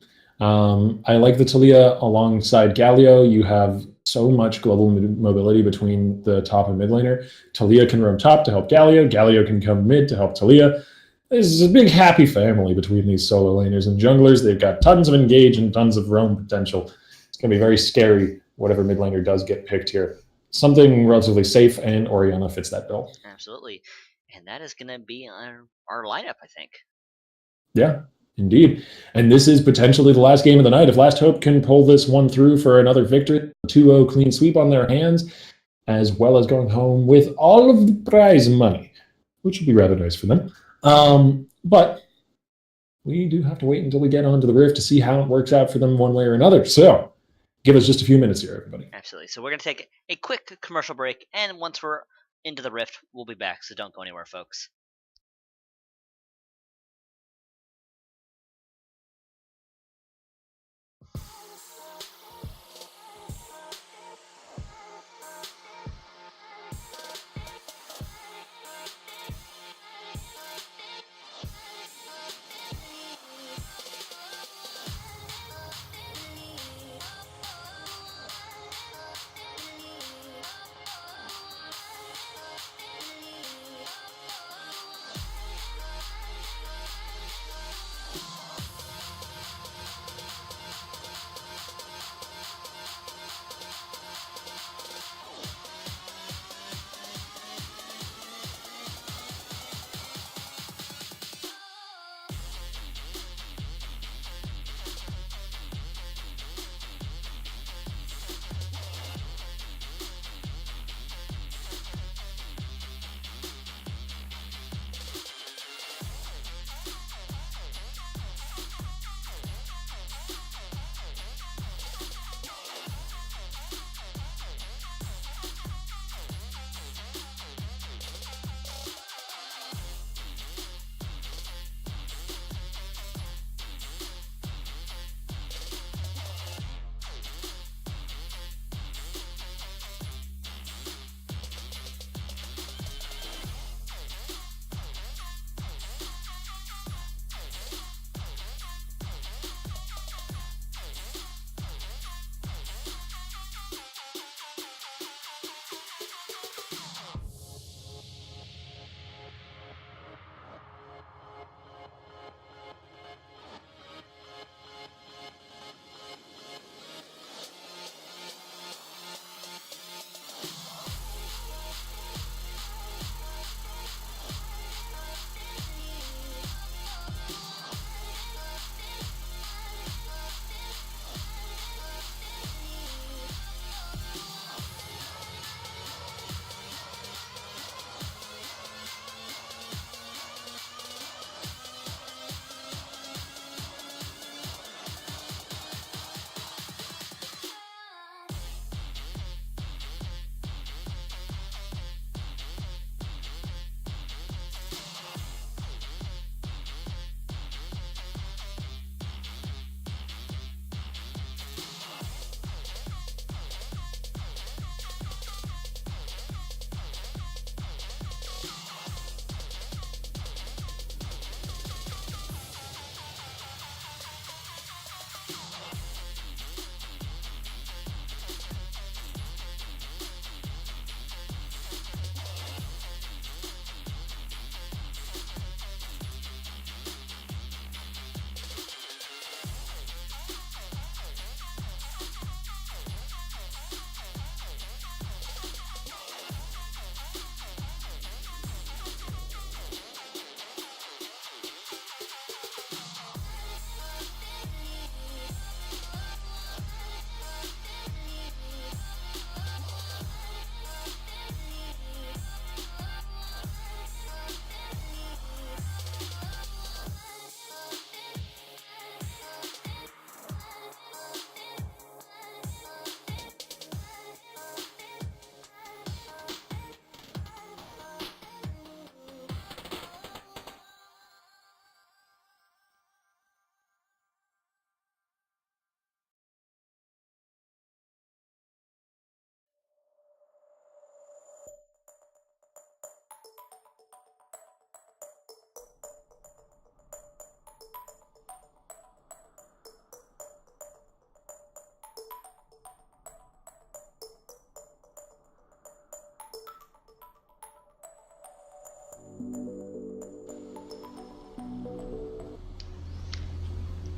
I like the Talia alongside Galio. You have so much global mobility between the top and mid laner. Talia can roam top to help Galio. Galio can come mid to help Talia. There's a big happy family between these solo laners and junglers. They've got tons of engage and tons of roam potential. It's going to be very scary, whatever mid laner does get picked here. Something relatively safe, and Orianna fits that bill. Absolutely. And that is going to be our lineup, I think. Yeah, indeed. And this is potentially the last game of the night. If Last Hope can pull this one through for another victory, 2-0 clean sweep on their hands, as well as going home with all of the prize money, which would be rather nice for them. But we do have to wait until we get onto the Rift to see how it works out for them one way or another. So Give us just a few minutes here, everybody. Absolutely. So we're going to take a quick commercial break, and once we're into the Rift, we'll be back. So don't go anywhere, folks.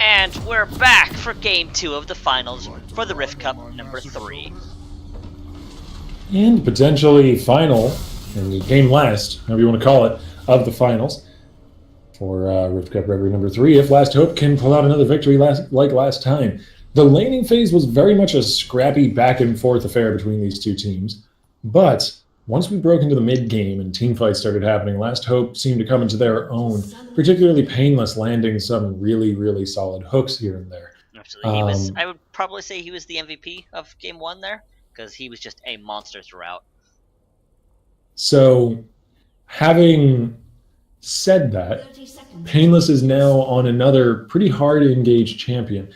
And we're back for Game 2 of the finals for the Rift Cup number 3. And potentially final, or game last, however you want to call it, of the finals for Rift Cup Reverie number 3, if Last Hope can pull out another victory like last time. The laning phase was very much a scrappy back-and-forth affair between these two teams, but once we broke into the mid-game and teamfights started happening, Last Hope seemed to come into their own, particularly Painless landing some really, really solid hooks here and there. Absolutely. I would probably say he was the MVP of Game 1 there, because he was just a monster throughout. So, having said that, Painless is now on another pretty hard to engage champion.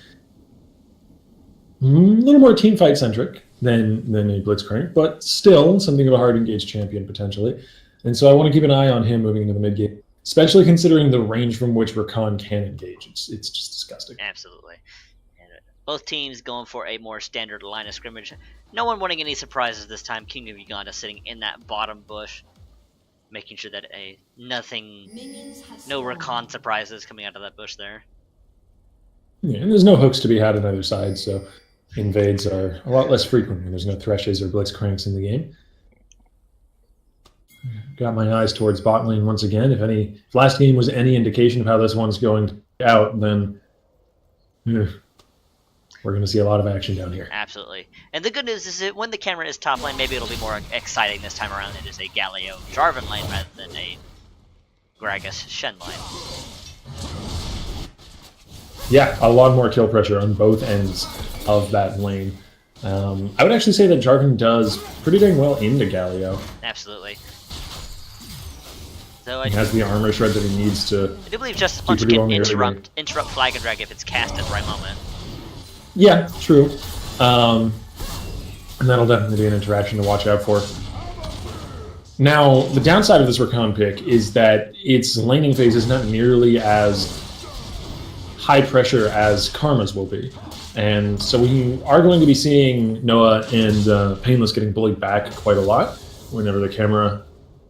A little more team fight centric than a Blitzcrank, but still something of a hard to engage champion potentially. And so I want to keep an eye on him moving into the mid game, especially considering the range from which Rakan can engage. It's just disgusting. Absolutely. And both teams going for a more standard line of scrimmage. No one wanting any surprises this time. King of Uganda sitting in that bottom bush, making sure that no Rakan surprises coming out of that bush there. Yeah, and there's no hooks to be had on either side, so invades are a lot less frequent when there's no Threshes or Blitzcranks in the game. Got my eyes towards bot lane once again. If last game was any indication of how this one's going out, then we're going to see a lot of action down here. Absolutely. And the good news is that when the camera is top lane, maybe it'll be more exciting this time around. It is a Galio Jarvan lane rather than a Gragas Shen lane. Yeah, a lot more kill pressure on both ends of that lane. I would actually say that Jarvan does pretty dang well into Galio. Absolutely. So he has the armor shred that he needs to. I do believe Justice Punch can interrupt Flag and Drag if it's cast at the right moment. Yeah, true. And that'll definitely be an interaction to watch out for. Now, the downside of this Rakan pick is that its laning phase is not nearly as high pressure as Karma's will be. And so we are going to be seeing Noah and Painless getting bullied back quite a lot whenever the camera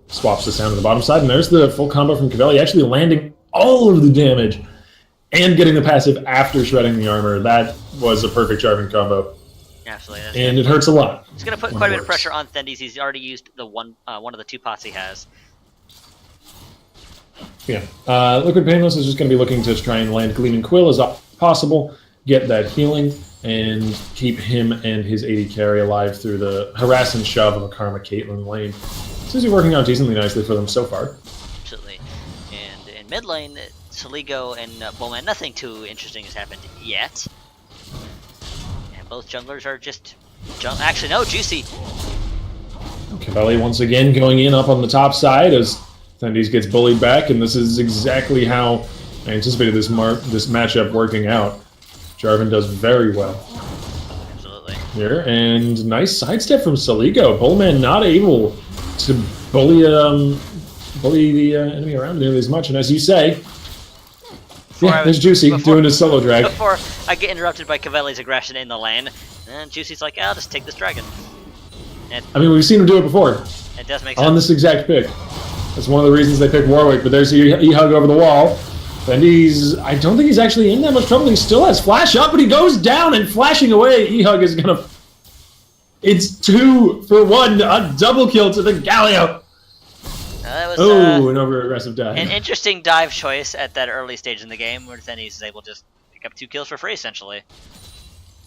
swaps the sound to the bottom side. And there's the full combo from Cavelli, actually landing all of the damage and getting the passive after shredding the armor. That was a perfect Jarvan combo. Absolutely. And it hurts a lot. It's going to put quite a bit of pressure on Thendies. He's already used the one of the 2 pots he has. Yeah. Liquid Painless is just going to be looking to try and land Gleaming Quill as possible, get that healing, and keep him and his AD carry alive through the harass and shove of a Karma Caitlyn lane. Seems to be working out decently nicely for them so far. Absolutely. And in mid lane, Soligo and Bowman, nothing too interesting has happened yet. And both junglers are just... Actually, no, Juicy. Cavelli once again going in up on the top side as Thendies gets bullied back, and this is exactly how I anticipated this matchup working out. Jarvan does very well. Absolutely. Here, and nice sidestep from Soligo. Bullman not able to bully the enemy around nearly as much, and as you say, there's Juicy doing his solo drag. Before I get interrupted by Cavelli's aggression in the lane, and Juicy's like, I'll just take this dragon. I mean, we've seen him do it before. It does make sense. On this exact pick. That's one of the reasons they picked Warwick, but there's the E-Hug over the wall. And I don't think he's actually in that much trouble. He still has Flash up, but he goes down and flashing away. E-Hug is going to... It's 2 for 1, a double kill to the Galio. That was an over-aggressive dive. An interesting dive choice at that early stage in the game, where Thendies is able to just pick up 2 kills for free, essentially.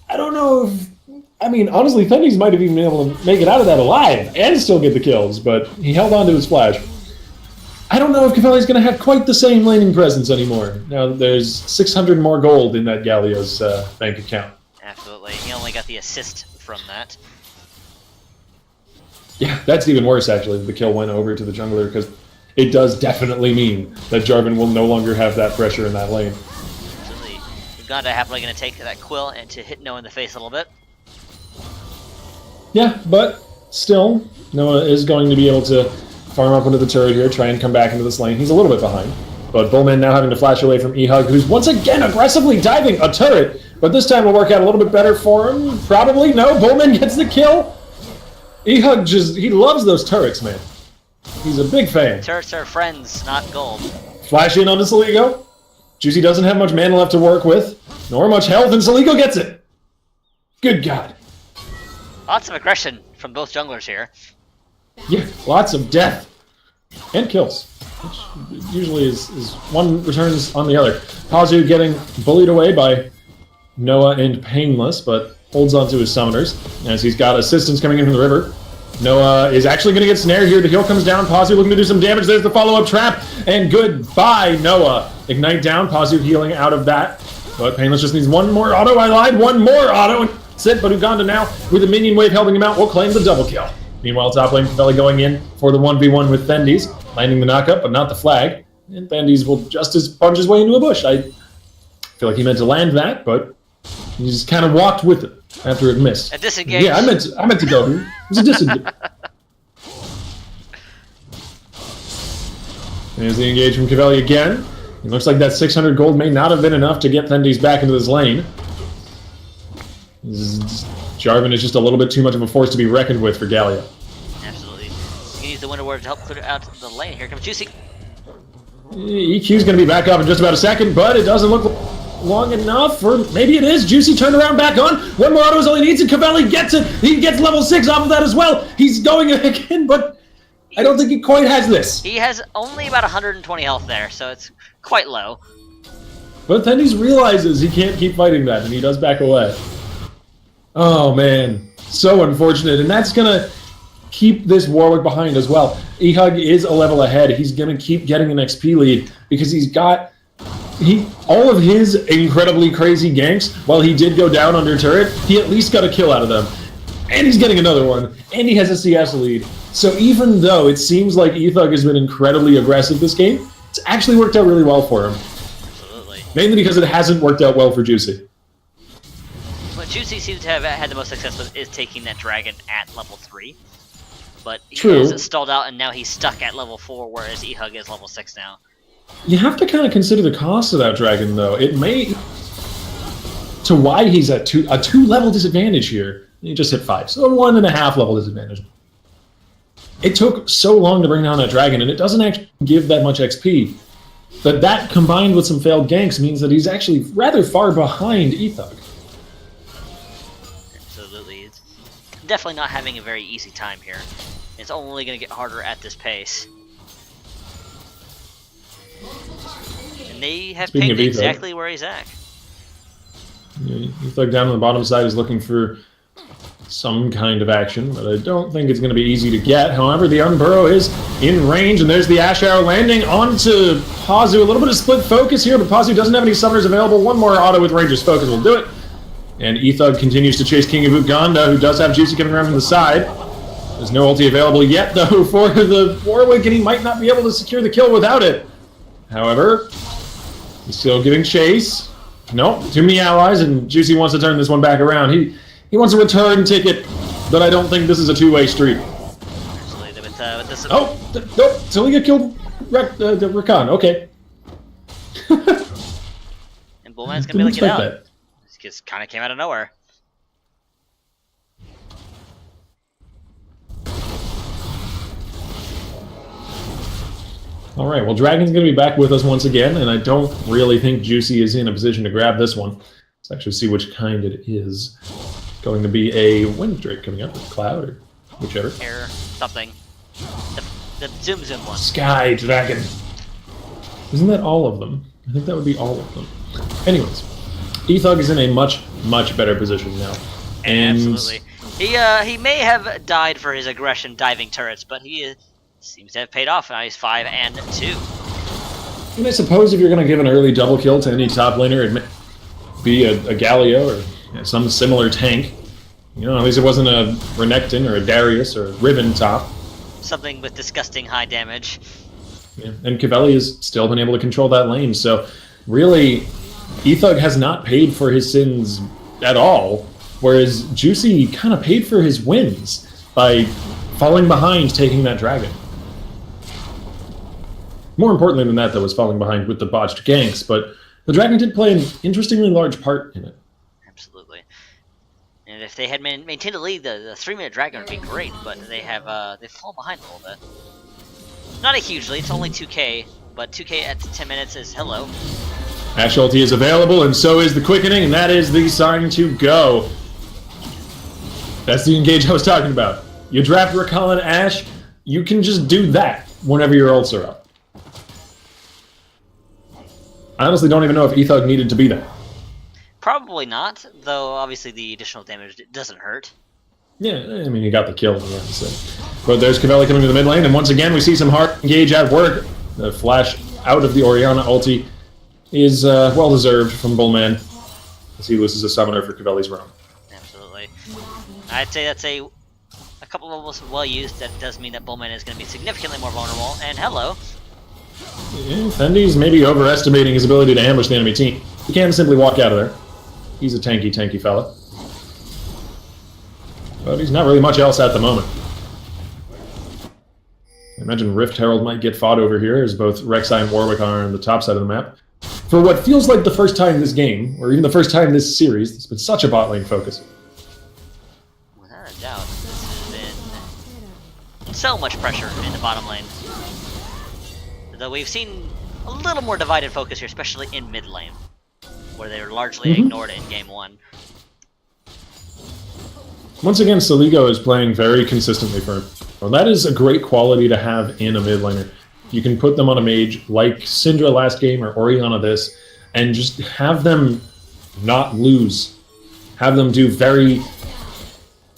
I don't know if... I mean, honestly, Thendies might have even been able to make it out of that alive and still get the kills, but he held on to his flash. I don't know if Cavelli's going to have quite the same laning presence anymore. Now that there's 600 more gold in that Galio's bank account. Absolutely. He only got the assist from that. Yeah, that's even worse, actually. The kill went over to the jungler, because it does definitely mean that Jarvan will no longer have that pressure in that lane. Absolutely. Uganda happily going to take that Quill and to hit Noah in the face a little bit. Yeah, but still, Noah is going to be able to farm up into the turret here, try and come back into this lane. He's a little bit behind, but Bullman now having to flash away from E-Hug, who's once again aggressively diving a turret, but this time will work out a little bit better for him. Probably, no, Bullman gets the kill. E-Hug he loves those turrets, man. He's a big fan. Turrets are friends, not gold. Flash in onto Soligo. Juicy doesn't have much mana left to work with, nor much health, and Soligo gets it. Good God. Lots of aggression from both junglers here. Yeah, lots of death and kills, which usually is one returns on the other. Pazu getting bullied away by Noah and Painless, but holds on to his summoners as he's got assistance coming in from the river. Noah is actually going to get snared here. The heal comes down. Pazu looking to do some damage. There's the follow-up trap, and goodbye, Noah. Ignite down. Pazu healing out of that. But Painless just needs one more auto. I lied, one more auto. And that's it, but Uganda now, with a minion wave helping him out, will claim the double kill. Meanwhile, top lane, Cavelli going in for the 1v1 with Thendis, landing the knockup, but not the flag. And Thendis will just as punch his way into a bush. I feel like he meant to land that, but he just kind of walked with it after it missed. A disengage. Yeah, I meant to go. It was a disengage. There's the engage from Cavelli again. It looks like that 600 gold may not have been enough to get Thendis back into this lane. Jarvan is just a little bit too much of a force to be reckoned with for Galio. Absolutely. You can use the Winter Ward to help clear out the lane. Here comes Juicy. EQ's going to be back up in just about a second, but it doesn't look long enough, or maybe it is. Juicy turned around back on. One more auto is all he needs, and Cavelli gets it. He gets level 6 off of that as well. He's going again, but I don't think he quite has this. He has only about 120 health there, so it's quite low. But then he realizes he can't keep fighting that, and he does back away. Oh man, so unfortunate, and that's gonna keep this Warwick behind as well. Ehug is a level ahead. He's gonna keep getting an XP lead because he's got all of his incredibly crazy ganks. While he did go down under turret, he at least got a kill out of them, and he's getting another one, and he has a CS lead. So even though it seems like Ehug has been incredibly aggressive this game, it's actually worked out really well for him. Absolutely. Mainly because it hasn't worked out well for Juicy. What Juicy seems to have had the most success with is taking that dragon at level 3. But he True. has stalled out, and now he's stuck at level 4, whereas Ehug is level 6 now. You have to kind of consider the cost of that dragon, though. It may... to why he's at a 2-level disadvantage here. He just hit 5, so a 1.5 level disadvantage. It took so long to bring down that dragon, and it doesn't actually give that much XP. But that, combined with some failed ganks, means that he's actually rather far behind Ehug. Absolutely. It's definitely not having a very easy time here. It's only going to get harder at this pace. And they have Speaking picked of Ehug, exactly where he's at. Ehug down on the bottom side is looking for some kind of action, but I don't think it's going to be easy to get. However, the Unburrow is in range, and there's the Ash Arrow landing onto Pazu. A little bit of split focus here, but Pazu doesn't have any summoners available. One more auto with Ranger's Focus will do it. And Ehug continues to chase King of Uganda, who does have Juicy coming around from the side. There's no ulti available yet, though, for the Warwick, and he might not be able to secure the kill without it. However, he's still giving chase. Nope, too many allies, and Juicy wants to turn this one back around. He wants a return ticket, but I don't think this is a two-way street. Actually, with this... Oh, nope, Taliga killed the Rakan, okay. And Bullman's going to be like, get out. That. This just kind of came out of nowhere. Alright, well, Dragon's going to be back with us once again, and I don't really think Juicy is in a position to grab this one. Let's actually see which kind it is. It's going to be a Wind Drake coming up, with Cloud, or whichever. Air, something. The Zoom one. Sky Dragon. Isn't that all of them? I think that would be all of them. Anyways, Ehug is in a much, much better position now. And Absolutely. He may have died for his aggression diving turrets, but he seems to have paid off. Now he's 5 and 2. And I suppose if you're going to give an early double kill to any top laner, it may be a Galio or some similar tank. You know, at least it wasn't a Renekton or a Darius or a Riven top. Something with disgusting high damage. Yeah. And Cavelli has still been able to control that lane, so really, Ehug has not paid for his sins at all, whereas Juicy kind of paid for his wins by falling behind taking that dragon. More importantly than that, though, was falling behind with the botched ganks, but the dragon did play an interestingly large part in it. Absolutely. And if they had maintained a lead, the 3-minute dragon would be great, but they've fallen behind a little bit. Not a huge lead, it's only 2k, but 2k at 10 minutes is hello. Ash ulti is available, and so is the quickening, and that is the sign to go. That's the engage I was talking about. You draft Rakan Ash, you can just do that whenever your ults are up. I honestly don't even know if Ehug needed to be there. Probably not, though obviously the additional damage doesn't hurt. Yeah, I mean, he got the kill in the end, so. But there's Cavelli coming to the mid lane, and once again we see some hard engage at work. The flash out of the Orianna ulti is well-deserved from Bullman. as he loses a summoner for Cavelli's Realm. Absolutely. I'd say that's a couple of levels well used. That does mean that Bullman is going to be significantly more vulnerable. And hello. Yeah, Fendy's maybe overestimating his ability to ambush the enemy team. He can't simply walk out of there. He's a tanky fella. But he's not really much else at the moment. I imagine Rift Herald might get fought over here, as both Rek'Sai and Warwick are on the top side of the map. For what feels like the first time this game, or even the first time this series, it's been such a bot lane focus. Without a doubt, this has been so much pressure in the bottom lane. Though we've seen a little more divided focus here, especially in mid lane, where they were largely ignored in game 1. Once again, Saligo is playing very consistently for him. Well, that is a great quality to have in a mid laner. You can put them on a mage like Syndra last game or Orianna this, and just have them not lose. Have them do very,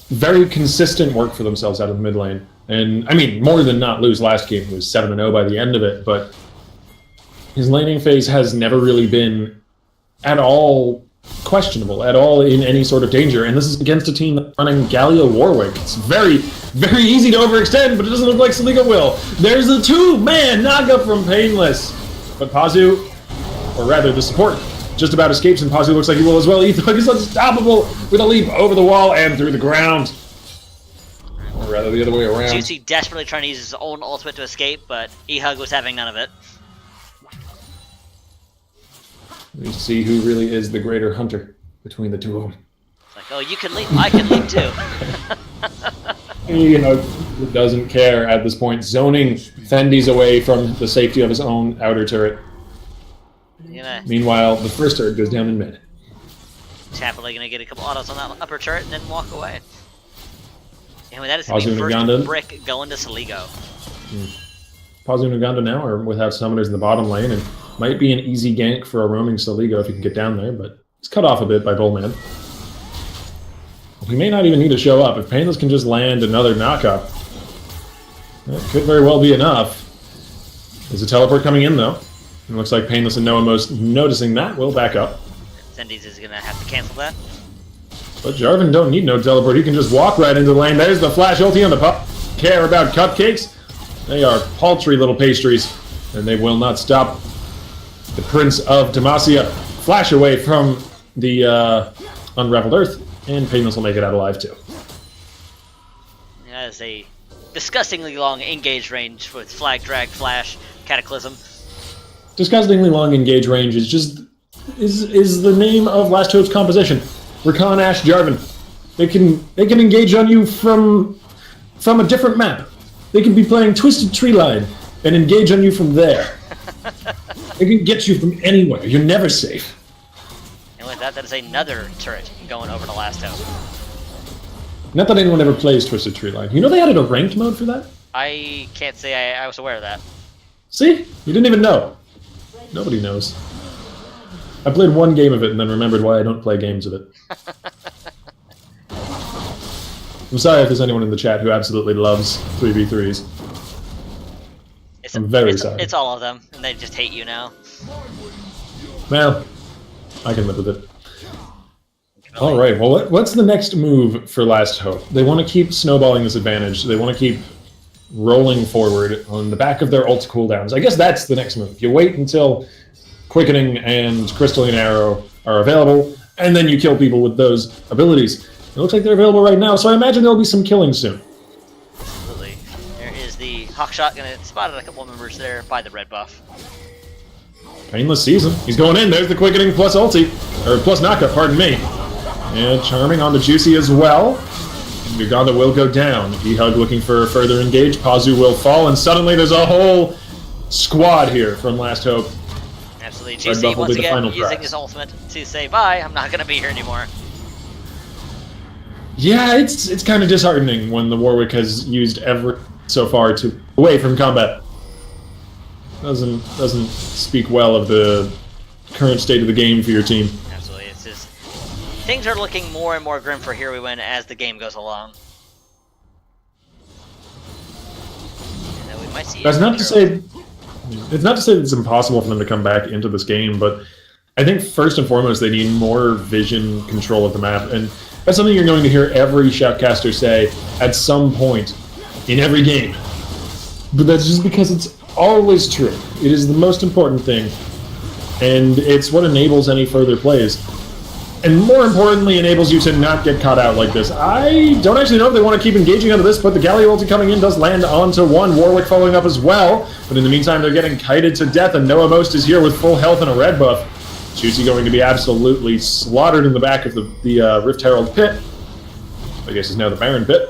very consistent work for themselves out of the mid lane. And, I mean, more than not lose last game. He was 7-0 by the end of it, but his laning phase has never really been at all questionable, at all in any sort of danger. And this is against a team that's running Gallia Warwick. It's very, very easy to overextend, but it doesn't look like Saligo will. There's a 2-man knockup from Painless. But Pazu, or rather the support, just about escapes, and Pazu looks like he will as well. Ethog is unstoppable with a leap over the wall and through the ground. Or rather the other way around. Juicy desperately trying to use his own ultimate to escape, but Ehug was having none of it. We see who really is the greater hunter between the two of them. It's like, oh, you can leap, I can leap too. You know, doesn't care at this point, zoning Fendy's away from the safety of his own outer turret. Meanwhile, the first turret goes down in mid. He's happily going to get a couple autos on that upper turret and then walk away. And that is going to be first brick going to Saligo. Pazu and Uganda now are without summoners in the bottom lane, and might be an easy gank for a roaming Saligo if he can get down there, but it's cut off a bit by Bullman. We may not even need to show up. If Painless can just land another knockup, that could very well be enough. There's a teleport coming in, though. It looks like Painless and no one most noticing that will back up. Zendi's is going to have to cancel that. But Jarvan don't need no teleport. He can just walk right into the lane. There's the flash ulti on the pup. Care about cupcakes? They are paltry little pastries, and they will not stop the Prince of Demacia flash away from the Unraveled Earth, and Painless will make it out alive too. That is a disgustingly long engage range with Flag, Drag, Flash, Cataclysm. Disgustingly long engage range is just is the name of Last Hope's composition. Rakan, Ashe, Jarvan. They can engage on you from a different map. They can be playing Twisted Tree Line and engage on you from there. They can get you from anywhere. You're never safe. And with that, that is another turret going over to Last Hope. Not that anyone ever plays Twisted Tree Line. You know they added a ranked mode for that? I can't say I was aware of that. See? You didn't even know. Nobody knows. I played one game of it and then remembered why I don't play games of it. I'm sorry if there's anyone in the chat who absolutely loves 3v3s. I'm very sorry. It's all of them, and they just hate you now. Well, I can live with it. Alright, well, what's the next move for Last Hope? They want to keep snowballing this advantage. They want to keep rolling forward on the back of their ult cooldowns. I guess that's the next move. You wait until Quickening and Crystalline Arrow are available, and then you kill people with those abilities. It looks like they're available right now, so I imagine there'll be some killing soon. Absolutely. There is the Hawkshot, gonna spotted a couple of members there by the red buff. Painless sees him. He's going in. There's the Quickening plus ulti. Or plus knockup, pardon me. And Charming on the Juicy as well. And Uganda will go down. Ehug looking for a further engage. Pazu will fall, and suddenly there's a whole squad here from Last Hope. Absolutely. Juicy once again using his ultimate to say, bye, I'm not going to be here anymore. Yeah, it's kind of disheartening when the Warwick has used ever so far to away from combat. Doesn't speak well of the current state of the game for your team. Absolutely, it's just things are looking more and more grim for Here We Win as the game goes along. And then we might see. That's not to say it's not to say that it's impossible for them to come back into this game, but I think first and foremost they need more vision control of the map, and that's something you're going to hear every shoutcaster say at some point in every game. But that's just because it's always true. It is the most important thing, and it's what enables any further plays. And more importantly, enables you to not get caught out like this. I don't actually know if they want to keep engaging onto this, but the Galio ulti coming in does land onto one. Warwick following up as well. But in the meantime, they're getting kited to death, and Noah Most is here with full health and a red buff. Juicy going to be absolutely slaughtered in the back of the Rift Herald pit. I guess it's now the Baron pit.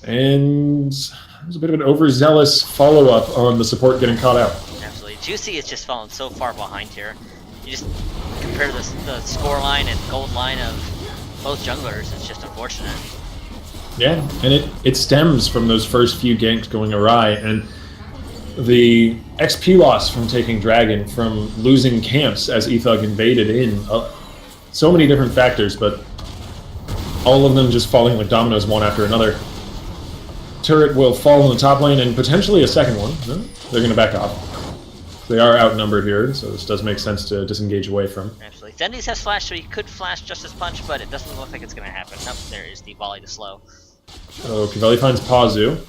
And there's a bit of an overzealous follow-up on the support getting caught out. Absolutely. Juicy is just fallen so far behind here. You just compare the score line and gold line of both junglers, it's just unfortunate. Yeah, and it stems from those first few ganks going awry, and the XP loss from taking Dragon, from losing camps as Ethug invaded in. So many different factors, but all of them just falling like dominoes one after another. Turret will fall in the top lane, and potentially a second one. No, they're going to back off. They are outnumbered here, so this does make sense to disengage away from. Absolutely. Thendies has flash, so he could flash Justice Punch, but it doesn't look like it's going to happen. Nope, there is the volley to slow. So Cavelli finds Pazu.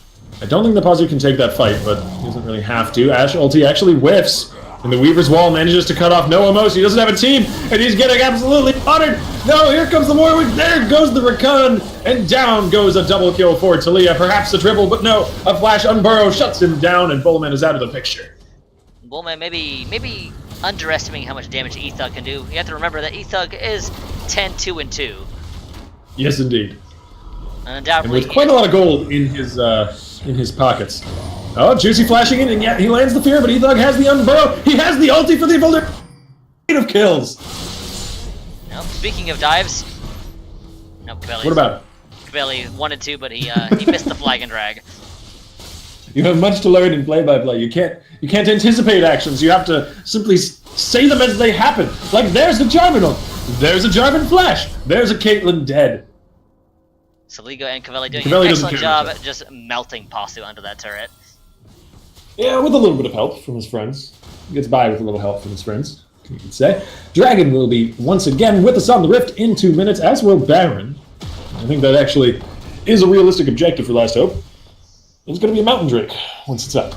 I don't think the Pazu can take that fight, but he doesn't really have to. Ashe ulti actually whiffs, and the Weaver's Wall manages to cut off Noah Most. He doesn't have a team, and he's getting absolutely honored. No, here comes the Warwick. There goes the Rakan, and down goes a double kill for Talia. Perhaps a triple, but no. A flash unburrow shuts him down, and Bullman is out of the picture. Bullman maybe underestimating how much damage Ethug can do. You have to remember that Ethug is 10-2-2. Yes, indeed. And undoubtedly, and with quite a lot of gold in his pockets. Oh, Juicy flashing in, and yet he lands the fear, but Ethug has the unburrow. He has the ulti for the vulnerability of kills. Now, speaking of dives, no, What about it? Cavelli wanted to, but he missed the flag and drag. You have much to learn in play-by-play. You can't anticipate actions. You have to simply say them as they happen. Like, there's the Jarvan ult. There's a Jarvan flash. There's a Caitlyn dead. Saligo and Cavelli doing an excellent job at just melting Pasu under that turret. Yeah, with a little bit of help from his friends. He gets by with a little help from his friends, you could say. Dragon will be once again with us on the Rift in 2 minutes, as will Baron. I think that actually is a realistic objective for Last Hope. It's going to be a Mountain Drake once it's up.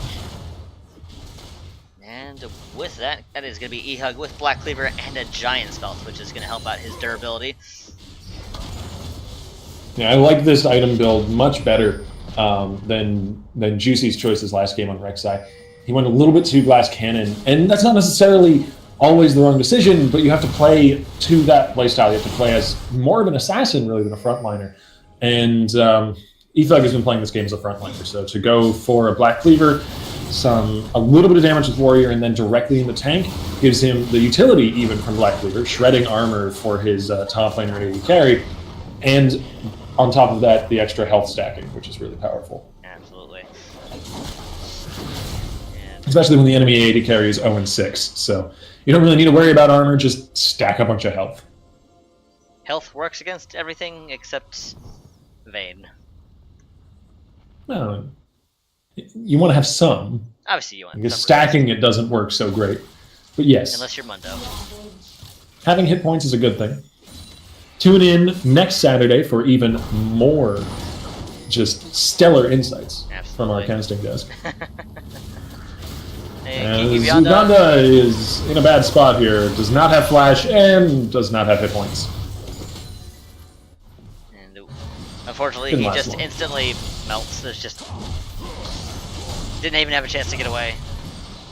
And with that, that is going to be Ehug with Black Cleaver and a Giant Spelt, which is going to help out his durability. Yeah, I like this item build much better than Juicy's choices last game on Rek'Sai. He went a little bit too Glass Cannon, and that's not necessarily always the wrong decision, but you have to play to that playstyle. You have to play as more of an assassin, really, than a frontliner. And Ethug has been playing this game as a frontliner, so to go for a Black Cleaver, a little bit of damage with Warrior, and then directly in the tank gives him the utility even from Black Cleaver, shredding armor for his top laner AD carry, and on top of that, the extra health stacking, which is really powerful. Absolutely. Especially when the enemy AD carry is 0-6, so you don't really need to worry about armor, just stack a bunch of health. Health works against everything except Vayne. No, you want to have some. Obviously you want because stacking it doesn't work so great. But yes. Unless you're Mundo. Having hit points is a good thing. Tune in next Saturday for even more just stellar insights from our casting desk. Uganda is in a bad spot here. Does not have flash and does not have hit points. And unfortunately, he just instantly melts. There's just didn't even have a chance to get away.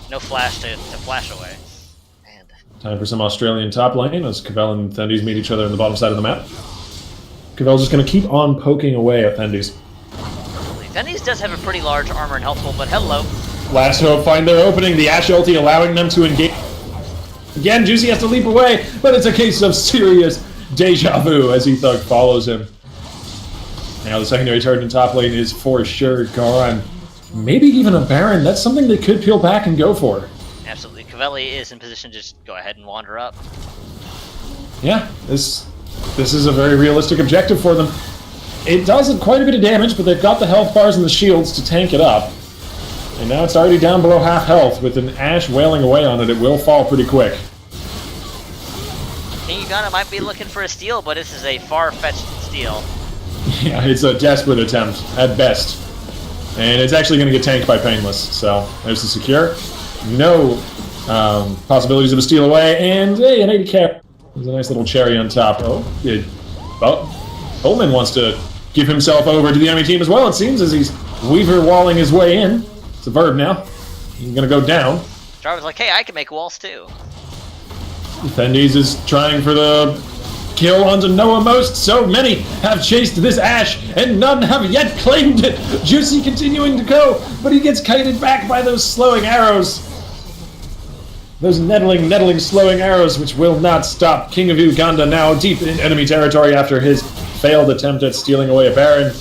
No flash to flash away. And time for some Australian top lane as Cavell and Thendies meet each other on the bottom side of the map. Cavell's just going to keep on poking away at Thendies. Thendies does have a pretty large armor and health pool, but hello. Last Hope find their opening, the Ashe ulti allowing them to engage. Again, Juicy has to leap away, but it's a case of serious deja vu as Ethug follows him. Now the secondary turret in top lane is for sure gone. Maybe even a Baron. That's something they could peel back and go for. Absolutely. Cavelli is in position to just go ahead and wander up. Yeah, this is a very realistic objective for them. It does quite a bit of damage, but they've got the health bars and the shields to tank it up. And now it's already down below half health. With an Ashe wailing away on it, it will fall pretty quick. King Uganda might be looking for a steal, but this is a far-fetched steal. Yeah, it's a desperate attempt at best. And it's actually going to get tanked by Painless. So there's the secure. No possibilities of a steal away. And hey, an 80 cap. There's a nice little cherry on top. Bowman wants to give himself over to the enemy team as well, it seems, as he's Weaver walling his way in. It's a verb now. He's going to go down. Jarvan's like, hey, I can make walls too. Fendes is trying for the kill onto Noah Most. So many have chased this Ashe, and none have yet claimed it. Juicy continuing to go, but he gets kited back by those slowing arrows. Those nettling, slowing arrows, which will not stop. King of Uganda, now deep in enemy territory after his failed attempt at stealing away a Baron,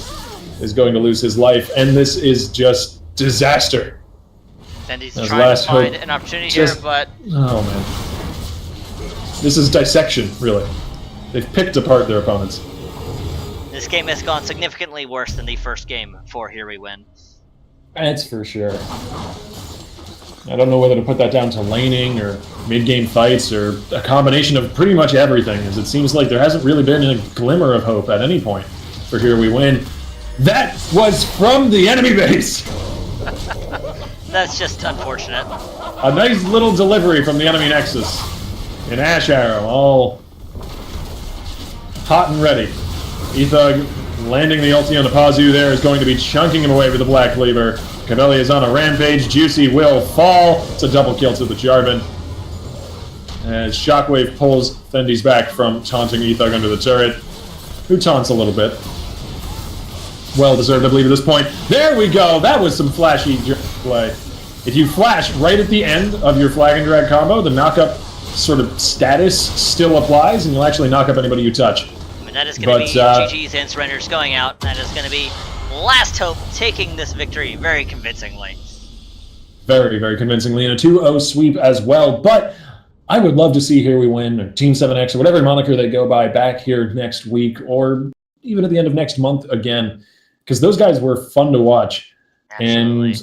is going to lose his life, and this is just disaster. Fendes trying to find an opportunity here, but... Oh, man. This is dissection, really. They've picked apart their opponents. This game has gone significantly worse than the first game for Here We Win. That's for sure. I don't know whether to put that down to laning or mid-game fights or a combination of pretty much everything, as it seems like there hasn't really been a glimmer of hope at any point for Here We Win. That was from the enemy base! That's just unfortunate. A nice little delivery from the enemy Nexus. An Ashe Arrow, all hot and ready. Ethug landing the ulti on the Pazu there is going to be chunking him away with the Black Cleaver. Cavelli is on a rampage. Juicy will fall. It's a double kill to the Jarvan. As Shockwave pulls Fendes back from taunting Ethug under the turret, who taunts a little bit. Well deserved, I believe, at this point. There we go! That was some flashy play. If you flash right at the end of your flag and drag combo, the knockup sort of status still applies, and you'll actually knock up anybody you touch. I mean, that is going to be GG's and Surrenders going out. That is going to be Last Hope taking this victory very convincingly. Very, very convincingly, and a 2-0 sweep as well. But I would love to see Here We Win, or Team 7X, or whatever moniker they go by, back here next week, or even at the end of next month again, because those guys were fun to watch. Absolutely. And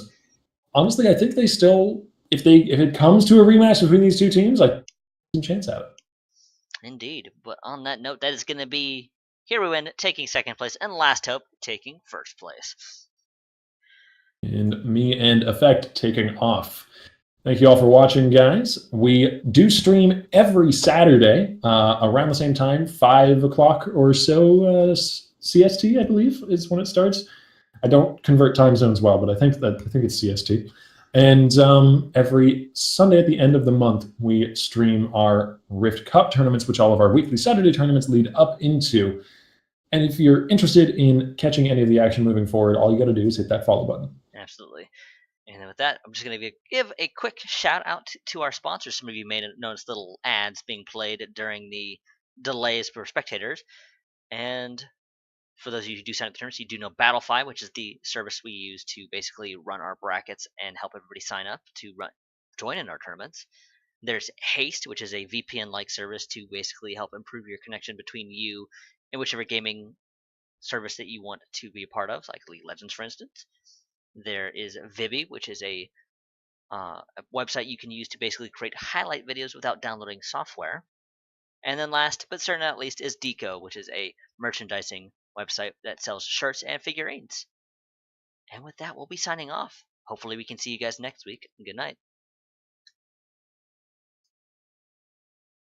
honestly, I think they still, if it comes to a rematch between these two teams, like, some chance at it. Indeed. But on that note, that is going to be Here We Win taking second place and Last Hope taking first place. And me and Effect taking off. Thank you all for watching, guys. We do stream every Saturday around the same time, 5 o'clock or so CST, I believe, is when it starts. I don't convert time zones well, but I think it's CST. And every Sunday at the end of the month, we stream our Rift Cup tournaments, which all of our weekly Saturday tournaments lead up into. And if you're interested in catching any of the action moving forward, all you got to do is hit that follow button. Absolutely. And then with that, I'm just going to give a quick shout out to our sponsors. Some of you may notice little ads being played during the delays for spectators. And for those of you who do sign up the tournaments, you do know Battlefy, which is the service we use to basically run our brackets and help everybody sign up to join in our tournaments. There's Haste, which is a VPN-like service to basically help improve your connection between you and whichever gaming service that you want to be a part of, like League of Legends, for instance. There is Vivi, which is a website you can use to basically create highlight videos without downloading software. And then last, but certainly not least, is Deco, which is a merchandising website that sells shirts and figurines. And with that, we'll be signing off. Hopefully we can see you guys next week. Good night.